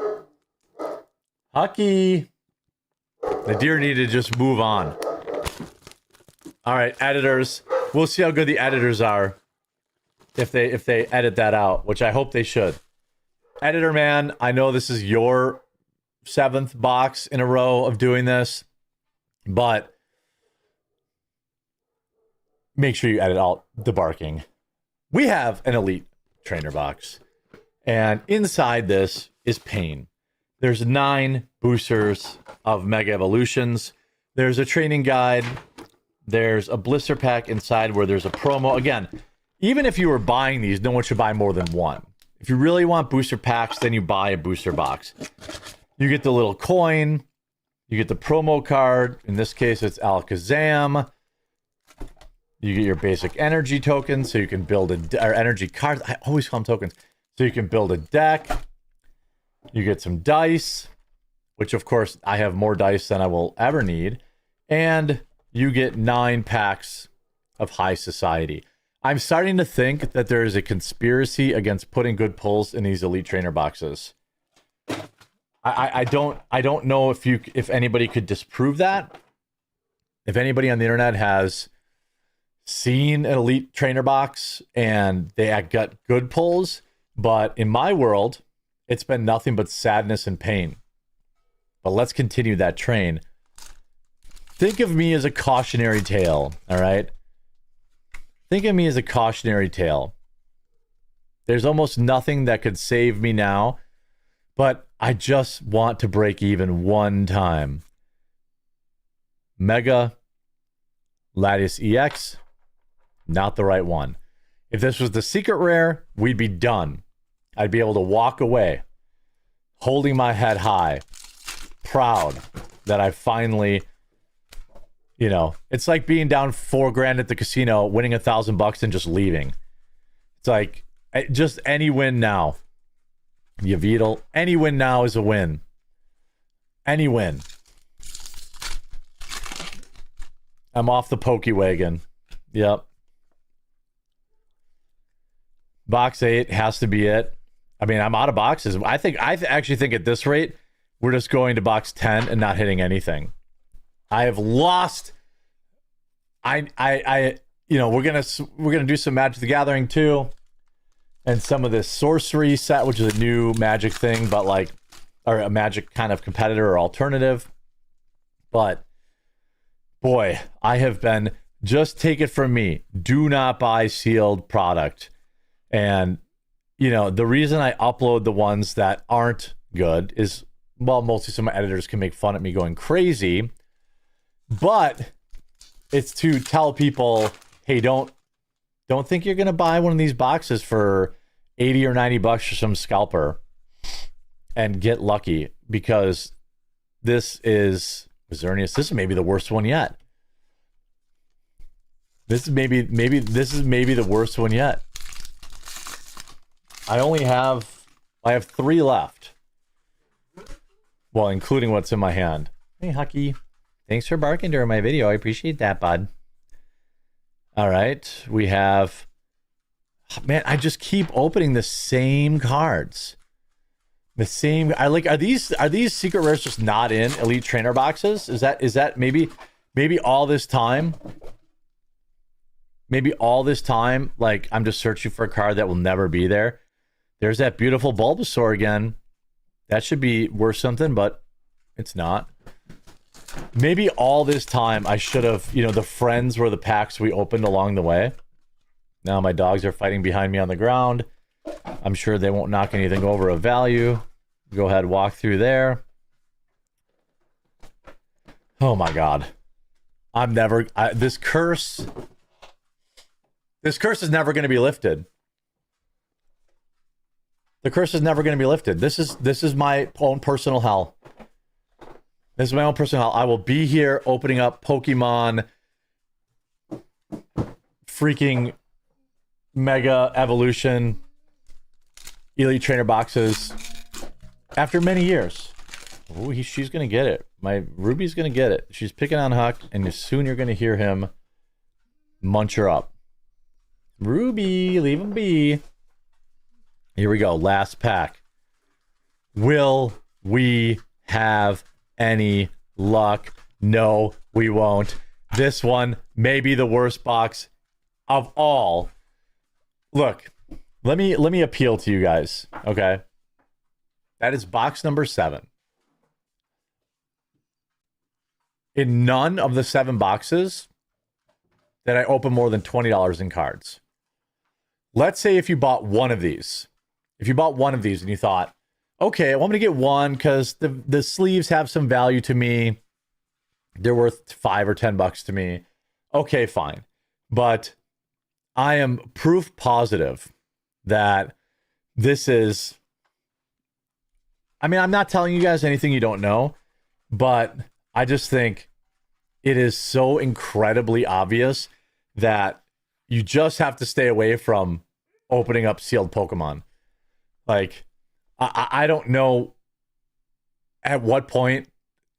Hucky. The deer need to just move on. All right, editors. We'll see how good the editors are if they edit that out, which I hope they should. Editor man, I know this is your 7th box in a row of doing this, but make sure you edit out the barking. We have an elite trainer box, and inside this is pain. There's 9 boosters of Mega Evolutions. There's a training guide. There's a blister pack inside where there's a promo. Again, even if you were buying these, no one should buy more than one. If you really want booster packs, then you buy a booster box. You get the little coin. You get the promo card. In this case, it's Alakazam. You get your basic energy tokens, so you can build or energy cards. I always call them tokens. So you can build a deck. You get some dice, which of course I have more dice than I will ever need. And you get 9 packs of High Society. I'm starting to think that there is a conspiracy against putting good pulls in these Elite Trainer boxes. I don't know if anybody could disprove that. If anybody on the internet has seen an Elite Trainer box and they got good pulls, but in my world, it's been nothing but sadness and pain. But let's continue that train. Think of me as a cautionary tale, all right? Think of me as a cautionary tale. There's almost nothing that could save me now, but I just want to break even one time. Mega Latias EX, not the right one. If this was the secret rare, we'd be done. I'd be able to walk away, holding my head high, proud that I finally... You know, it's like being down $4,000 at the casino, winning $1,000 and just leaving. It's like, just any win now. Yveltal, any win now is a win. Any win. I'm off the pokey wagon. Yep. Box 8 has to be it. I mean, I'm out of boxes. I actually think at this rate, we're just going to box 10 and not hitting anything. I have lost. You know, we're gonna do some Magic the Gathering too, and some of this Sorcery set, which is a new Magic thing, but like, or a Magic kind of competitor or alternative. But boy, I have been, just take it from me, do not buy sealed product. And you know, the reason I upload the ones that aren't good is, well, mostly some of my editors can make fun at me going crazy. But it's to tell people, hey, don't think you're going to buy one of these boxes for 80 or 90 bucks for some scalper and get lucky, because this is Xerneas. This is maybe the worst one yet. This is maybe the worst one yet. I have 3 left. Well, including what's in my hand. Hey, Hucky. Thanks for barking during my video. I appreciate that, bud. All right. We have... Man, I just keep opening the same cards. The same... Are these secret rares just not in Elite Trainer boxes? Is that maybe all this time? Maybe all this time, like, I'm just searching for a card that will never be there. There's that beautiful Bulbasaur again. That should be worth something, but it's not. Maybe all this time I should have, the friends were the packs we opened along the way. Now my dogs are fighting behind me on the ground. I'm sure they won't knock anything over of value. Go ahead, walk through there. Oh my God. This curse is never going to be lifted. The curse is never going to be lifted. This is my own personal hell. This is my own personal hell. I will be here opening up Pokemon freaking Mega Evolution Elite Trainer boxes after many years. Oh, she's going to get it. My Ruby's going to get it. She's picking on Huck, and soon you're going to hear him munch her up. Ruby, leave him be. Here we go. Last pack. Will we have any luck? No, we won't. This one may be the worst box of all. Look, let me appeal to you guys, okay? That is box number 7. In none of the 7 boxes did I open more than $20 in cards. Let's say if you bought one of these. If you bought one of these and you thought, okay, I want me to get one because the sleeves have some value to me. They're worth $5 or $10 to me. Okay, fine. But I am proof positive that this is... I mean, I'm not telling you guys anything you don't know, but I just think it is so incredibly obvious that you just have to stay away from opening up sealed Pokemon. Like, I don't know at what point,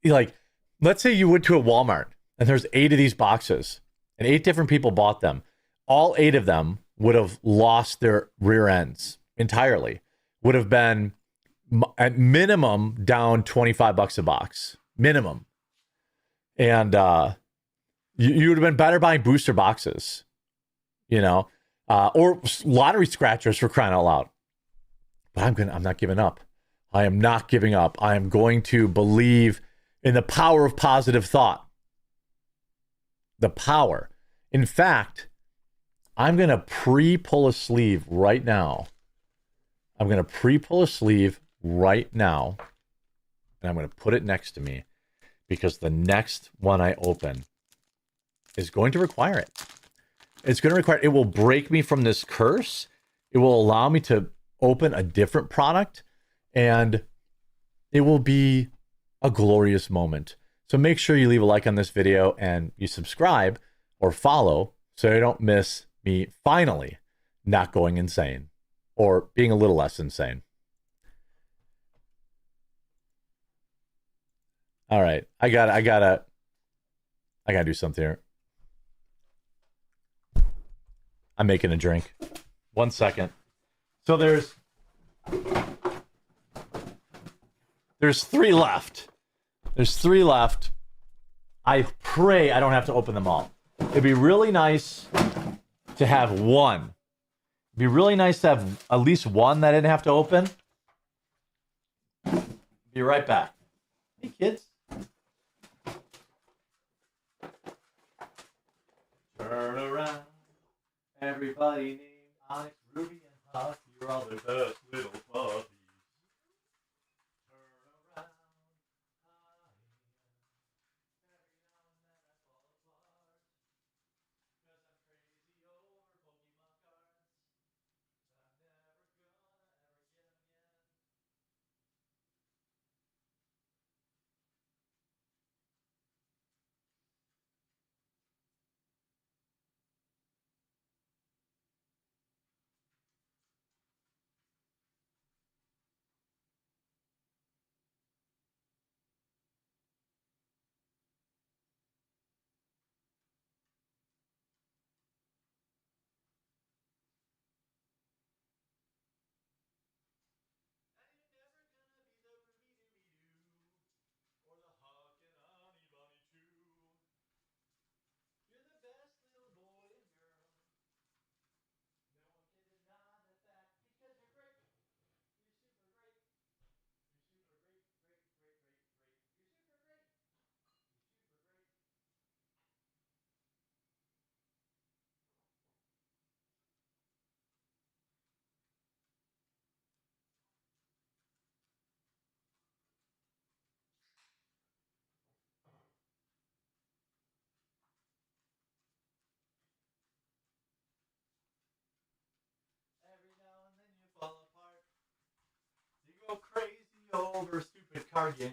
like, let's say you went to a Walmart and there's 8 of these boxes and 8 different people bought them. All 8 of them would have lost their rear ends entirely. Would have been at minimum down $25 a box. Minimum. And you would have been better buying booster boxes, or lottery scratchers, for crying out loud. But I'm not giving up. I am not giving up. I am going to believe in the power of positive thought. The power. In fact, I'm going to pre-pull a sleeve right now. I'm going to pre-pull a sleeve right now. And I'm going to put it next to me because the next one I open is going to require it. It's going to require, it will break me from this curse. It will allow me to open a different product, and it will be a glorious moment. So make sure you leave a like on this video and you subscribe or follow so you don't miss me finally not going insane or being a little less insane. All right, I gotta do something here. I'm making a drink. 1 second. So there's 3 left. There's 3 left. I pray I don't have to open them all. It'd be really nice to have one. It'd be really nice to have at least one that I didn't have to open. Be right back. Hey, kids. Turn around. Everybody named Onyx, Ruby, and Huck. You're all the best little puppies. Turn around. go crazy over stupid card games,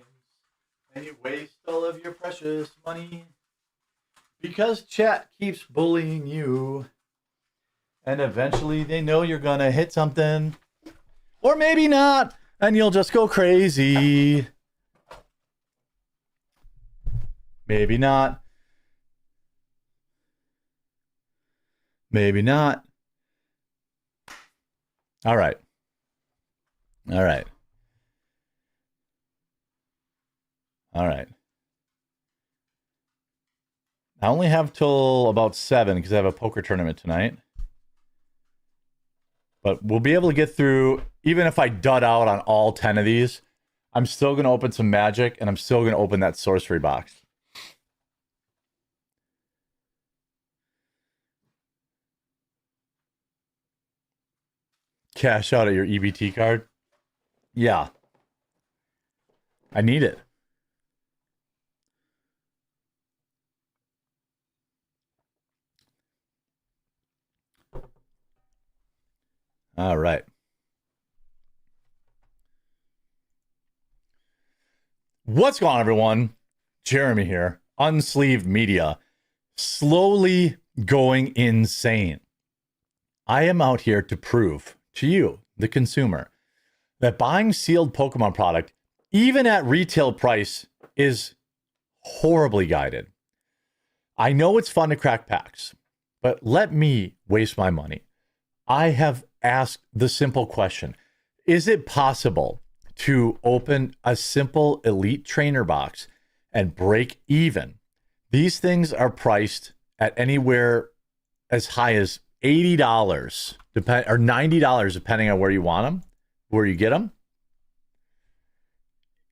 and you waste all of your precious money because chat keeps bullying you, and eventually they know you're gonna hit something, or maybe not, and you'll just go crazy. Maybe not. Maybe not. All right. All right. All right. I only have till about 7 because I have a poker tournament tonight. But we'll be able to get through, even if I dud out on all 10 of these, I'm still going to open some Magic, and I'm still going to open that Sorcery box. Cash out at your EBT card? Yeah. I need it. All right. What's going on, everyone? Jeremy here. Unsleeved Media. Slowly going insane. I am out here to prove to you, the consumer, that buying sealed Pokemon product, even at retail price, is horribly guided. I know it's fun to crack packs, but let me waste my money. I have asked the simple question: is it possible to open a simple Elite Trainer box and break even? These things are priced at anywhere as high as $80 or $90, depending on where you want them, where you get them.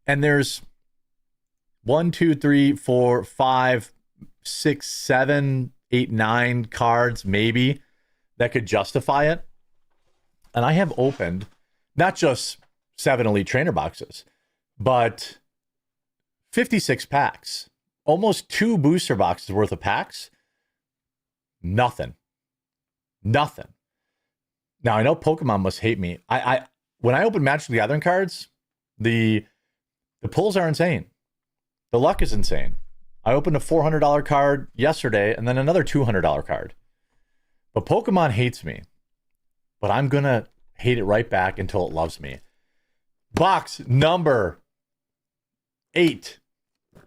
And there's 1, 2, 3, 4, 5, 6, 7, 8, 9 cards maybe that could justify it. And I have opened not just 7 Elite Trainer boxes, but 56 packs, almost 2 booster boxes worth of packs. Nothing. Now, I know Pokemon must hate me. I when I open Magic the Gathering cards, the pulls are insane. The luck is insane. I opened a $400 card yesterday and then another $200 card. But Pokemon hates me. But I'm going to hate it right back until it loves me. Box number 8.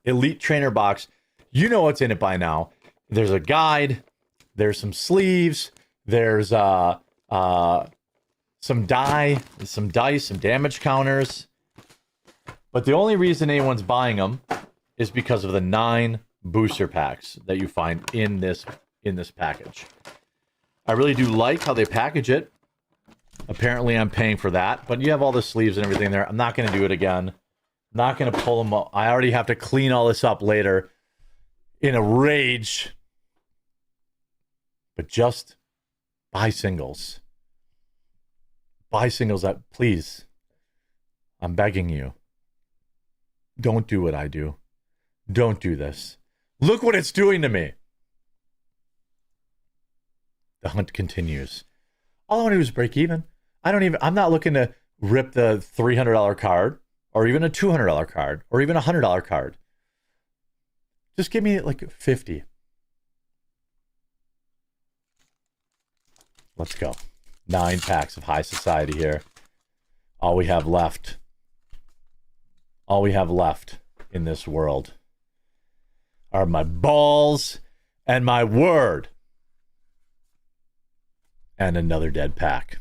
Elite Trainer box. You know what's in it by now. There's a guide. There's some sleeves. There's some dice, some damage counters. But the only reason anyone's buying them is because of the 9 booster packs that you find in this package. I really do like how they package it. Apparently, I'm paying for that. But you have all the sleeves and everything there. I'm not going to do it again. I'm not going to pull them up. I already have to clean all this up later in a rage. But just buy singles. Buy singles, please. I'm begging you. Don't do what I do. Don't do this. Look what it's doing to me. The hunt continues. All I want to do is break even. I'm not looking to rip the $300 card or even a $200 card or even a $100 card. Just give me like 50. Let's go. 9 packs of high society here. All we have left. All we have left in this world are my balls and my word. And another dead pack.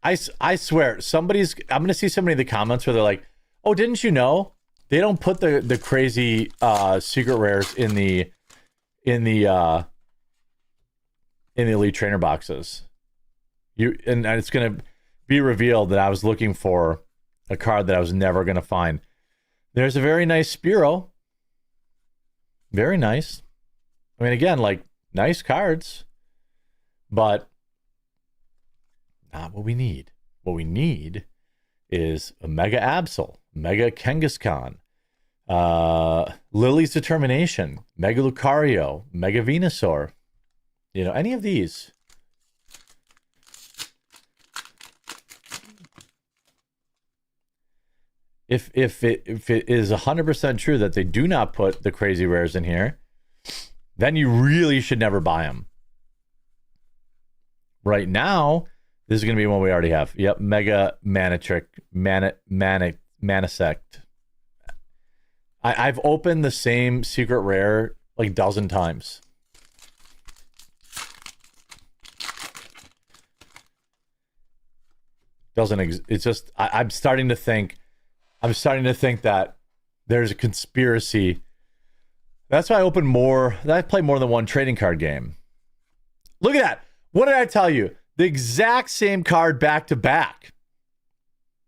I swear, I'm going to see somebody in the comments where they're like, oh, didn't you know? They don't put the crazy secret rares in the Elite Trainer boxes. And it's going to be revealed that I was looking for a card that I was never going to find. There's a very nice Spearow. Very nice. I mean, again, like, nice cards. But not what we need. What we need is a Mega Absol, Mega Kangaskhan, Lily's Determination, Mega Lucario, Mega Venusaur. You know, any of these. if it is 100% true that they do not put the crazy rares in here, then you really should never buy them. Right now, this is going to be one we already have. Yep, Mega Manitric, Manisect. I've opened the same secret rare like a dozen times. It's just I'm starting to think that there's a conspiracy. That's why I open more. I play more than one trading card game. Look at that. What did I tell you? The exact same card back to back.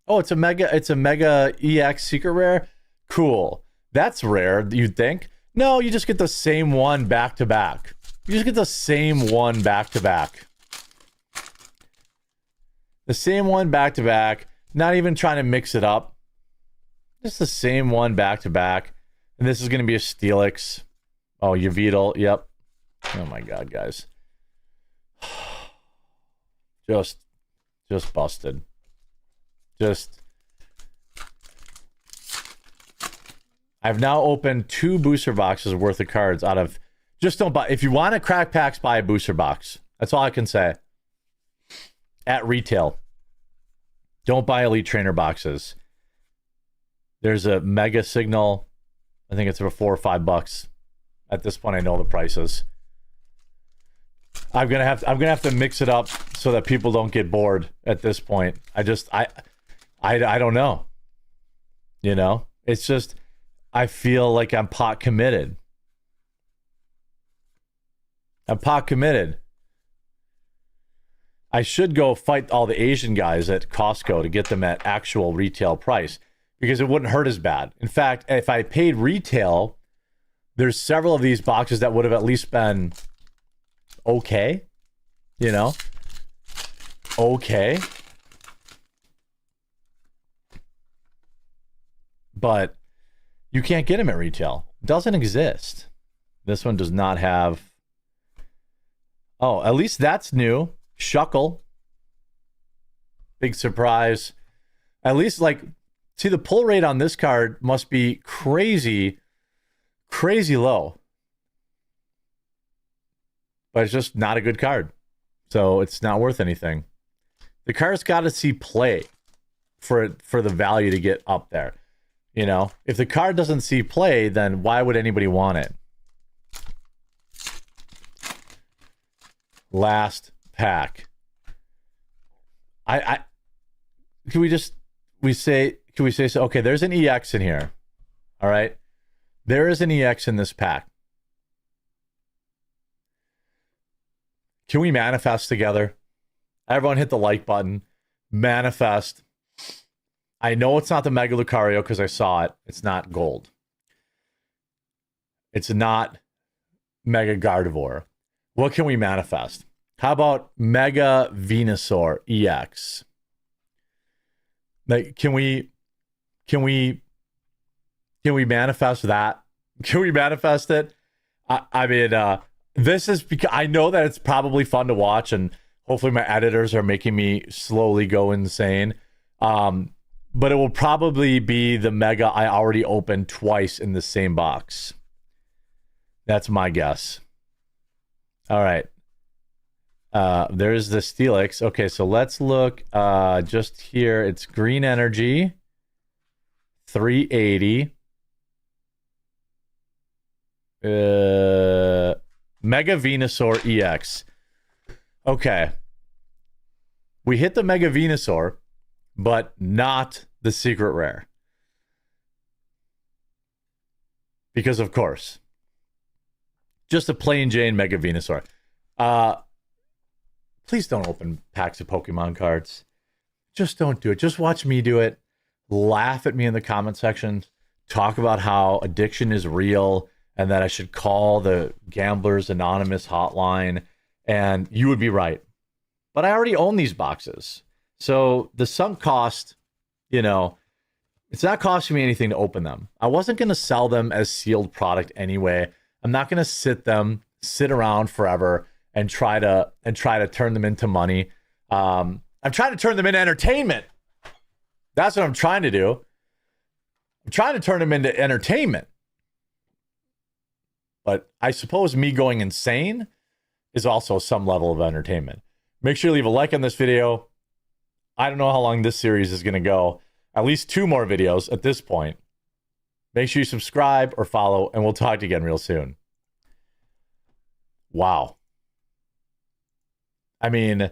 Oh, it's a mega EX secret rare. Cool. That's rare, you'd think. No, you just get the same one back to back. You just get the same one back to back. The same one back to back. Not even trying to mix it up. Just the same one back to back. And this is going to be a Steelix. Oh, Yveltal. Yep. Oh my God, guys. Just busted. I've now opened 2 booster boxes worth of cards out of. Just don't buy. If you want to crack packs, buy a booster box. That's all I can say. At retail. Don't buy Elite Trainer boxes. There's a Mega Signal. I think it's for $4 or $5. At this point, I know the prices. I'm gonna have to mix it up so that people don't get bored at this point. I don't know. You know, it's just I feel like I'm pot committed. I'm pot committed. I should go fight all the Asian guys at Costco to get them at actual retail price because it wouldn't hurt as bad. In fact, if I paid retail, there's several of these boxes that would have at least been okay, you know, okay, but you can't get them at retail. It doesn't exist. This one does not have. Oh, at least that's new. Shuckle, big surprise. At least, like, see, the pull rate on this card must be crazy low. But it's just not a good card. So it's not worth anything. The card's got to see play for the value to get up there. You know, if the card doesn't see play, then why would anybody want it? Last pack. Can we say so? Okay, there's an EX in here. All right. There is an EX in this pack. Can we manifest together? Everyone hit the like button. Manifest. I know it's not the Mega Lucario because I saw it. It's not gold. It's not Mega Gardevoir. What can we manifest? How about Mega Venusaur EX? Like, can we manifest that? Can we manifest it? I mean, this is because I know that it's probably fun to watch, and hopefully my editors are making me slowly go insane. But it will probably be the Mega I already opened twice in the same box. That's my guess. All right. There's the Steelix. Okay, so let's look just here. It's green energy. 380. Mega Venusaur EX. Okay. We hit the Mega Venusaur, but not the secret rare. Because of course. Just a plain Jane Mega Venusaur. Please don't open packs of Pokemon cards. Just don't do it. Just watch me do it. Laugh at me in the comment section. Talk about how addiction is real and that I should call the Gamblers Anonymous hotline. And you would be right. But I already own these boxes. So the sunk cost, you know, it's not costing me anything to open them. I wasn't going to sell them as sealed product anyway. I'm not going to sit around forever and try to turn them into money. I'm trying to turn them into entertainment. That's what I'm trying to do. I'm trying to turn them into entertainment. But I suppose me going insane is also some level of entertainment. Make sure you leave a like on this video. I don't know how long this series is going to go. At least 2 more videos at this point. Make sure you subscribe or follow, and we'll talk to you again real soon. Wow. I mean,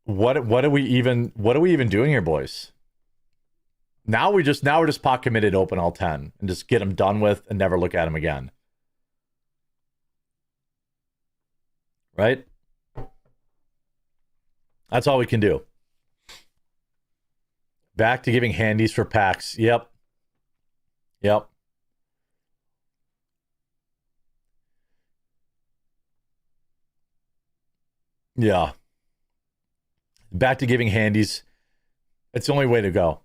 what are we even doing here, boys? Now we're just pot committed to open all 10 and just get them done with and never look at them again. Right? That's all we can do. Back to giving handies for packs. Yep. Yep. Yeah. Back to giving handies. It's the only way to go.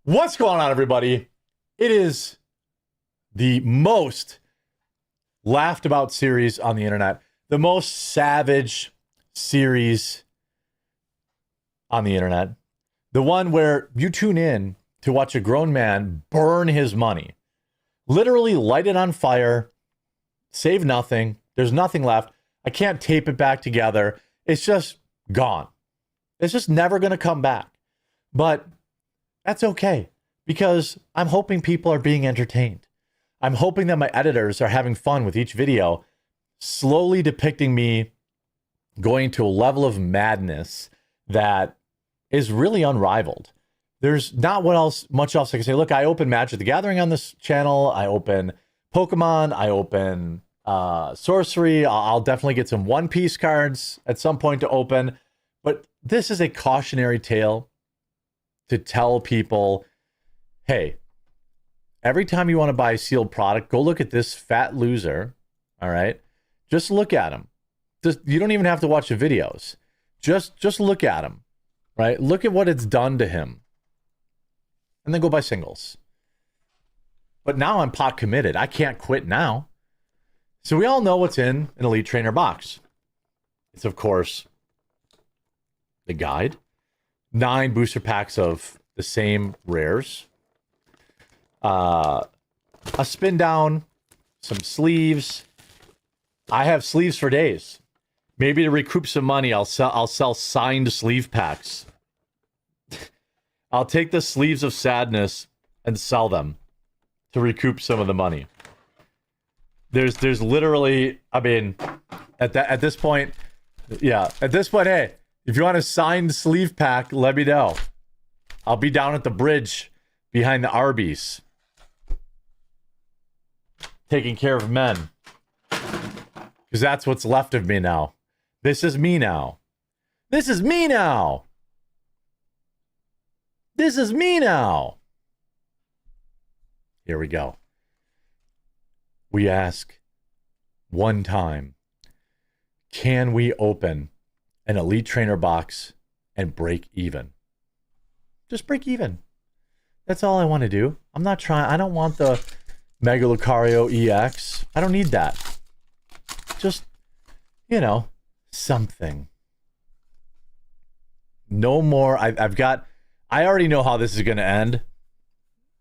What's going on, everybody? It is the most laughed about series on the internet. The most savage series on the internet. The one where you tune in to watch a grown man burn his money. Literally light it on fire. Save nothing. There's nothing left. I can't tape it back together. It's just gone. It's just never going to come back. But that's okay, because I'm hoping people are being entertained. I'm hoping that my editors are having fun with each video, slowly depicting me going to a level of madness that is really unrivaled. There's not much else I can say. Look, I open Magic the Gathering on this channel. I open Pokemon. I open Sorcery. I'll definitely get some One Piece cards at some point to open. But this is a cautionary tale to tell people, hey, every time you want to buy a sealed product, go look at this fat loser, all right? Just look at him. You don't even have to watch the videos. Just look at him, right? Look at what it's done to him. And then go buy singles. But now I'm pot committed. I can't quit now. So we all know what's in an Elite Trainer box. It's, of course, the guide. 9 booster packs of the same rares. A spin down, some sleeves. I have sleeves for days. Maybe to recoup some money, I'll sell signed sleeve packs. I'll take the sleeves of sadness and sell them to recoup some of the money. There's literally, I mean, at this point, yeah, at this point, hey, if you want a signed sleeve pack, let me know. I'll be down at the bridge behind the Arby's, taking care of men. Because that's what's left of me now. This is me now. This is me now. This is me now. Here we go. We ask one time, can we open an Elite Trainer box and break even? Just break even. That's all I want to do. I'm not trying. I don't want the Mega Lucario EX. I don't need that. Just, you know, something. No more. I've got. I already know how this is going to end.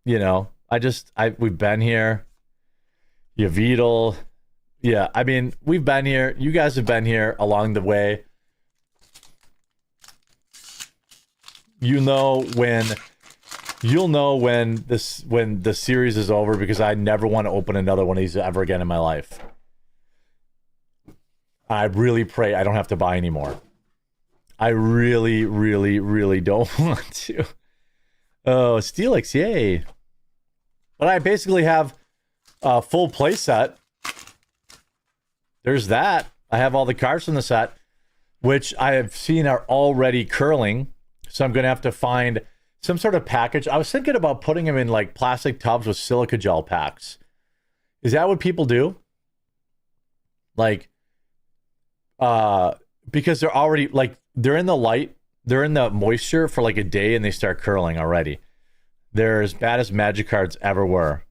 You know, we've been here. Yvedal. Yeah, I mean, we've been here. You guys have been here along the way. You'll know when the series is over, because I never want to open another one of these ever again in my life. I really pray I don't have to buy anymore. I really, really, really don't want to. Oh, Steelix, yay. But I basically have a full play set. There's that. I have all the cards from the set, which I have seen are already curling. So I'm going to have to find some sort of package. I was thinking about putting them in like plastic tubs with silica gel packs. Is that what people do? Like, because they're already, like, they're in the light, they're in the moisture for like a day and they start curling already. They're as bad as Magic cards ever were.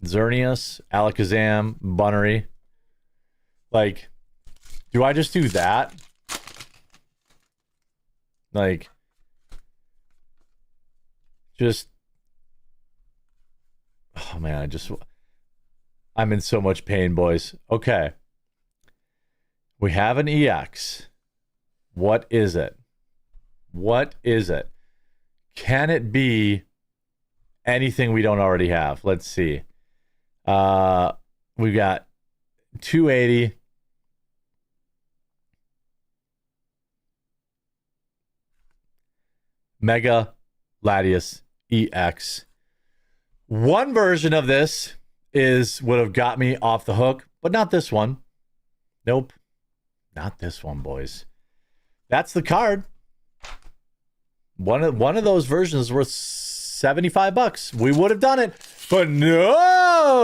Xerneas, Alakazam, Bunnery. Like, do I just do that? Like, Just, oh man, I'm in so much pain, boys. Okay. We have an EX. What is it? What is it? Can it be anything we don't already have? Let's see. We've got 280. Mega Latius EX. One version of this would have got me off the hook, but not this one. Nope. Not this one, boys. That's the card. One of those versions is worth $75. We would have done it, but no.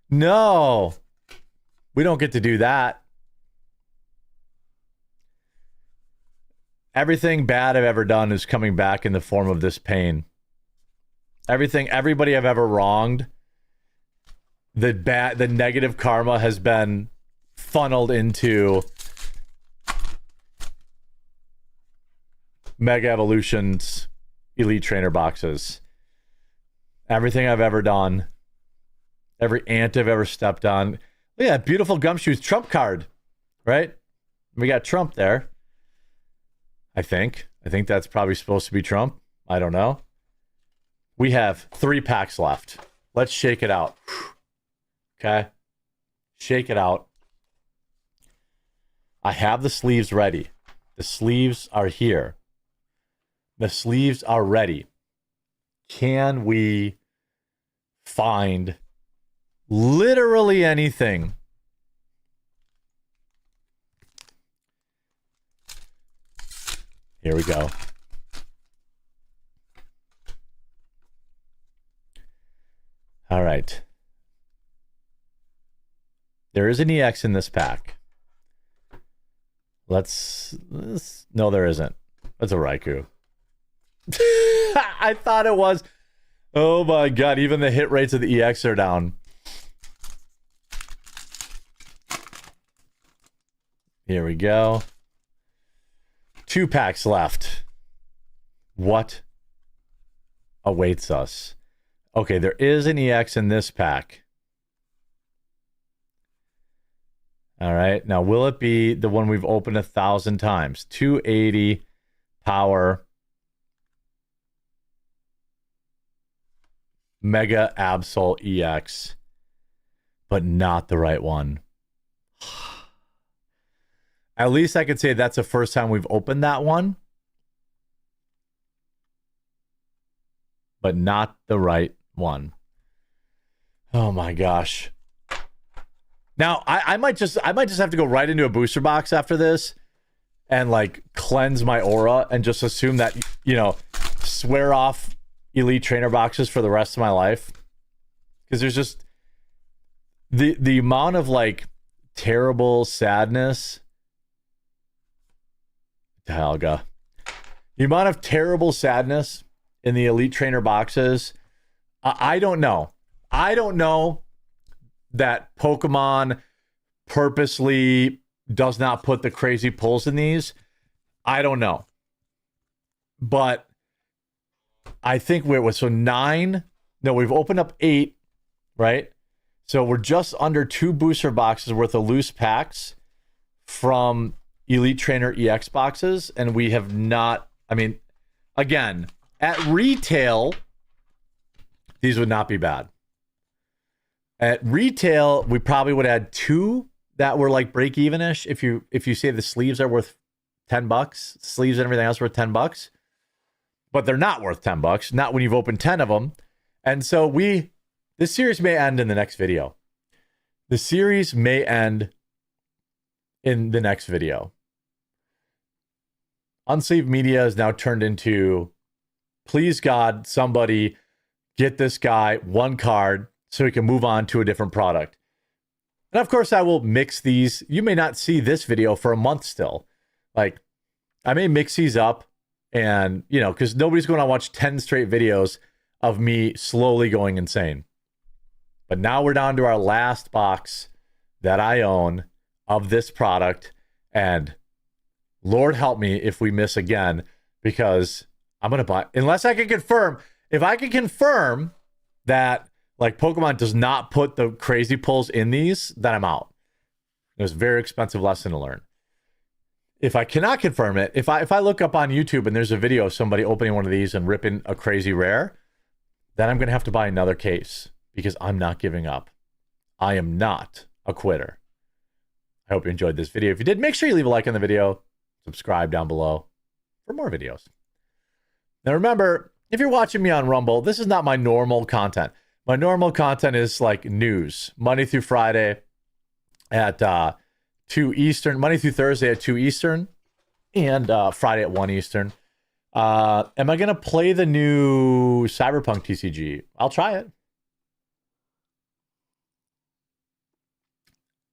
No. We don't get to do that. Everything bad I've ever done is coming back in the form of this pain. Everybody I've ever wronged, the negative karma has been funneled into Mega Evolutions Elite Trainer boxes. Everything I've ever done, every ant I've ever stepped on. Yeah, beautiful Gumshoes Trump card, right? We got Trump there. I think that's probably supposed to be Trump. I don't know. We have 3 packs left. Let's shake it out. Okay? Shake it out. I have the sleeves ready. The sleeves are here. The sleeves are ready. Can we find literally anything? Here we go. All right. There is an EX in this pack. No, there isn't. That's a Raikou. I thought it was. Oh my God. Even the hit rates of the EX are down. Here we go. 2 packs left. What awaits us? Okay, there is an EX in this pack. All right. Now, will it be the one we've opened 1,000 times? 280 power. Mega Absol EX. But not the right one. At least I could say that's the first time we've opened that one. But not the right one. Oh my gosh. Now, I might just have to go right into a booster box after this and like cleanse my aura and just assume that, swear off Elite Trainer boxes for the rest of my life. Because there's just the amount of like terrible sadness. Helga. The amount of terrible sadness in the Elite Trainer boxes. I don't know. I don't know that Pokemon purposely does not put the crazy pulls in these. I don't know. But I think we've opened up 8, right? So we're just under 2 booster boxes worth of loose packs from Elite Trainer EX boxes, and we have not, again, at retail, these would not be bad. At retail, we probably would add 2 that were like break even-ish. If you say the sleeves are worth $10, sleeves and everything else worth $10, but they're not worth $10, not when you've opened 10 of them. And so this series may end in the next video. The series may end in the next video. Unsleeved Media is now turned into, please God, somebody get this guy 1 card so he can move on to a different product. And of course, I will mix these. You may not see this video for a month still. Like, I may mix these up and, because nobody's going to watch 10 straight videos of me slowly going insane. But now we're down to our last box that I own of this product. And Lord help me if we miss again, because I'm going to buy, unless I can confirm. If I can confirm that like Pokemon does not put the crazy pulls in these, then I'm out. It was a very expensive lesson to learn. If I cannot confirm it, if I look up on YouTube and there's a video of somebody opening one of these and ripping a crazy rare, then I'm going to have to buy another case because I'm not giving up. I am not a quitter. I hope you enjoyed this video. If you did, make sure you leave a like on the video, subscribe down below for more videos. Now remember, if you're watching me on Rumble, this is not my normal content. My normal content is like news, Monday through Friday at 2 Eastern, Monday through Thursday at 2 Eastern, and Friday at 1 Eastern. Am I going to play the new Cyberpunk TCG? I'll try it.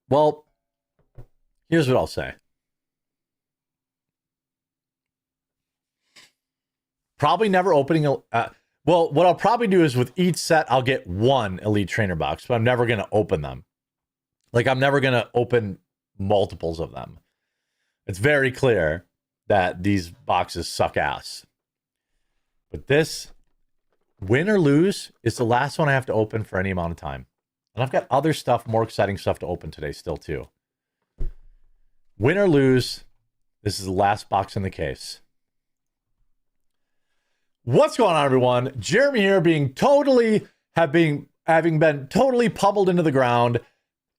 Well, here's what I'll say. Probably never opening a... well, what I'll probably do is with each set, I'll get one Elite Trainer box, but I'm never going to open them. Like, I'm never going to open multiples of them. It's very clear that these boxes suck ass. But this, win or lose, is the last one I have to open for any amount of time. And I've got other stuff, more exciting stuff to open today still, too. Win or lose, this is the last box in the case. What's going on, everyone? Jeremy here, having been totally pummeled into the ground.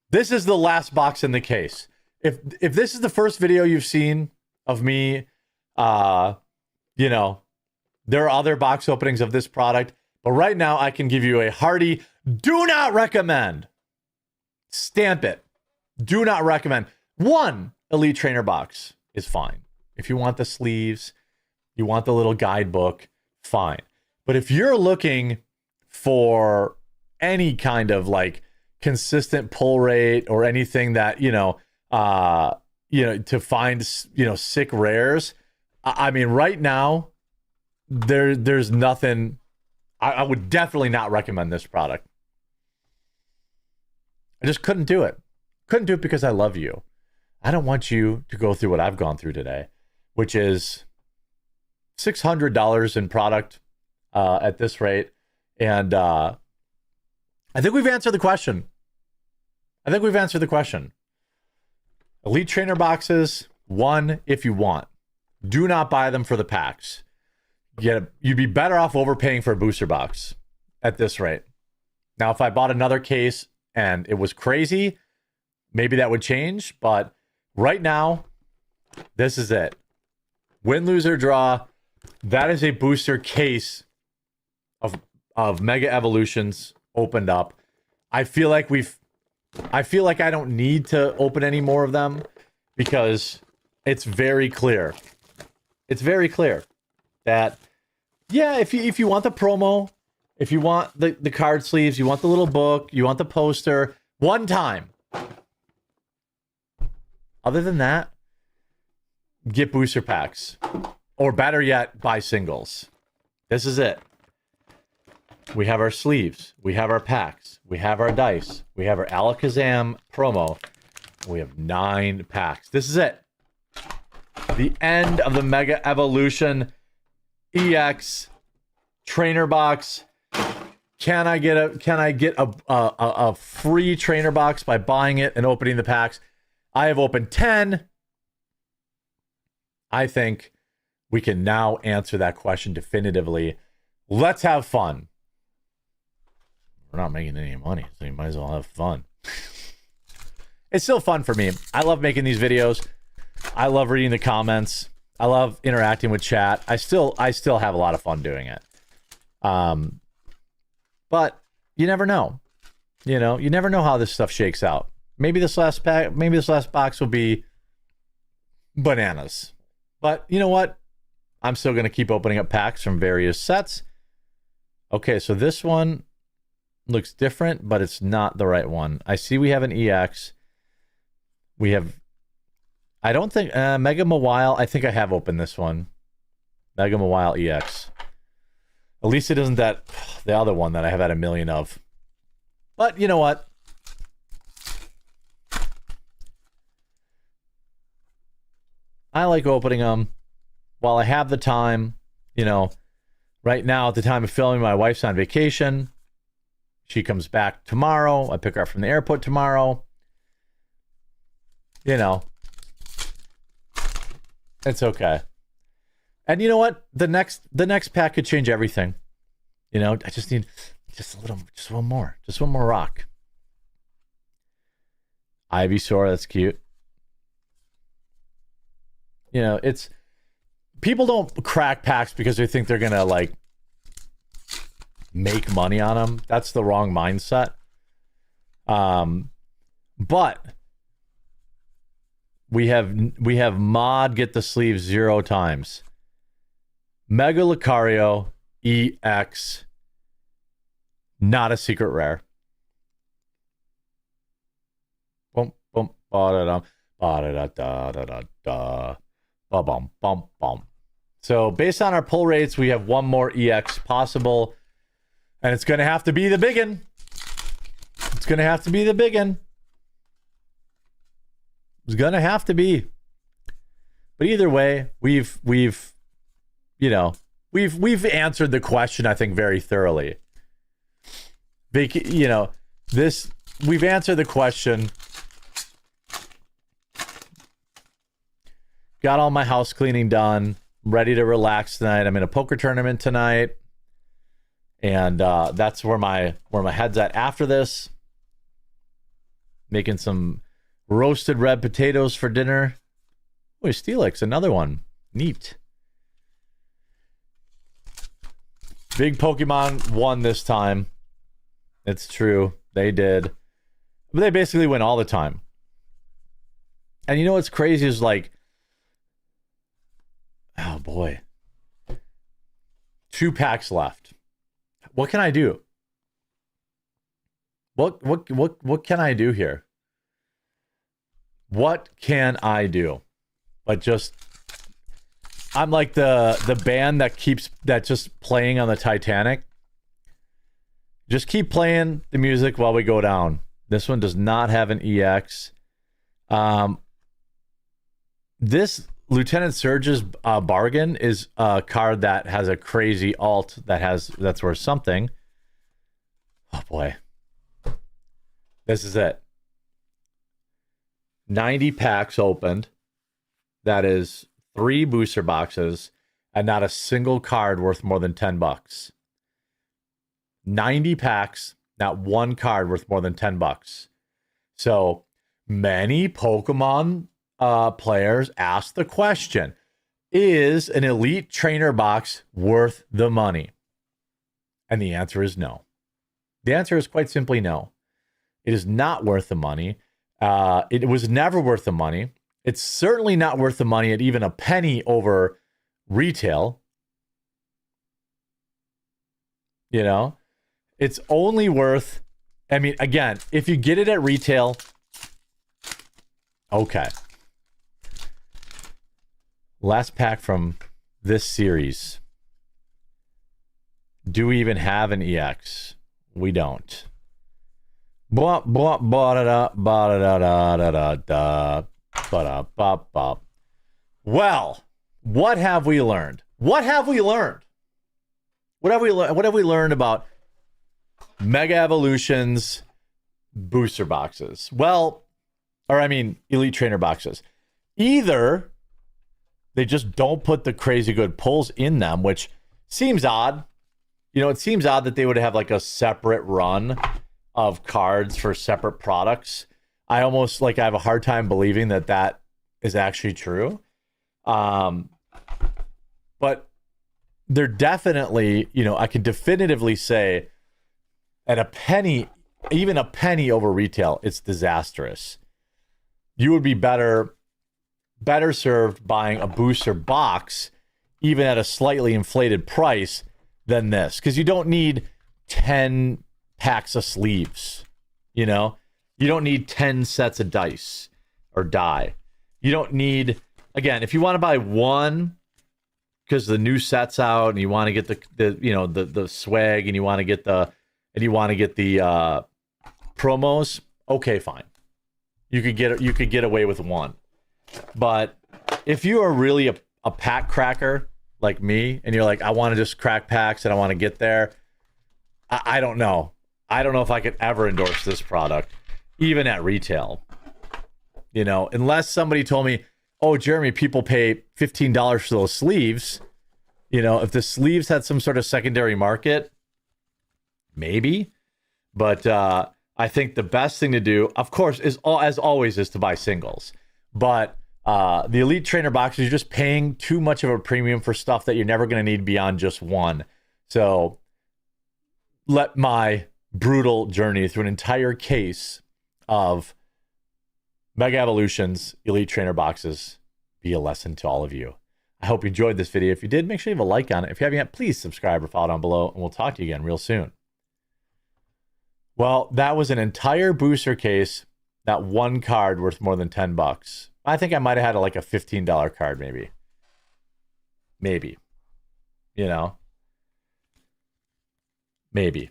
This is the last box in the case. If this is the first video you've seen of me, you know, there are other box openings of this product, but right now I can give you a hearty do not recommend. Stamp it. Do not recommend. One Elite Trainer box is fine. If you want the sleeves, you want the little guidebook, fine. But if you're looking for any kind of like consistent pull rate or anything that, to find, sick rares, I mean, right now, there's nothing. I would definitely not recommend this product. I just couldn't do it. Couldn't do it because I love you. I don't want you to go through what I've gone through today, which is $600 in product at this rate. And I think we've answered the question. Elite Trainer boxes, one, if you want. Do not buy them for the packs. You'd be better off overpaying for a booster box at this rate. Now, if I bought another case and it was crazy, maybe that would change. But right now, this is it. Win, lose, or draw. That is a booster case of Mega Evolutions opened up. I feel like I don't need to open any more of them because it's very clear. It's very clear that, yeah, if you want the promo, if you want the card sleeves, you want the little book, you want the poster, one time. Other than that, get booster packs. Or better yet, buy singles. This is it. We have our sleeves. We have our packs. We have our dice. We have our Alakazam promo. We have 9 packs. This is it. The end of the Mega Evolution EX trainer box. Can I get a free trainer box by buying it and opening the packs? I have opened 10. I think we can now answer that question definitively. Let's have fun. We're not making any money, so you might as well have fun. It's still fun for me. I love making these videos. I love reading the comments. I love interacting with chat. I still have a lot of fun doing it. But you never know. You never know how this stuff shakes out. Maybe this last box will be bananas. But you know what? I'm still going to keep opening up packs from various sets. Okay, so this one looks different, but it's not the right one. I see we have an EX. We have... I don't think... Mega Mawile. I think I have opened this one. Mega Mawile EX. At least it isn't the other one that I have had a million of. But you know what? I like opening them while I have the time. You know, right now at the time of filming, my wife's on vacation. She comes back tomorrow. I pick her up from the airport tomorrow. You know, it's okay. And you know what? The next pack could change everything. You know, I just need just one more rock. Ivysaur, that's cute. You know, it's people don't crack packs because they think they're gonna like make money on them. That's the wrong mindset. But we have mod get the sleeve 0 times. Mega Lucario EX, not a secret rare. Bum bum ba da da da da da da da ba bum bum bum. So based on our pull rates, we have one more EX possible, and it's gonna have to be the biggin. It's gonna have to be the biggin. It's gonna have to be. But either way, we've you know, we've answered the question, I think, very thoroughly. You know, we've answered the question. Got all my house cleaning done. Ready to relax tonight. I'm in a poker tournament tonight, and that's where my head's at after this. Making some roasted red potatoes for dinner. Oh, Steelix, another one. Neat. Big Pokemon won this time. It's true. They did. But they basically win all the time. And you know what's crazy is like, oh boy. 2 packs left. What can I do? What can I do here? What can I do? But just I'm like the band that's just playing on the Titanic. Just keep playing the music while we go down. This one does not have an EX. This Lieutenant Surge's bargain is a card that has a crazy alt that's worth something. Oh boy. This is it. 90 packs opened. That is 3 booster boxes and not a single card worth more than $10. 90 packs, not one card worth more than $10. So many Pokemon players ask the question, is an Elite Trainer box worth the money? And the answer is no. The answer is quite simply no. It is not worth the money. It was never worth the money. It's certainly not worth the money at even a penny over retail. You know, it's only worth, I mean, again, if you get it at retail, okay. Last pack from this series. Do we even have an EX? We don't. Blah, blah, blah, da, da, da, da, da, da, da. Well, what have we learned? What have we learned? What have we learned about Mega Evolutions booster boxes? Well, or I mean, Elite Trainer boxes. Either they just don't put the crazy good pulls in them, which seems odd. You know, it seems odd that they would have like a separate run of cards for separate products. I almost I have a hard time believing that is actually true. But they're definitely, you know, I can definitively say at a penny, even a penny over retail, it's disastrous. You would be better served buying a booster box, even at a slightly inflated price, than this. Because you don't need 10 packs of sleeves, you know? You don't need 10 sets of dice or die. You don't need, again, if you want to buy one because the new set's out and you want to get the swag and you want to get the promos, okay, fine. You could get away with one. But if you are really a pack cracker like me, and you're like, I want to just crack packs and I want to get there, I don't know. I don't know if I could ever endorse this product, even at retail. You know, unless somebody told me, oh, Jeremy, people pay $15 for those sleeves. You know, if the sleeves had some sort of secondary market, maybe. But I think the best thing to do, of course, is as always, is to buy singles. But the Elite Trainer boxes, you're just paying too much of a premium for stuff that you're never going to need beyond just one. So let my brutal journey through an entire case of Mega Evolutions Elite Trainer boxes be a lesson to all of you. I hope you enjoyed this video. If you did, make sure you have a like on it. If you haven't yet, please subscribe or follow down below, and we'll talk to you again real soon. Well, that was an entire booster case, that one card worth more than $10. I think I might have had like a $15 card, maybe. Maybe. You know? Maybe.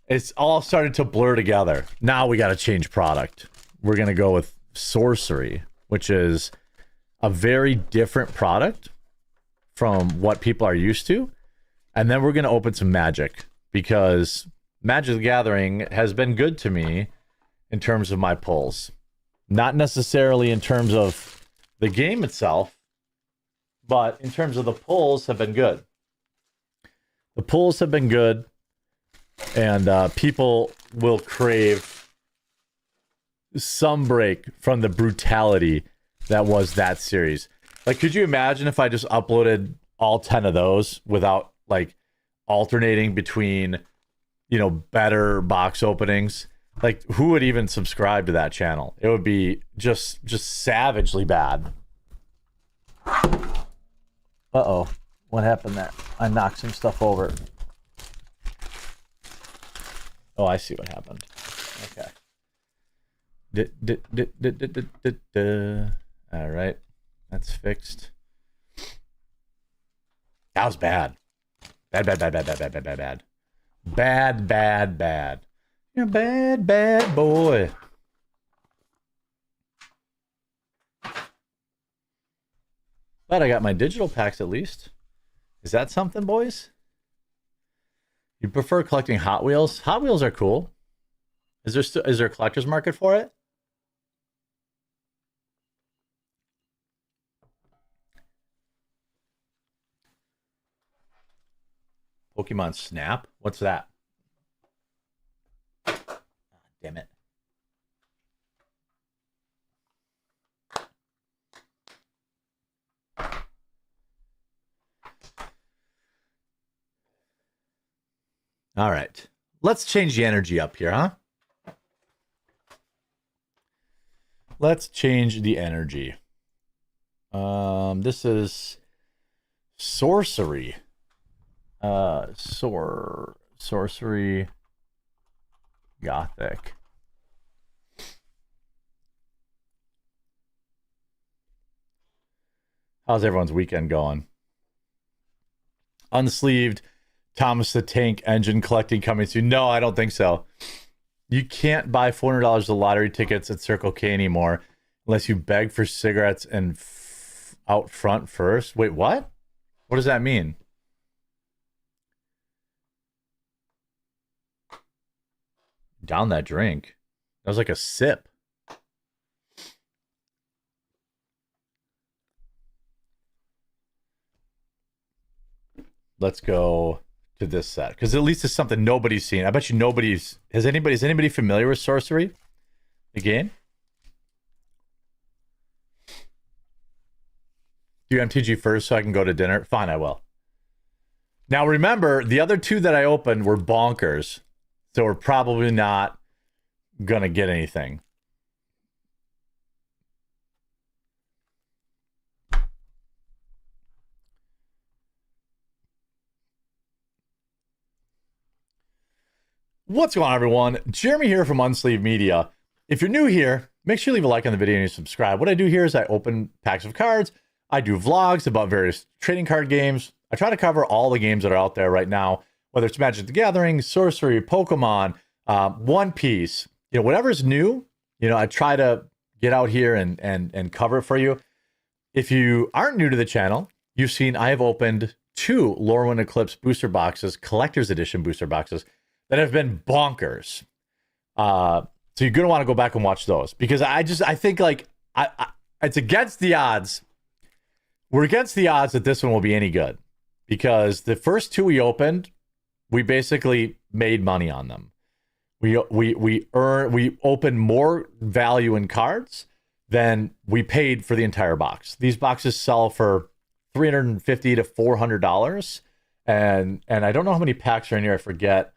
It's all started to blur together. Now we got to change product. We're going to go with Sorcery, which is a very different product from what people are used to. And then we're going to open some Magic, because Magic the Gathering has been good to me in terms of my pulls. Not necessarily in terms of the game itself, but in terms of the pulls have been good. The pulls have been good, and people will crave some break from the brutality that was that series. Like, could you imagine if I just uploaded all 10 of those without like alternating between, you know, better box openings? Like, who would even subscribe to that channel? It would be just savagely bad. Uh-oh. What happened there? I knocked some stuff over. Oh, I see what happened. Okay. All right. That's fixed. That was bad. Bad. Bad. You're a bad boy. But I got my digital packs at least. Is that something, boys? You prefer collecting Hot Wheels? Hot Wheels are cool. Is there a collector's market for it? Pokemon Snap? What's that? Ah, damn it. All right. Let's change the energy up here, huh? Let's change the energy. This is Sorcery. Sorcery Gothic. How's everyone's weekend going? Unsleeved Thomas the Tank Engine collecting coming soon. No, I don't think so. You can't buy $400 of lottery tickets at Circle K anymore unless you beg for cigarettes and out front first. Wait, what? What does that mean? Down that drink. That was like a sip. Let's go to this set, because at least it's something nobody's seen. I bet you nobody's... Is anybody familiar with Sorcery? The game? Do MTG first so I can go to dinner? Fine, I will. Now remember, the other two that I opened were bonkers, so we're probably not gonna get anything. What's going on, everyone? Jeremy here from Unsleeved Media. If you're new here, make sure you leave a like on the video and you subscribe. What I do here is I open packs of cards. I do vlogs about various trading card games. I try to cover all the games that are out there right now, whether it's Magic the Gathering, Sorcery, Pokemon, One Piece, you know, whatever's new, you know, I try to get out here and cover it for you. if you aren't new to the channel, you've seen I have opened 2 Lorwyn Eclipse booster boxes, collector's edition booster boxes, that have been bonkers. So you're gonna want to go back and watch those, because I think like it's against the odds. We're against the odds that this one will be any good, because the first 2 we opened, we basically made money on them. We opened more value in cards than we paid for the entire box. These boxes sell for $350 to $400, and I don't know how many packs are in here. I forget.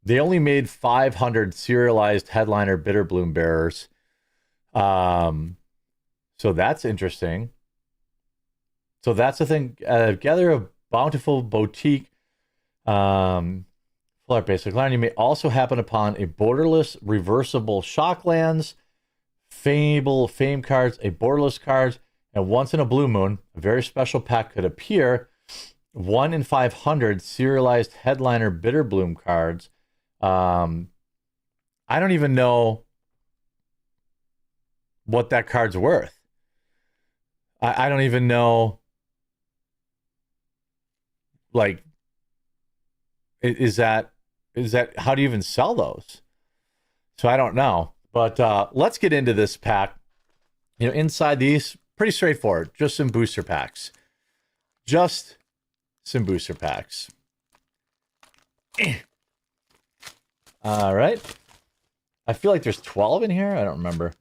They only made 500 serialized headliner bitter bloom bearers. So that's interesting. So that's the thing. Gather a bountiful boutique full art basic line. You may also happen upon a borderless reversible shocklands, fable fame cards, a borderless card, and once in a blue moon, a very special pack could appear. 1 in 500 serialized headliner bitter bloom cards. I don't even know what that card's worth. I don't even know. Like, is that how do you even sell those? So I don't know. But let's get into this pack. You know, inside these, pretty straightforward. Just some booster packs. Just some booster packs. All right. I feel like there's 12 in here. I don't remember.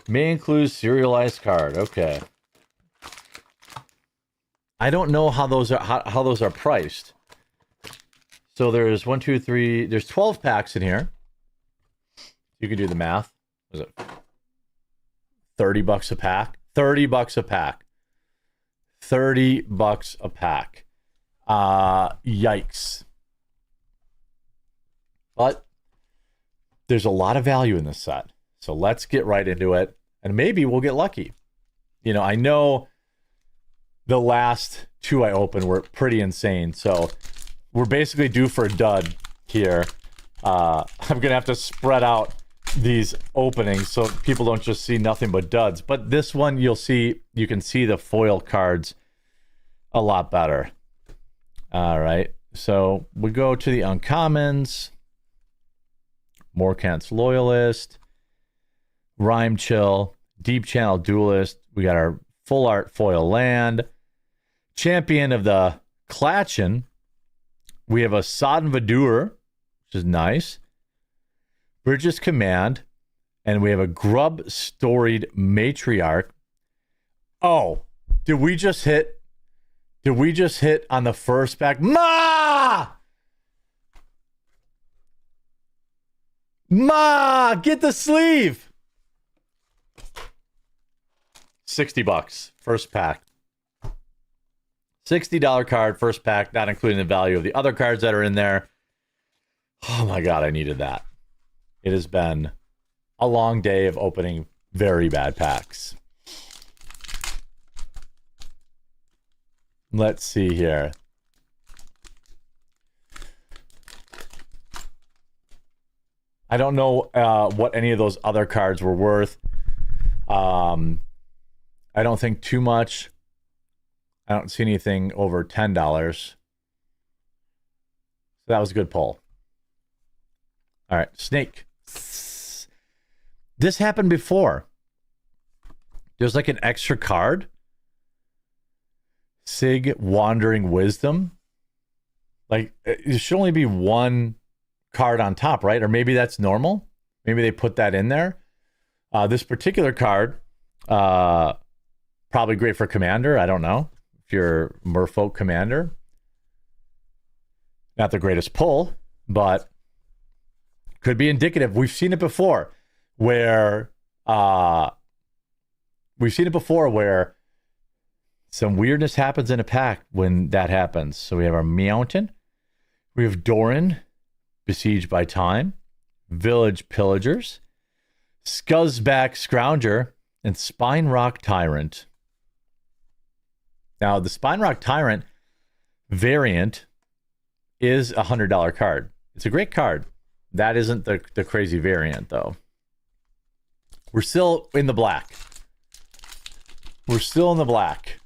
May include serialized card. Okay. I don't know how those are how those are priced. So there's 1, 2, 3. There's 12 packs in here. You can do the math. What is it? $30 a pack. $30 a pack. $30 a pack. Yikes. But there's a lot of value in this set. So let's get right into it. And maybe we'll get lucky. You know, I know the last 2 I opened were pretty insane. So we're basically due for a dud here. I'm going to have to spread out these openings so people don't just see nothing but duds. But this one, you can see the foil cards a lot better. All right. So we go to the uncommons. Morkant's Loyalist, Rhyme Chill, Deep Channel Duelist. We got our full art foil land, Champion of the Clatchin. We have a Sodden Vadur, which is nice. Bridges Command, and we have a Grub Storied Matriarch. Oh, did we just hit on the first pack? Ma, get the sleeve. $60 first pack. $60 card first pack, not including the value of the other cards that are in there. Oh my god, I needed that. It has been a long day of opening very bad packs. Let's see here. I don't know what any of those other cards were worth. I don't think too much. I don't see anything over $10. So that was a good pull. All right, Snake. This happened before. There's like an extra card. Sig Wandering Wisdom. Like, it should only be one card on top, right? Or maybe that's normal. Maybe they put that in there. This particular card, probably great for Commander. I don't know. If you're Merfolk Commander. Not the greatest pull, but could be indicative. We've seen it before where some weirdness happens in a pack when that happens. So we have our Mountain. We have Doran, Besieged by Time, Village Pillagers, Scuzzback Scrounger, and Spine Rock Tyrant. Now, the Spine Rock Tyrant variant is a $100 card. It's a great card. That isn't the crazy variant, though. We're still in the black. We're still in the black.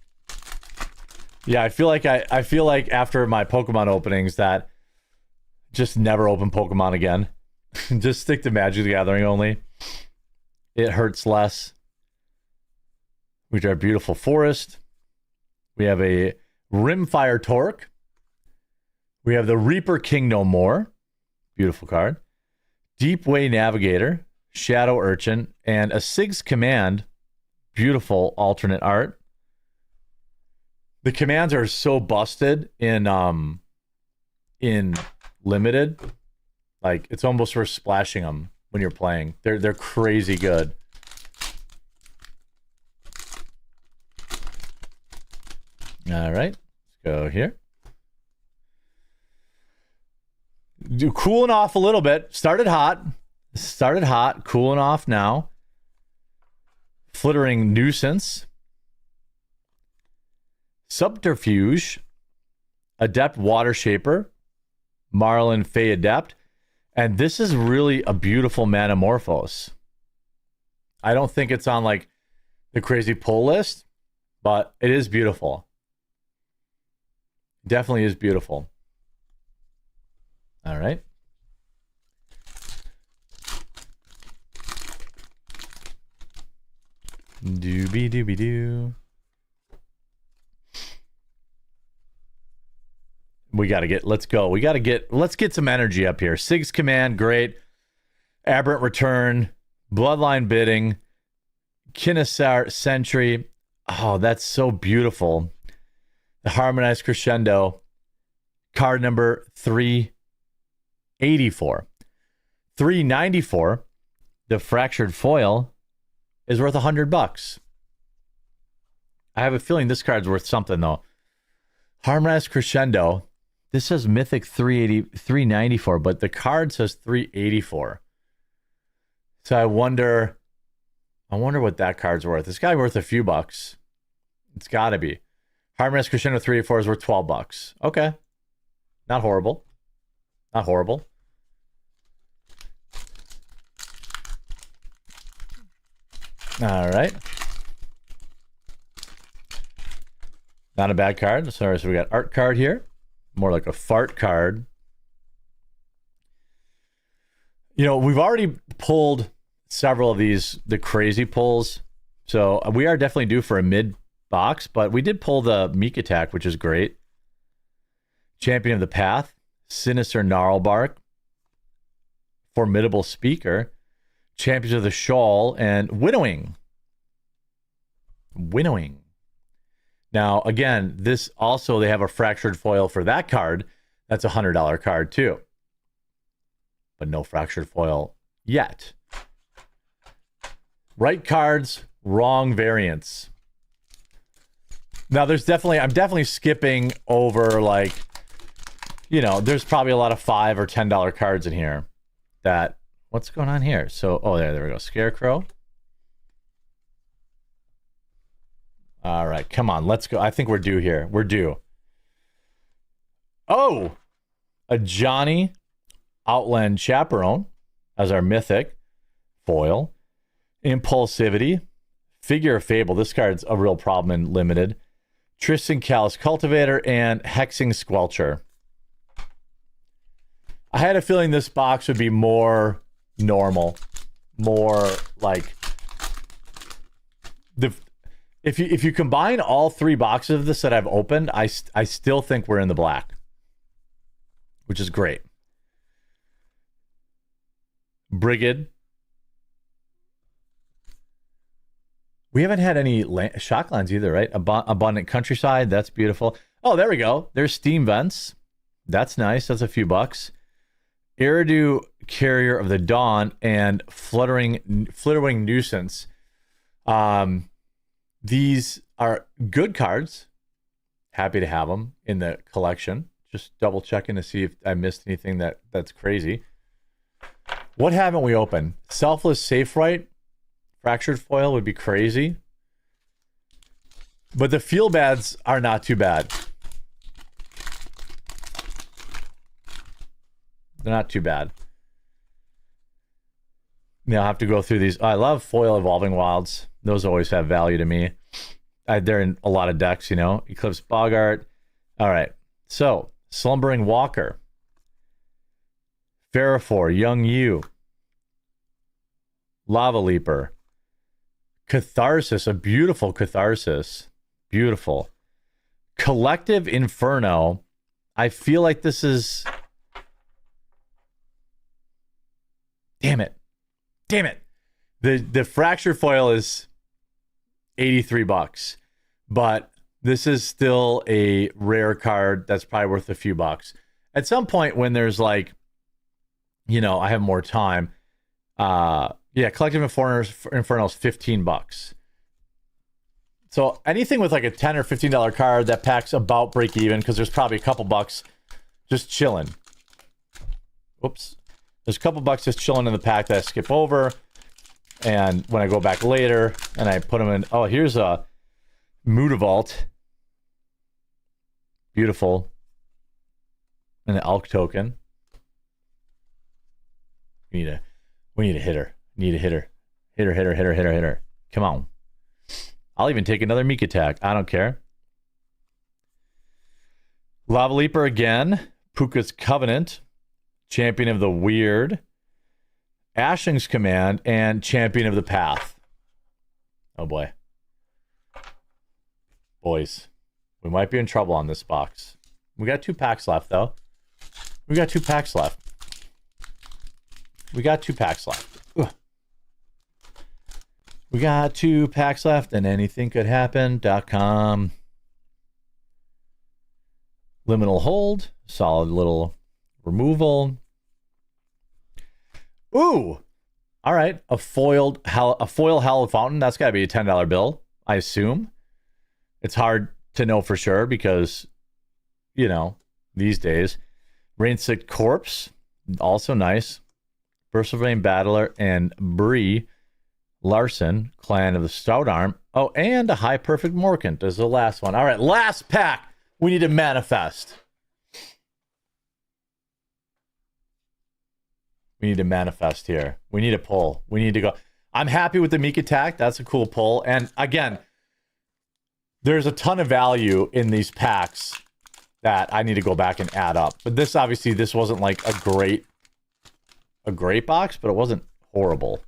Yeah, I feel like after my Pokemon openings that just never open Pokemon again. Just stick to Magic the Gathering only. It hurts less. We got our beautiful forest. We have a Rimfire Torque. We have the Reaper King No More. Beautiful card. Deep Way Navigator, Shadow Urchin, and a Sig's Command. Beautiful alternate art. The commands are so busted in limited. Like, it's almost worth splashing them when you're playing. They're crazy good. All right, let's go here. Cooling off a little bit. Started hot, cooling off now. Flittering Nuisance. Subterfuge. Adept Water Shaper. Marlin Fey Adept. And this is really a beautiful Manamorphose. I don't think it's on like the crazy pull list, but it is beautiful. Definitely is beautiful. All right. Doobie doobie doo. Let's go. Let's get some energy up here. Sig's Command, great. Aberrant Return, Bloodline Bidding, Kinesar Sentry. Oh, that's so beautiful. The Harmonized Crescendo. Card number 384. 394. The Fractured Foil is worth $100. I have a feeling this card's worth something though. Harmonized Crescendo. This says Mythic 394, but the card says 384. So I wonder what that card's worth. It's got to be worth a few bucks. It's got to be. Harmonized Crescendo 384 is worth $12. Okay. Not horrible. Not horrible. All right. Not a bad card. Sorry, so we got art card here. More like a fart card. You know, we've already pulled several of these, the crazy pulls. So we are definitely due for a mid box, but we did pull the Meek Attack, which is great. Champion of the Path, Sinister Gnarlbark, Formidable Speaker, Champions of the Shawl, and Winnowing. Winnowing. Now, again, this also, they have a Fractured Foil for that card. That's a $100 card, too. But no Fractured Foil yet. Right cards, wrong variants. Now, I'm definitely skipping over, like, you know, there's probably a lot of $5 or $10 cards in here that, what's going on here? So, oh, there we go. Scarecrow. All right, come on, let's go. I think we're due here. We're due. Oh, a Johnny Outland Chaperone as our mythic foil. Impulsivity. Figure of Fable. This card's a real problem in limited. Tristan Callous Cultivator and Hexing Squelcher. I had a feeling this box would be more normal, more like if you combine all three boxes of this that I've opened, I still think we're in the black, which is great. Brigid. We haven't had any Shocklands either, right? Abundant Countryside. That's beautiful. Oh, there we go. There's Steam Vents. That's nice. That's a few bucks. Iridu, Carrier of the Dawn, and Flittering Nuisance. These are good cards. Happy to have them in the collection. Just double checking to see if I missed anything that's crazy. What haven't we opened? Selfless Safe Right. Fractured Foil would be crazy. But the Feel Bads are not too bad. They're not too bad. I'll have to go through these. I love foil Evolving Wilds. Those always have value to me. They're in a lot of decks, you know. Eclipse Bogart. All right. So, Slumbering Walker. Ferrophore, Young Yu. Lava Leaper. Catharsis, a beautiful Catharsis. Beautiful. Collective Inferno. I feel like this is... Damn it. Damn it. The Fracture foil is $83, but this is still a rare card that's probably worth a few bucks. At some point when there's like, you know, I have more time. Yeah, Collective Inferno is $15. So anything with like a $10 or $15 card that packs about break even, because there's probably a couple bucks just chilling. Whoops. There's a couple bucks just chilling in the pack that I skip over. And when I go back later and I put them in, oh, here's a Mutavault. Beautiful. And an Elk token. We need a hitter. Need a hitter. Hitter. Come on. I'll even take another Meek attack. I don't care. Lava Leaper again. Puka's Covenant. Champion of the Weird. Ashing's Command, and Champion of the Path. Oh boy. Boys, we might be in trouble on this box. We got 2 packs left, though. We got 2 packs left. Ugh. We got 2 packs left, and anything could happen.com. Liminal Hold. Solid little removal. Ooh, all right. A foil Hallowed Fountain. That's got to be a $10 bill, I assume. It's hard to know for sure because, you know, these days. Rain-Sick Corpse, also nice. Versatile Battler and Bree Larson, Clan of the Stout Arm. Oh, and a High Perfect Morkant is the last one. All right, last pack. We need to manifest. We need to manifest here. We need a pull. We need to go. I'm happy with the Meek attack. That's a cool pull. And again, there's a ton of value in these packs that I need to go back and add up. But this, obviously, this wasn't like a great box, but it wasn't horrible.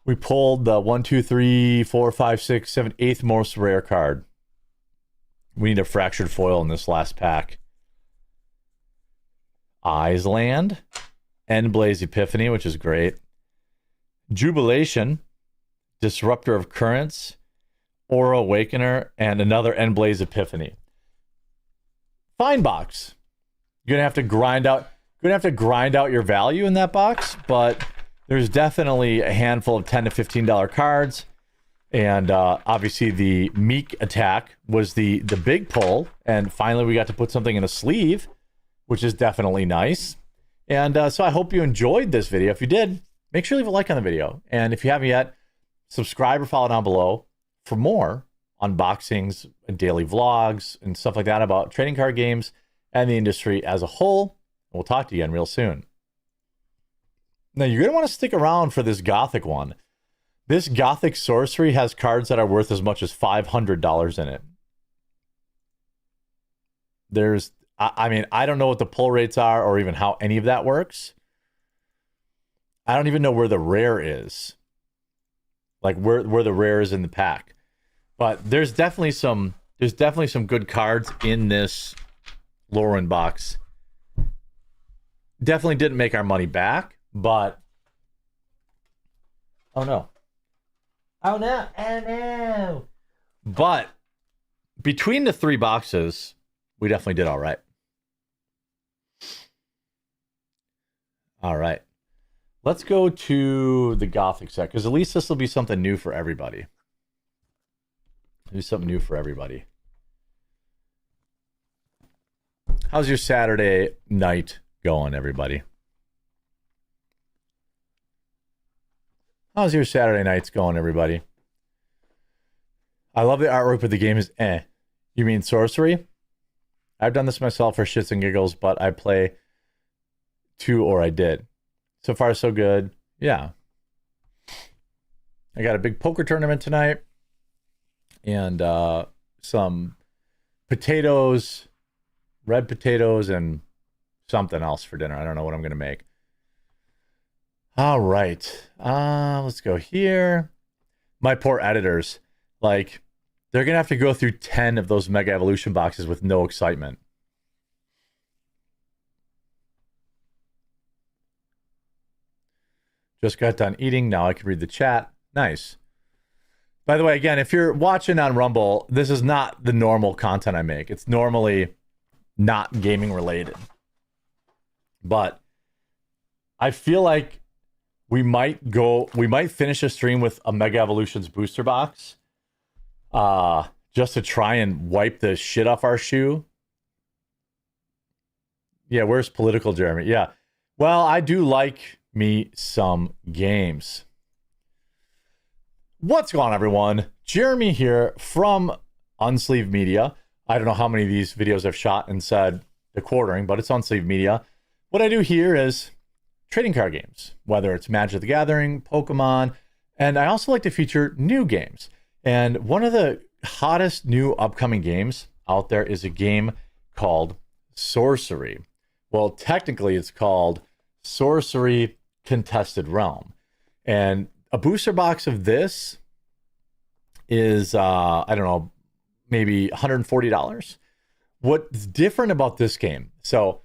We pulled the 1, 2, 3, 4, 5, 6, 7, 8th most rare card. We need a Fractured Foil in this last pack. Island, Endblaze Epiphany, which is great. Jubilation, Disruptor of Currents, Aura Awakener, and another Endblaze Epiphany. Fine box. You're gonna have to grind out your value in that box, but there's definitely a handful of $10 to $15 cards. And obviously the Meek attack was the big pull, and finally we got to put something in a sleeve, which is definitely nice. And so I hope you enjoyed this video. If you did, make sure to leave a like on the video. And if you haven't yet, subscribe or follow down below for more unboxings and daily vlogs and stuff like that about trading card games and the industry as a whole. We'll talk to you again real soon. Now, you're going to want to stick around for this Gothic one. This Gothic Sorcery has cards that are worth as much as $500 in it. I mean, I don't know what the pull rates are or even how any of that works. I don't even know where the rare is. Like where the rare is in the pack. But there's definitely some good cards in this Lorwyn box. Definitely didn't make our money back, but oh no. But between the 3 boxes, we definitely did all right. All right. Let's go to the Gothic set, because at least this will be something new for everybody. Do something new for everybody. How's your Saturday night going, everybody? How's your Saturday nights going, everybody? I love the artwork, but the game is eh. You mean Sorcery? I've done this myself for shits and giggles, but I play 2, or I did. So far, so good. yeah. I got a big poker tournament tonight and some potatoes, red potatoes, and something else for dinner. I don't know what I'm going to make. All right. Let's go here. My poor editors. Like, they're going to have to go through 10 of those Mega Evolution boxes with no excitement. Just got done eating. Now I can read the chat. Nice. By the way, again, if you're watching on Rumble, this is not the normal content I make. It's normally not gaming related. But I feel like we might finish a stream with a Mega Evolutions booster box. Just to try and wipe the shit off our shoe. Yeah, where's political Jeremy? Yeah. Well, I do like me some games. What's going on, everyone? Jeremy here from Unsleeved Media. I don't know how many of these videos I've shot and said the quartering, but it's Unsleeved Media. What I do here is trading card games, whether it's Magic the Gathering, Pokemon, and I also like to feature new games. And one of the hottest new upcoming games out there is a game called Sorcery. Well, technically it's called Sorcery Contested Realm. And a booster box of this is, I don't know, maybe $140. What's different about this game? So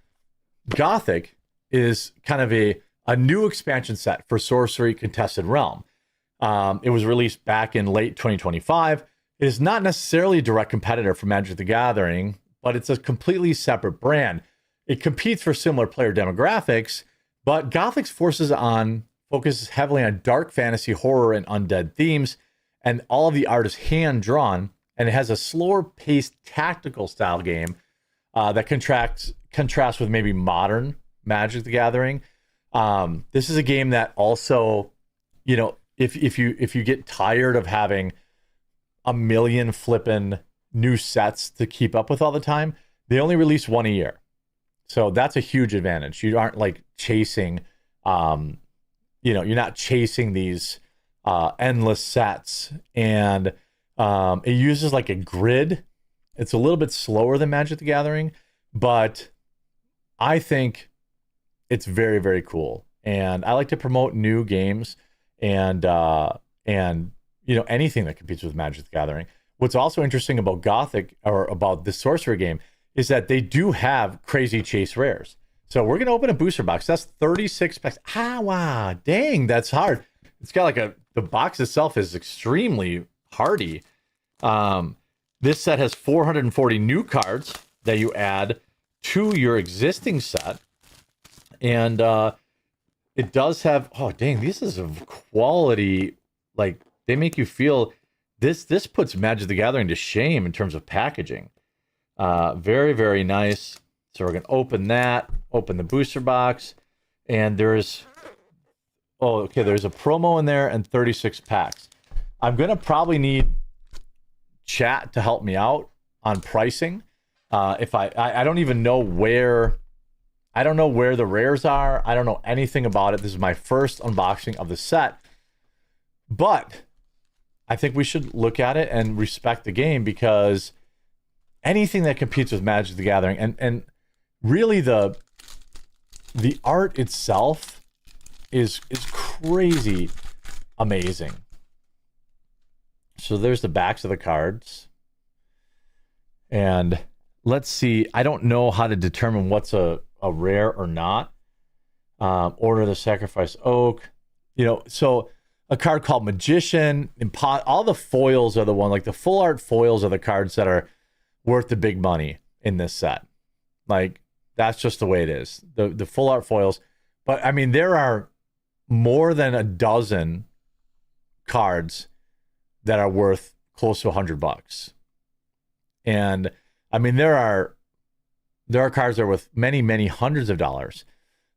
Gothic is kind of a new expansion set for Sorcery Contested Realm. It was released back in late 2025. It is not necessarily a direct competitor for Magic the Gathering, but it's a completely separate brand. It competes for similar player demographics, but Gothic's focuses heavily on dark fantasy, horror, and undead themes, and all of the art is hand-drawn, and it has a slower-paced tactical style game that contrasts with maybe modern Magic the Gathering. This is a game that also, you know, if you get tired of having a million flippin' new sets to keep up with all the time, they only release one a year. So that's a huge advantage. You aren't like chasing, you're not chasing these endless sets. And it uses like a grid. It's a little bit slower than Magic the Gathering, but I think it's very, very cool. And I like to promote new games and anything that competes with Magic the Gathering. What's also interesting about Gothic, or about the Sorcery game, is that they do have crazy chase rares. So we're gonna open a booster box. That's 36 packs. Wow, dang, that's hard. It's got like the box itself is extremely hardy. This set has 440 new cards that you add to your existing set. And it does have, oh dang, this is of quality. Like, they make you feel, this puts Magic the Gathering to shame in terms of packaging. Very, very nice. So we're gonna open the booster box, and there's a promo in there and 36 packs. I'm gonna probably need chat to help me out on pricing. If I don't even know where, I don't know where the rares are. I don't know anything about it. This is my first unboxing of the set, but I think we should look at it and respect the game, because anything that competes with Magic the Gathering, and really the art itself is crazy amazing. So there's the backs of the cards. And let's see, I don't know how to determine what's a rare or not. Order the Sacrifice Oak. So a card called Magician, all the foils are the one, like the full art foils are the cards that are worth the big money in this set. Like, that's just the way it is. The full art foils. But I mean, there are more than a dozen cards that are worth close to $100. And I mean, there are cards that are worth many, many hundreds of dollars.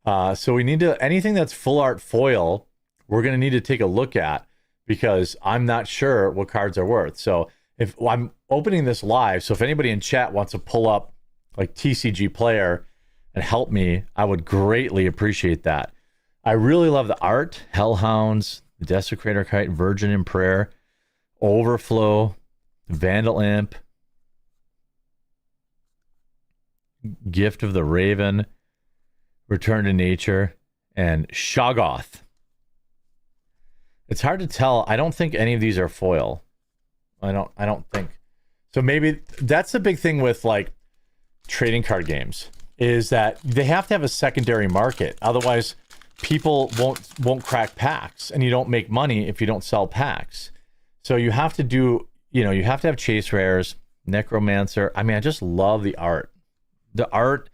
So we need to, anything that's full art foil, we're going to need to take a look at, because I'm not sure what cards are worth. So if I'm opening this live, so if anybody in chat wants to pull up like TCG Player and help me, I would greatly appreciate that. I really love the art. Hellhounds, the Desecrator Kite, Virgin in Prayer, Overflow, Vandal Imp, Gift of the Raven, Return to Nature, and Shoggoth. It's hard to tell. I don't think any of these are foil. I don't think. So maybe that's the big thing with like trading card games, is that they have to have a secondary market. Otherwise, people won't crack packs, and you don't make money if you don't sell packs. So you have to do, you have to have chase rares, Necromancer. I mean, I just love the art. The art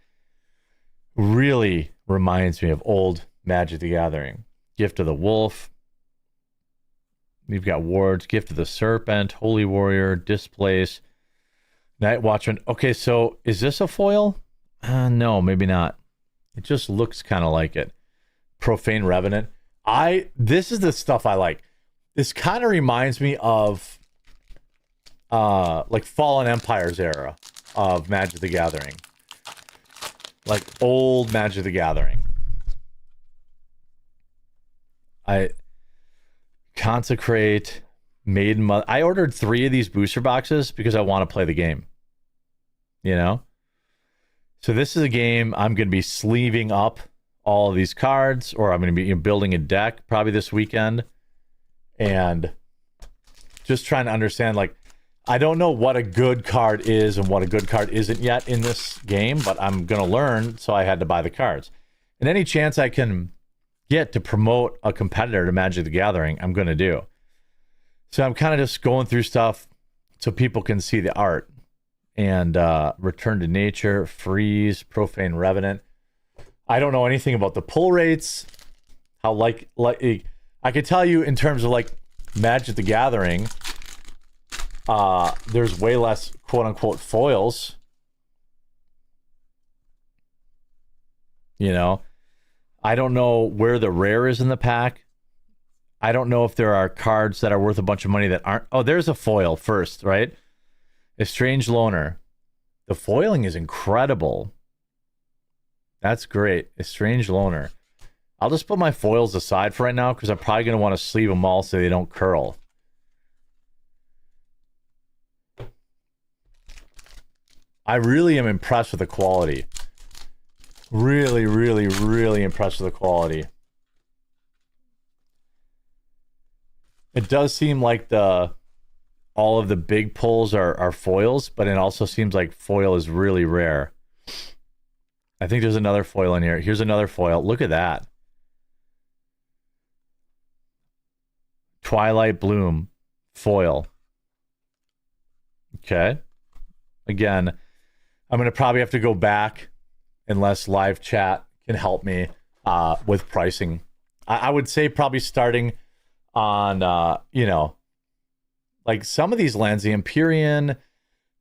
really reminds me of old Magic the Gathering. Gift of the Wolf. We've got Wards, Gift of the Serpent, Holy Warrior, Displace, Night Watchman. Okay, so is this a foil? No, maybe not. It just looks kind of like it. Profane Revenant. This is the stuff I like. This kind of reminds me of like Fallen Empire's era of Magic the Gathering. Like old Magic the Gathering. Consecrate, Maiden Mother. I ordered 3 of these booster boxes because I want to play the game. So this is a game I'm going to be sleeving up all of these cards, or I'm going to be building a deck probably this weekend, and just trying to understand, like, I don't know what a good card is and what a good card isn't yet in this game, but I'm going to learn, so I had to buy the cards. And any chance I can get to promote a competitor to Magic the Gathering, I'm going to do. So I'm kind of just going through stuff so people can see the art. And Return to Nature, Freeze, Profane Revenant. I don't know anything about the pull rates. How like I could tell you in terms of like Magic the Gathering, there's way less quote unquote foils. I don't know where the rare is in the pack. I don't know if there are cards that are worth a bunch of money that aren't. Oh, there's a foil first, right? A Strange Loner. The foiling is incredible. That's great. A Strange Loner. I'll just put my foils aside for right now because I'm probably going to want to sleeve them all so they don't curl. I really am impressed with the quality. Really, really, really impressed with the quality. It does seem like all of the big pulls are foils, but it also seems like foil is really rare. I think there's another foil in here. Here's another foil. Look at that. Twilight Bloom foil. Okay. Again, I'm going to probably have to go back unless live chat can help me with pricing. I would say probably starting on, like some of these lands, the Empyrean,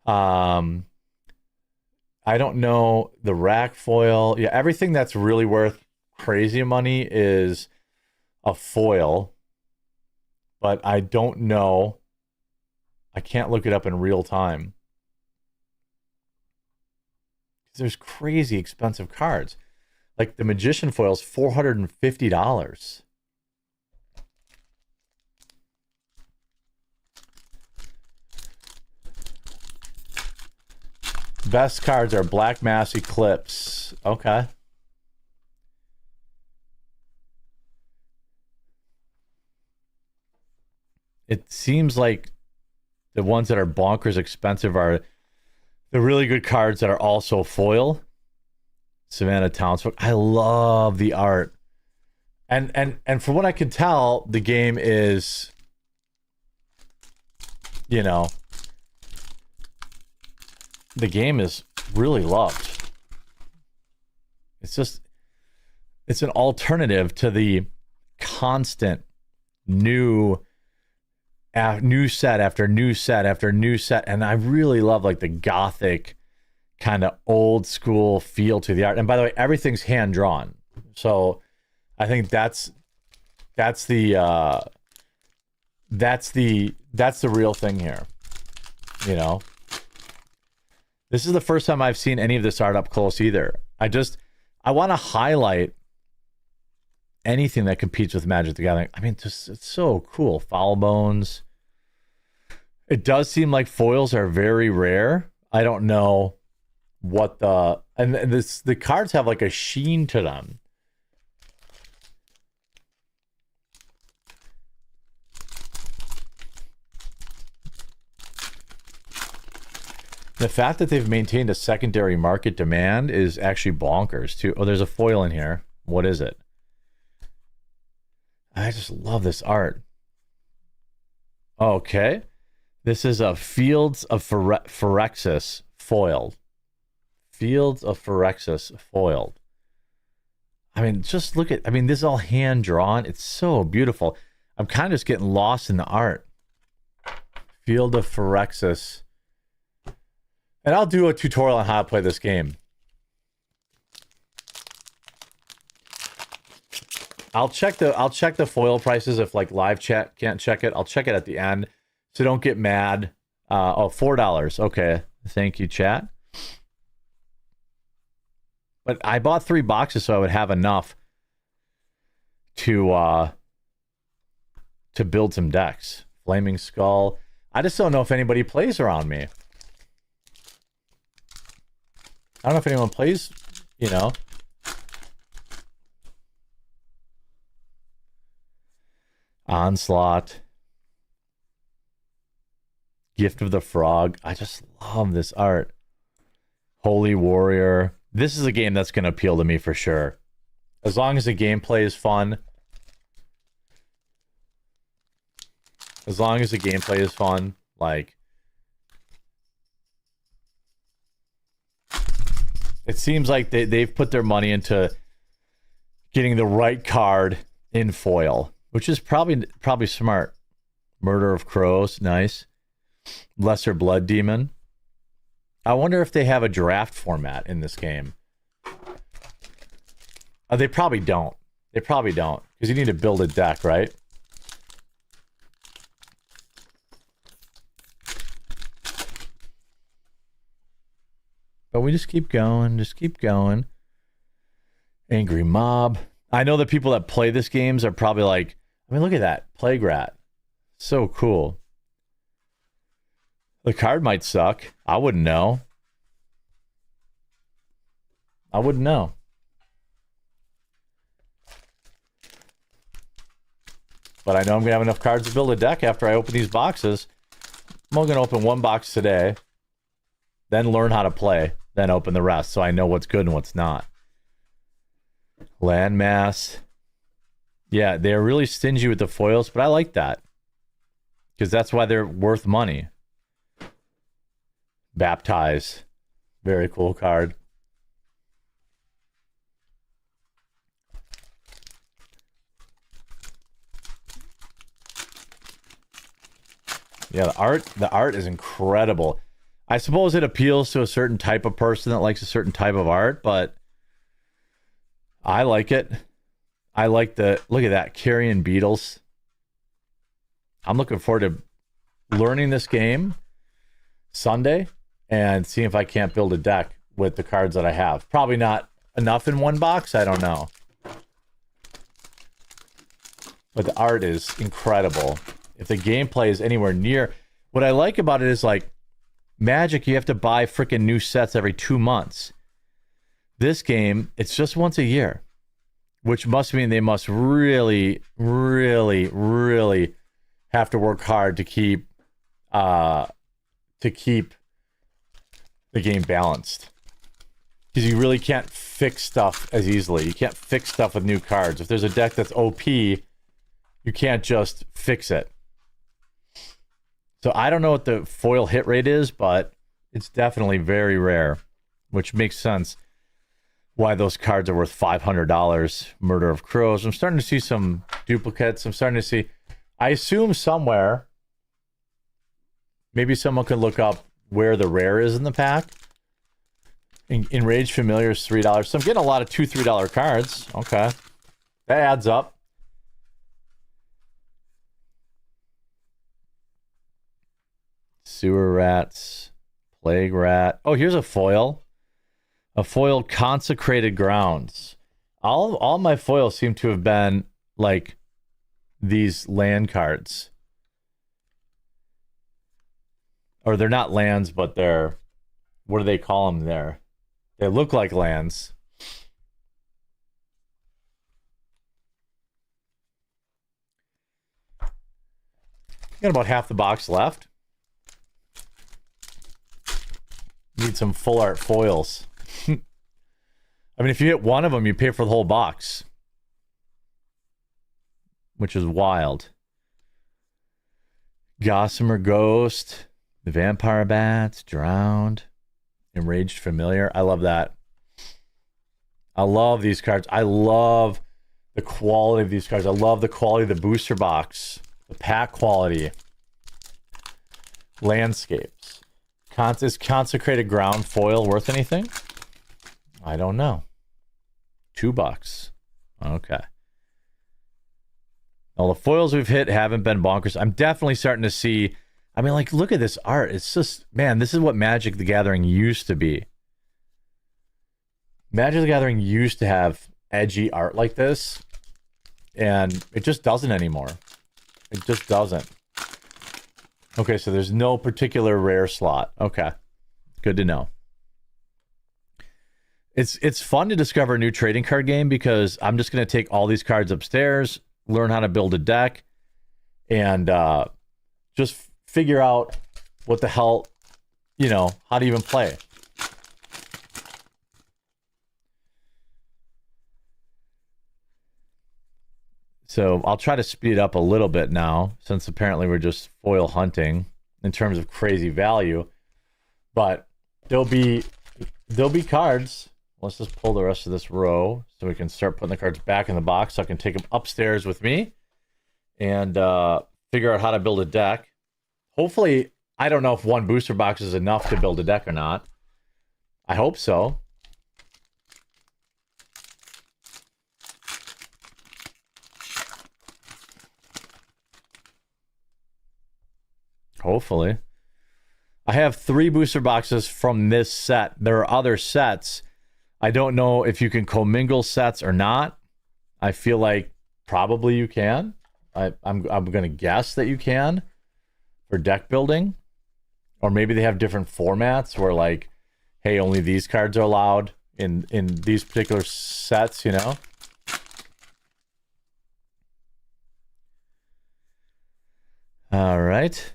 I don't know, the rack foil. Yeah, everything that's really worth crazy money is a foil, but I don't know. I can't look it up in real time. There's crazy expensive cards. Like the Magician foil is $450. Best cards are Black Mass, Eclipse. Okay. It seems like the ones that are bonkers expensive are the really good cards that are also foil. Savannah Townsfolk. I love the art. And from what I can tell, the game is, the game is really loved. It's an alternative to the constant new set after new set after new set, and I really love like the gothic kind of old school feel to the art. And by the way, everything's hand drawn, so I think that's the real thing here. This is the first time I've seen any of this art up close either. I want to highlight anything that competes with Magic the Gathering. I mean, just it's so cool. Foul Bones. It does seem like foils are very rare. I don't know what the cards have like a sheen to them. The fact that they've maintained a secondary market demand is actually bonkers too. Oh, there's a foil in here. What is it? I just love this art. Okay. This is a Fields of Phyrexis foiled. Fields of Phyrexis foiled. I mean, just look at, I mean, this is all hand drawn. It's so beautiful. I'm kind of just getting lost in the art. Field of Phyrexis. And I'll do a tutorial on how to play this game. I'll check the foil prices if like live chat can't check it. I'll check it at the end. So don't get mad. Oh, $4. Okay. Thank you, chat. But I bought 3 boxes so I would have enough to build some decks. Flaming Skull. I just don't know if anybody plays around me. I don't know if anyone plays, you know. Onslaught. Gift of the Frog. I just love this art. Holy Warrior. This is a game that's going to appeal to me for sure. As long as the gameplay is fun. As long as the gameplay is fun, like... It seems like they've put their money into getting the right card in foil, which is probably smart. Murder of Crows, nice. Lesser Blood Demon. I wonder if they have a draft format in this game. They probably don't. They probably don't, because you need to build a deck, right? But we just keep going, just keep going. Angry Mob. I know the people that play this games are probably like, I mean, look at that. Plague Rat. So cool. The card might suck. I wouldn't know. I wouldn't know. But I know I'm going to have enough cards to build a deck after I open these boxes. I'm only going to open 1 box today. Then learn how to play. Then open the rest so I know what's good and what's not. Landmass. Yeah, they're really stingy with the foils, but I like that. Because that's why they're worth money. Baptize. Very cool card. Yeah, the art is incredible. I suppose it appeals to a certain type of person that likes a certain type of art, but I like it. I like the, look at that, Carrion Beetles. I'm looking forward to learning this game Sunday and seeing if I can't build a deck with the cards that I have. Probably not enough in 1 box, I don't know. But the art is incredible. If the gameplay is anywhere near, what I like about it is like, Magic, you have to buy freaking new sets every 2 months. This game, it's just once a year, which must mean they must really, really, really have to work hard to keep the game balanced. Because you really can't fix stuff as easily. You can't fix stuff with new cards. If there's a deck that's OP, you can't just fix it. So I don't know what the foil hit rate is, but it's definitely very rare, which makes sense why those cards are worth $500. Murder of Crows. I'm starting to see some duplicates. I'm starting to see, I assume somewhere, maybe someone could look up where the rare is in the pack. Enraged Familiar is $3. So I'm getting a lot of $2, $3 cards. Okay. That adds up. Sewer Rats, Plague Rat. Oh, here's a foil. A foil Consecrated Grounds. All my foils seem to have been like these land cards. Or they're not lands, but they're, what do they call them there? They look like lands. Got about half the box left. Need some full art foils. I mean, if you hit one of them, you pay for the whole box. Which is wild. Gossamer Ghost. The Vampire Bats. Drowned. Enraged Familiar. I love that. I love these cards. I love the quality of these cards. I love the quality of the booster box. The pack quality. Landscapes. Is Consecrated Ground foil worth anything? I don't know. $2. Okay. All the foils we've hit haven't been bonkers. I'm definitely starting to see... I mean, like, look at this art. It's just... Man, this is what Magic the Gathering used to be. Magic the Gathering used to have edgy art like this. And it just doesn't anymore. It just doesn't. Okay, so there's no particular rare slot. Okay. Good to know. It's fun to discover a new trading card game because I'm just going to take all these cards upstairs, learn how to build a deck, and just figure out what the hell, you know, how to even play. So I'll try to speed up a little bit now, since apparently we're just foil hunting in terms of crazy value. But there'll be cards. Let's just pull the rest of this row so we can start putting the cards back in the box so I can take them upstairs with me and figure out how to build a deck. Hopefully, I don't know if one booster box is enough to build a deck or not. I hope so. Hopefully. I have 3 booster boxes from this set. There are other sets. I don't know if you can commingle sets or not. I feel like probably you can. I'm going to guess that you can for deck building. Or maybe they have different formats where, like, hey, only these cards are allowed in these particular sets, you know? All right.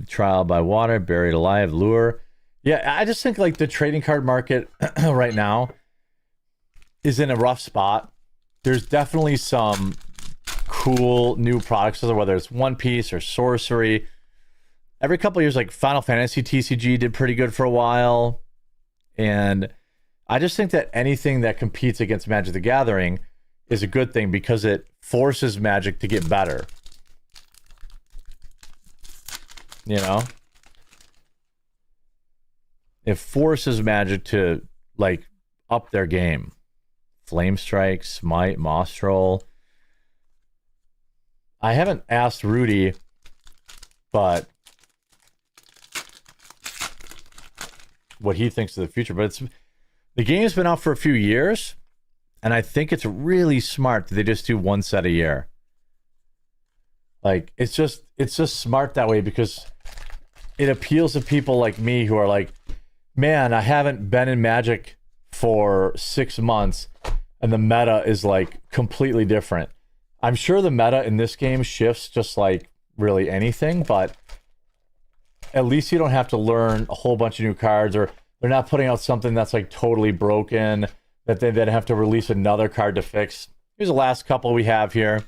Trial by water, buried alive, lure. Yeah, I just think like the trading card market right now is in a rough spot. There's definitely some cool new products, whether it's One Piece or Sorcery. Every couple of years, like Final Fantasy TCG did pretty good for a while. And I just think that anything that competes against Magic the Gathering is a good thing because it forces Magic to get better. You know? It forces Magic to, like, up their game. Flame Strike, Smite, Moss-Troll. I haven't asked Rudy, but what he thinks of the future. But the game's been out for a few years, and I think it's really smart that they just do one set a year. Like, it's just smart that way because it appeals to people like me who are like, man, I haven't been in Magic for 6 months and the meta is like completely different. I'm sure the meta in this game shifts just like really anything, but at least you don't have to learn a whole bunch of new cards, or they're not putting out something that's like totally broken that they then have to release another card to fix. Here's the last couple we have here.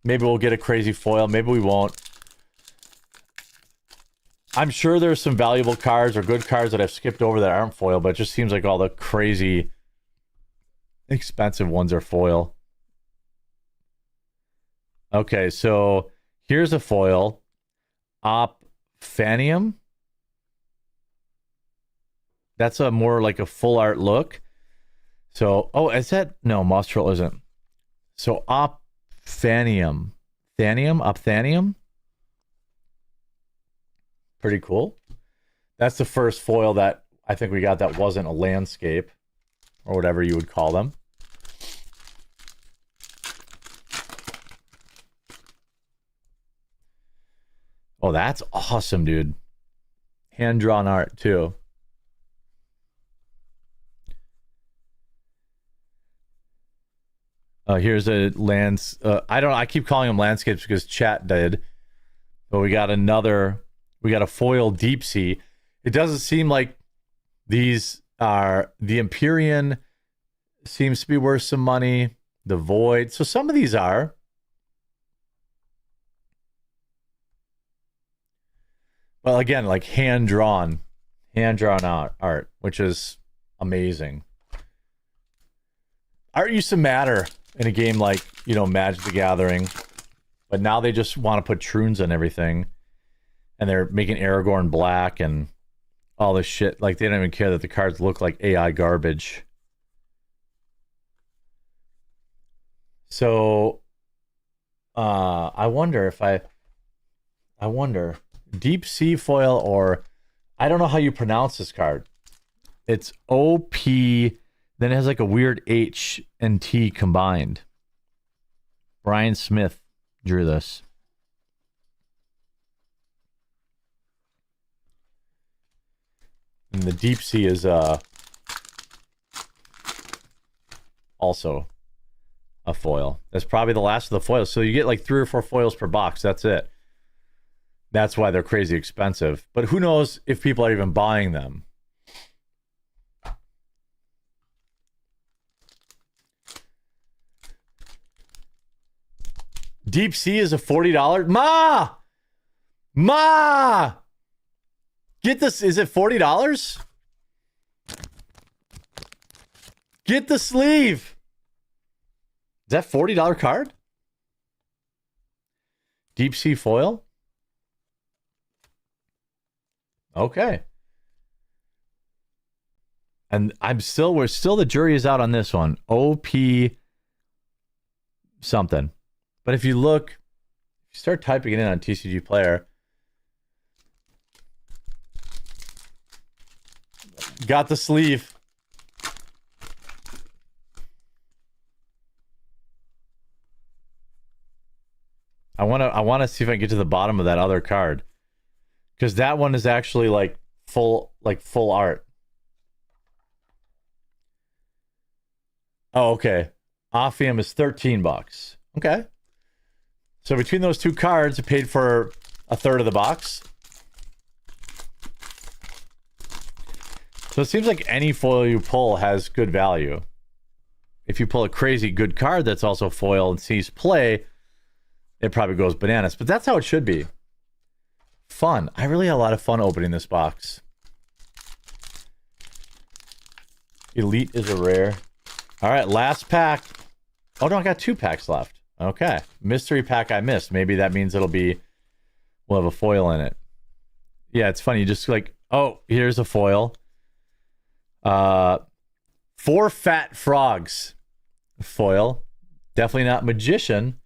Maybe we'll get a crazy foil, maybe we won't. I'm sure there's some valuable cards or good cards that I've skipped over that aren't foil, but it just seems like all the crazy expensive ones are foil. Okay, so here's a foil. Opphanium. That's a more like a full art look. So, oh, is that? No, Moss-Troll isn't. So Opphanium. Opphanium? Pretty cool. That's the first foil that I think we got that wasn't a landscape. or whatever you would call them. Oh, that's awesome, dude. Hand-drawn art, too. Here's a I keep calling them landscapes because chat did. But we got a foil deep sea. It doesn't seem like these are, the Empyrean seems to be worth some money. The Void. So some of these are. Well, again, like hand-drawn art, which is amazing. Art used to matter in a game like, you know, Magic the Gathering. But now they just want to put Troons on everything. And they're making Aragorn black and all this shit. Like, they don't even care that the cards look like AI garbage. So, I wonder, Deep Sea Foil, or I don't know how you pronounce this card. It's OP, then it has like a weird H and T combined. Brian Smith drew this. And the Deep Sea is also a foil. That's probably the last of the foils. So you get like 3 or 4 foils per box. That's it. That's why they're crazy expensive. But who knows if people are even buying them. Deep Sea is a $40. Ma! Get this. Is it $40? Get the sleeve. Is that $40 card? Deep Sea Foil? Okay. And we're still, the jury is out on this one. OP something. But if you look, if you start typing it in on TCG Player, got the sleeve. I want to see if I can get to the bottom of that other card. Because that one is actually like full art. Oh, okay. Ophium is $13. Okay. So between those two cards, it paid for a third of the box. So it seems like any foil you pull has good value. If you pull a crazy good card that's also foil and sees play, it probably goes bananas. But that's how it should be. Fun. I really had a lot of fun opening this box. Elite is a rare. All right, last pack. Oh, no, I got 2 packs left. Okay. Mystery pack I missed. Maybe that means we'll have a foil in it. Yeah, it's funny. You just like, oh, here's a foil. 4 fat frogs. Foil. Definitely not magician.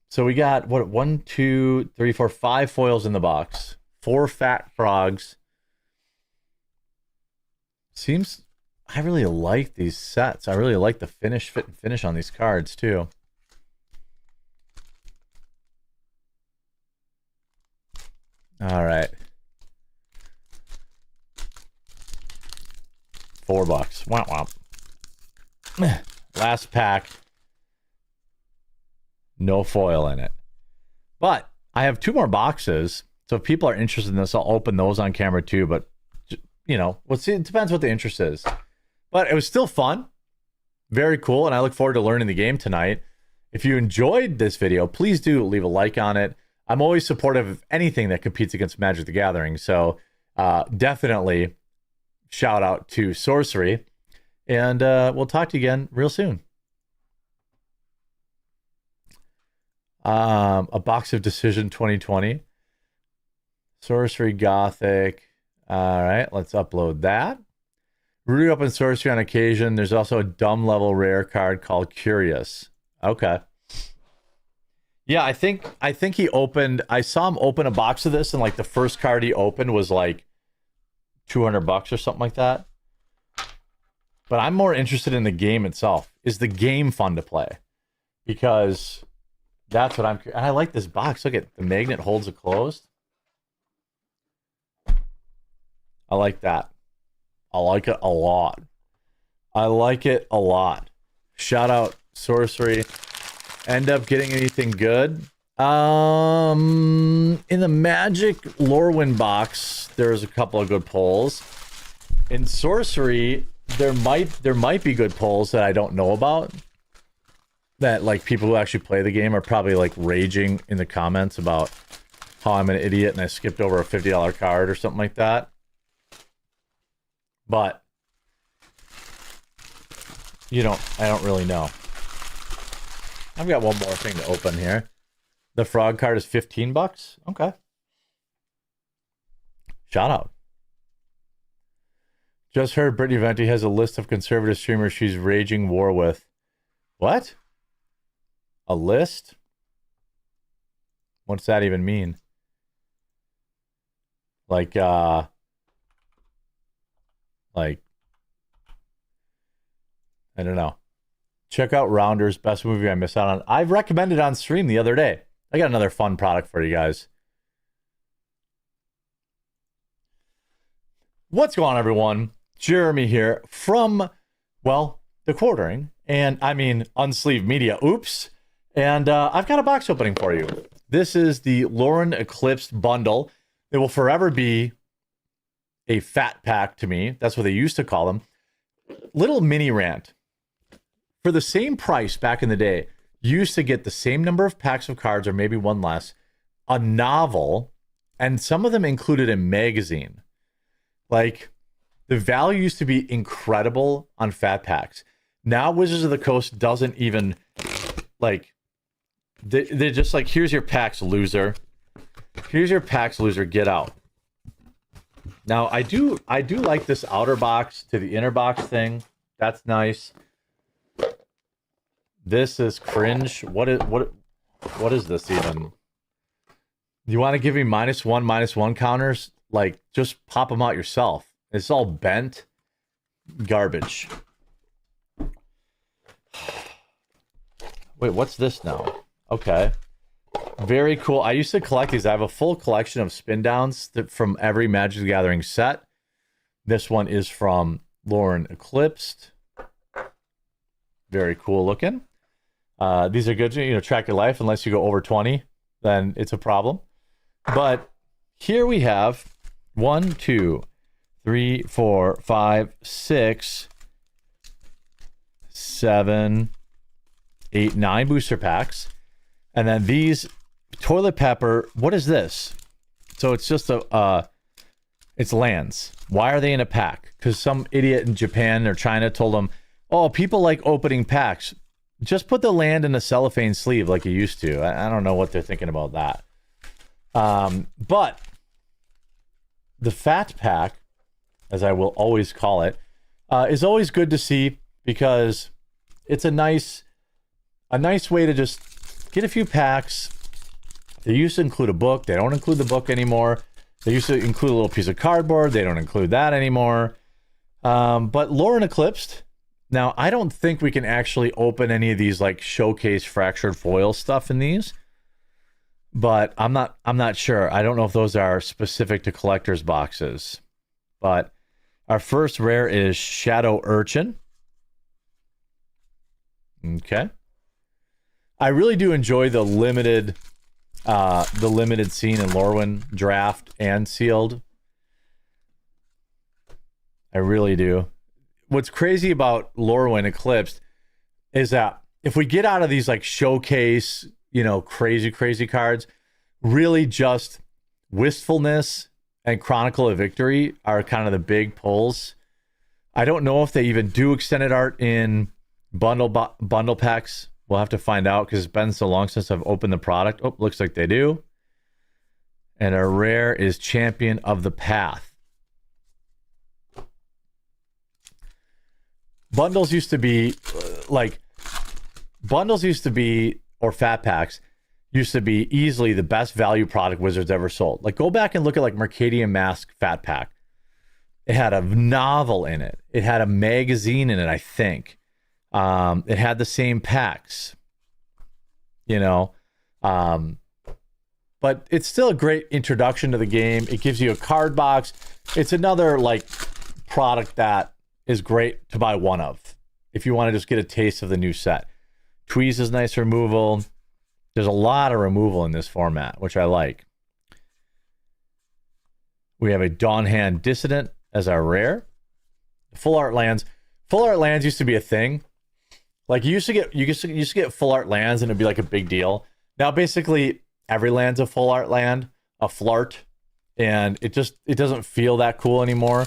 So we got, 1, 2, 3, 4, 5 foils in the box. 4 fat frogs. Seems, I really like these sets. I really like the fit and finish on these cards too. All right. $4. Womp womp. Last pack. No foil in it. But I have 2 more boxes. So if people are interested in this, I'll open those on camera too. But, you know, we'll see. It depends what the interest is. But it was still fun. Very cool. And I look forward to learning the game tonight. If you enjoyed this video, please do leave a like on it. I'm always supportive of anything that competes against Magic the Gathering. So definitely shout out to Sorcery. And we'll talk to you again real soon. A box of Decision 2020. Sorcery Gothic. All right, let's upload that. Rooting up in Sorcery on occasion. There's also a dumb level rare card called Curious. Okay. Yeah, I think he opened, I saw him open a box of this, and like the first card he opened was like $200 or something like that. But I'm more interested in the game itself. Is the game fun to play? Because that's what I'm... And I like this box. Look at the magnet holds it closed. I like that. I like it a lot. I like it a lot. Shout out Sorcery. End up getting anything good? In the Magic Lorwyn box, there's a couple of good pulls. In Sorcery, there might be good pulls that I don't know about. That like people who actually play the game are probably like raging in the comments about how I'm an idiot and I skipped over a $50 card or something like that. But I don't really know. I've got one more thing to open here. The frog card is 15 bucks. Okay. Shout out. Just heard Brittany Venti has a list of conservative streamers she's raging war with. What? A list? What's that even mean? Like, I don't know. Check out Rounders, best movie I missed out on. I've recommended on stream the other day. I got another fun product for you guys. What's going on, everyone? Jeremy here from, well, The Quartering. And I mean, Unsleeved Media. Oops. And I've got a box opening for you. This is the Lauren Eclipsed bundle. It will forever be a fat pack to me. That's what they used to call them. Little mini rant. For the same price back in the day, you used to get the same number of packs of cards, or maybe one less, a novel, and some of them included a magazine. Like, the value used to be incredible on fat packs. Now Wizards of the Coast doesn't even, like, they're just like, here's your packs, loser. Here's your packs, loser, get out. Now, I do like this outer box to the inner box thing. That's nice. This is cringe. What is this even? You want to give me -1/-1 counters? Like, just pop them out yourself. It's all bent. Garbage. Wait, what's this now? Okay. Very cool. I used to collect these. I have a full collection of spin downs from every Magic the Gathering set. This one is from Lauren Eclipsed. Very cool looking. These are good to, track your life. Unless you go over 20, then it's a problem. But here we have 1, 2, 3, 4, 5, 6, 7, 8, 9 booster packs. And then these toilet pepper, what is this? So it's just it's lands. Why are they in a pack? Because some idiot in Japan or China told them, oh, people like opening packs. Just put the land in a cellophane sleeve like you used to. I don't know what they're thinking about that. But the fat pack, as I will always call it, is always good to see because it's a nice way to just get a few packs. They used to include a book. They don't include the book anymore. They used to include a little piece of cardboard. They don't include that anymore. But Lauren Eclipsed. Now, I don't think we can actually open any of these like showcase fractured foil stuff in these. But I'm not sure. I don't know if those are specific to collector's boxes. But our first rare is Shadow Urchin. Okay. I really do enjoy the limited scene in Lorwyn draft and sealed. I really do. What's crazy about Lorwyn Eclipsed is that if we get out of these like showcase, crazy cards, really just Wistfulness and Chronicle of Victory are kind of the big pulls. I don't know if they even do extended art in bundle packs. We'll have to find out because it's been so long since I've opened the product. Oh, looks like they do. And our rare is Champion of the Path. Bundles used to be or fat packs used to be easily the best value product Wizards ever sold. Like, go back and look at like Mercadian Mask fat pack. It had a novel in it. It had a magazine in it, I think. It had the same packs, you know. But it's still a great introduction to the game. It gives you a card box. It's another like product that is great to buy one of if you want to just get a taste of the new set. Tweeze is nice removal. There's a lot of removal in this format, which I like. We have a Dawnhand Dissident as our rare. Full art lands. Full art lands used to be a thing. Like you used to get full art lands and it'd be like a big deal. Now basically every land's a full art land, a flart, and it doesn't feel that cool anymore.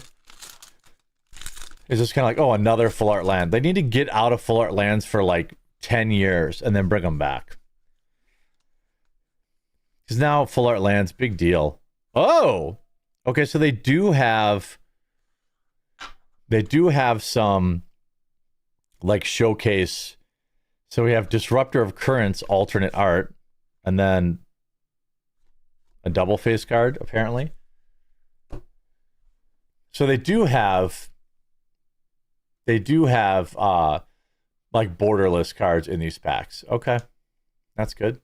It's just kind of like, oh, another full art land. They need to get out of full art lands for like 10 years and then bring them back. Because now full art lands, big deal. Oh, okay. So they do have some like showcase. So we have Disruptor of Currents, alternate art, and then a double face card, apparently. So they do have like borderless cards in these packs. Okay. That's good.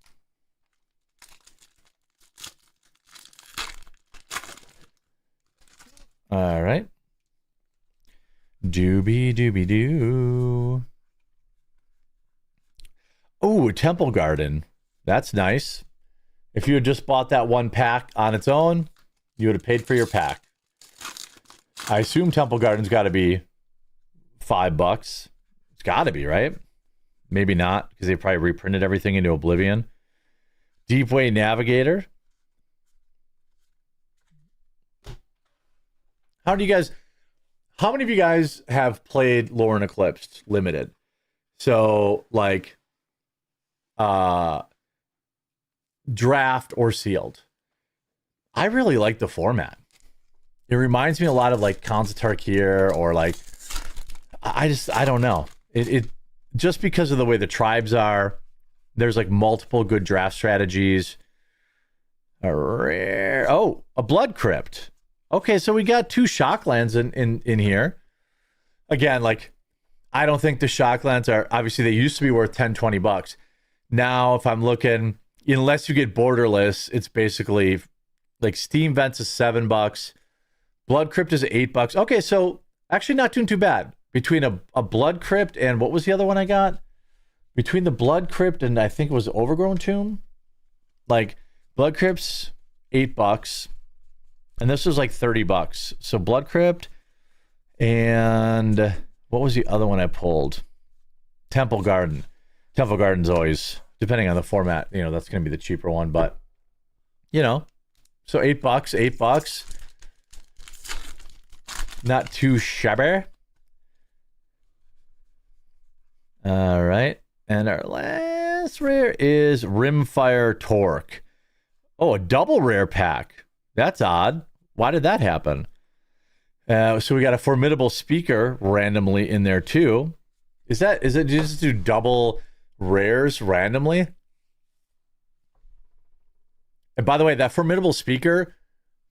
All right. Doobie doo. Oh, Temple Garden. That's nice. If you had just bought that one pack on its own, you would have paid for your pack. I assume Temple Garden's got to be $5. It's got to be, right? Maybe not, because they probably reprinted everything into Oblivion. Deepway Navigator. How many of you guys have played Lore and Eclipsed Limited? So, like, draft or sealed. I really like the format. It reminds me a lot of like Khans of Tarkir, or like, I don't know. It just because of the way the tribes are, there's like multiple good draft strategies. A Blood Crypt. Okay, so we got 2 Shocklands in here. Again, like, I don't think the Shocklands are, obviously they used to be worth $10-20. Now, if I'm looking, unless you get borderless, it's basically like Steam Vents is $7. Blood Crypt is $8. Okay, so actually not doing too bad. Between a Blood Crypt and what was the other one I got? Between the Blood Crypt and I think it was Overgrown Tomb. Like, Blood Crypt's $8. And this was like $30. So Blood Crypt and what was the other one I pulled? Temple Garden. Temple Garden's always, depending on the format, you know, that's going to be the cheaper one. But, you know, so $8. Not too shabby. All right. And our last rare is Rimfire Torque. Oh, a double rare pack. That's odd. Why did that happen? So we got a Formidable Speaker randomly in there too. Is it just do double rares randomly? And by the way, that Formidable Speaker,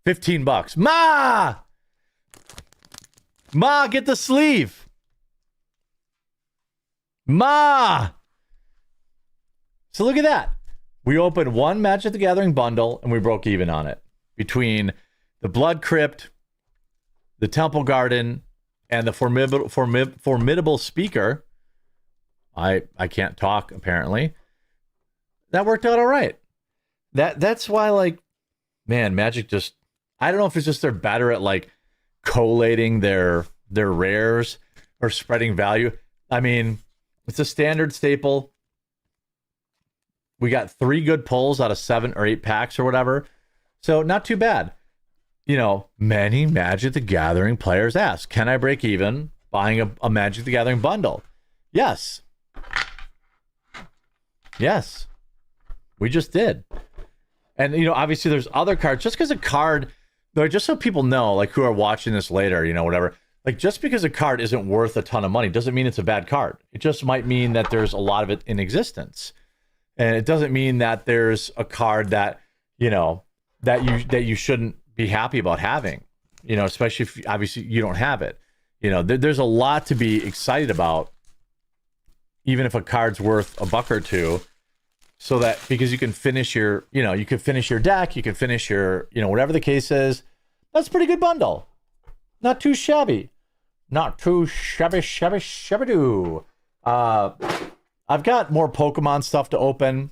$15. Ma, get the sleeve. Ma. So look at that. We opened one Magic the Gathering bundle and we broke even on it. Between the Blood Crypt, the Temple Garden, and the Formidable Speaker. I can't talk, apparently. That worked out all right. That's why, like, man, Magic just, I don't know if it's just they're better at like collating their rares or spreading value. I mean, it's a standard staple. We got 3 good pulls out of 7 or 8 packs or whatever. So not too bad. You know, many Magic the Gathering players ask, can I break even buying a Magic the Gathering bundle? Yes. Yes. We just did. And, you know, obviously there's other cards. Just because a card, though, just so people know, like, who are watching this later, you know, whatever. Like, just because a card isn't worth a ton of money doesn't mean it's a bad card. It just might mean that there's a lot of it in existence. And it doesn't mean that there's a card that, you know, that you shouldn't be happy about having. you know, especially if obviously you don't have it. You know, there's a lot to be excited about, even if a card's worth a buck or two, so that because you can finish your, you know, you can finish your deck, you can finish your, you know, whatever the case is. That's a pretty good bundle. Not too shabby. Not too shabby-doo. I've got more Pokemon stuff to open,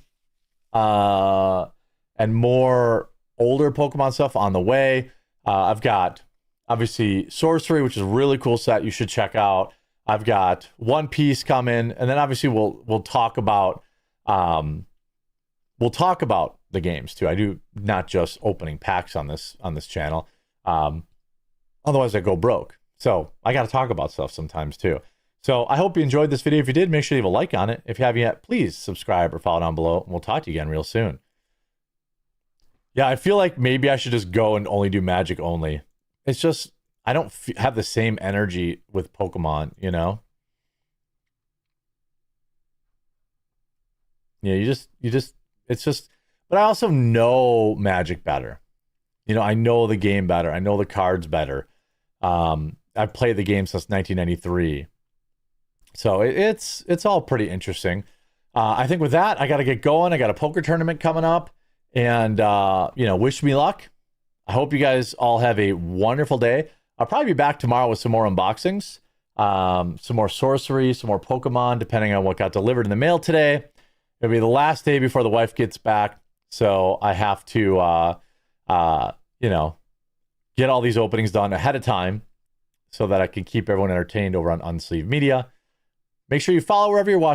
and more older Pokemon stuff on the way. I've got, obviously, Sorcery, which is a really cool set you should check out. I've got One Piece coming, and then obviously we'll talk about the games too. I do not just opening packs on this channel. Otherwise I go broke. So I got to talk about stuff sometimes too. So I hope you enjoyed this video. If you did, make sure you leave a like on it. If you haven't yet, please subscribe or follow down below, and we'll talk to you again real soon. Yeah, I feel like maybe I should just go and only do Magic only. It's just, I don't have the same energy with Pokemon, you know? Yeah, it's just, but I also know Magic better. You know, I know the game better. I know the cards better. I've played the game since 1993. So it's all pretty interesting. I think with that, I got to get going. I got a poker tournament coming up, and, you know, wish me luck. I hope you guys all have a wonderful day. I'll probably be back tomorrow with some more unboxings, some more Sorcery, some more Pokemon, depending on what got delivered in the mail today. It'll be the last day before the wife gets back. So I have to, you know, get all these openings done ahead of time so that I can keep everyone entertained over on Unsleeved Media. Make sure you follow wherever you're watching.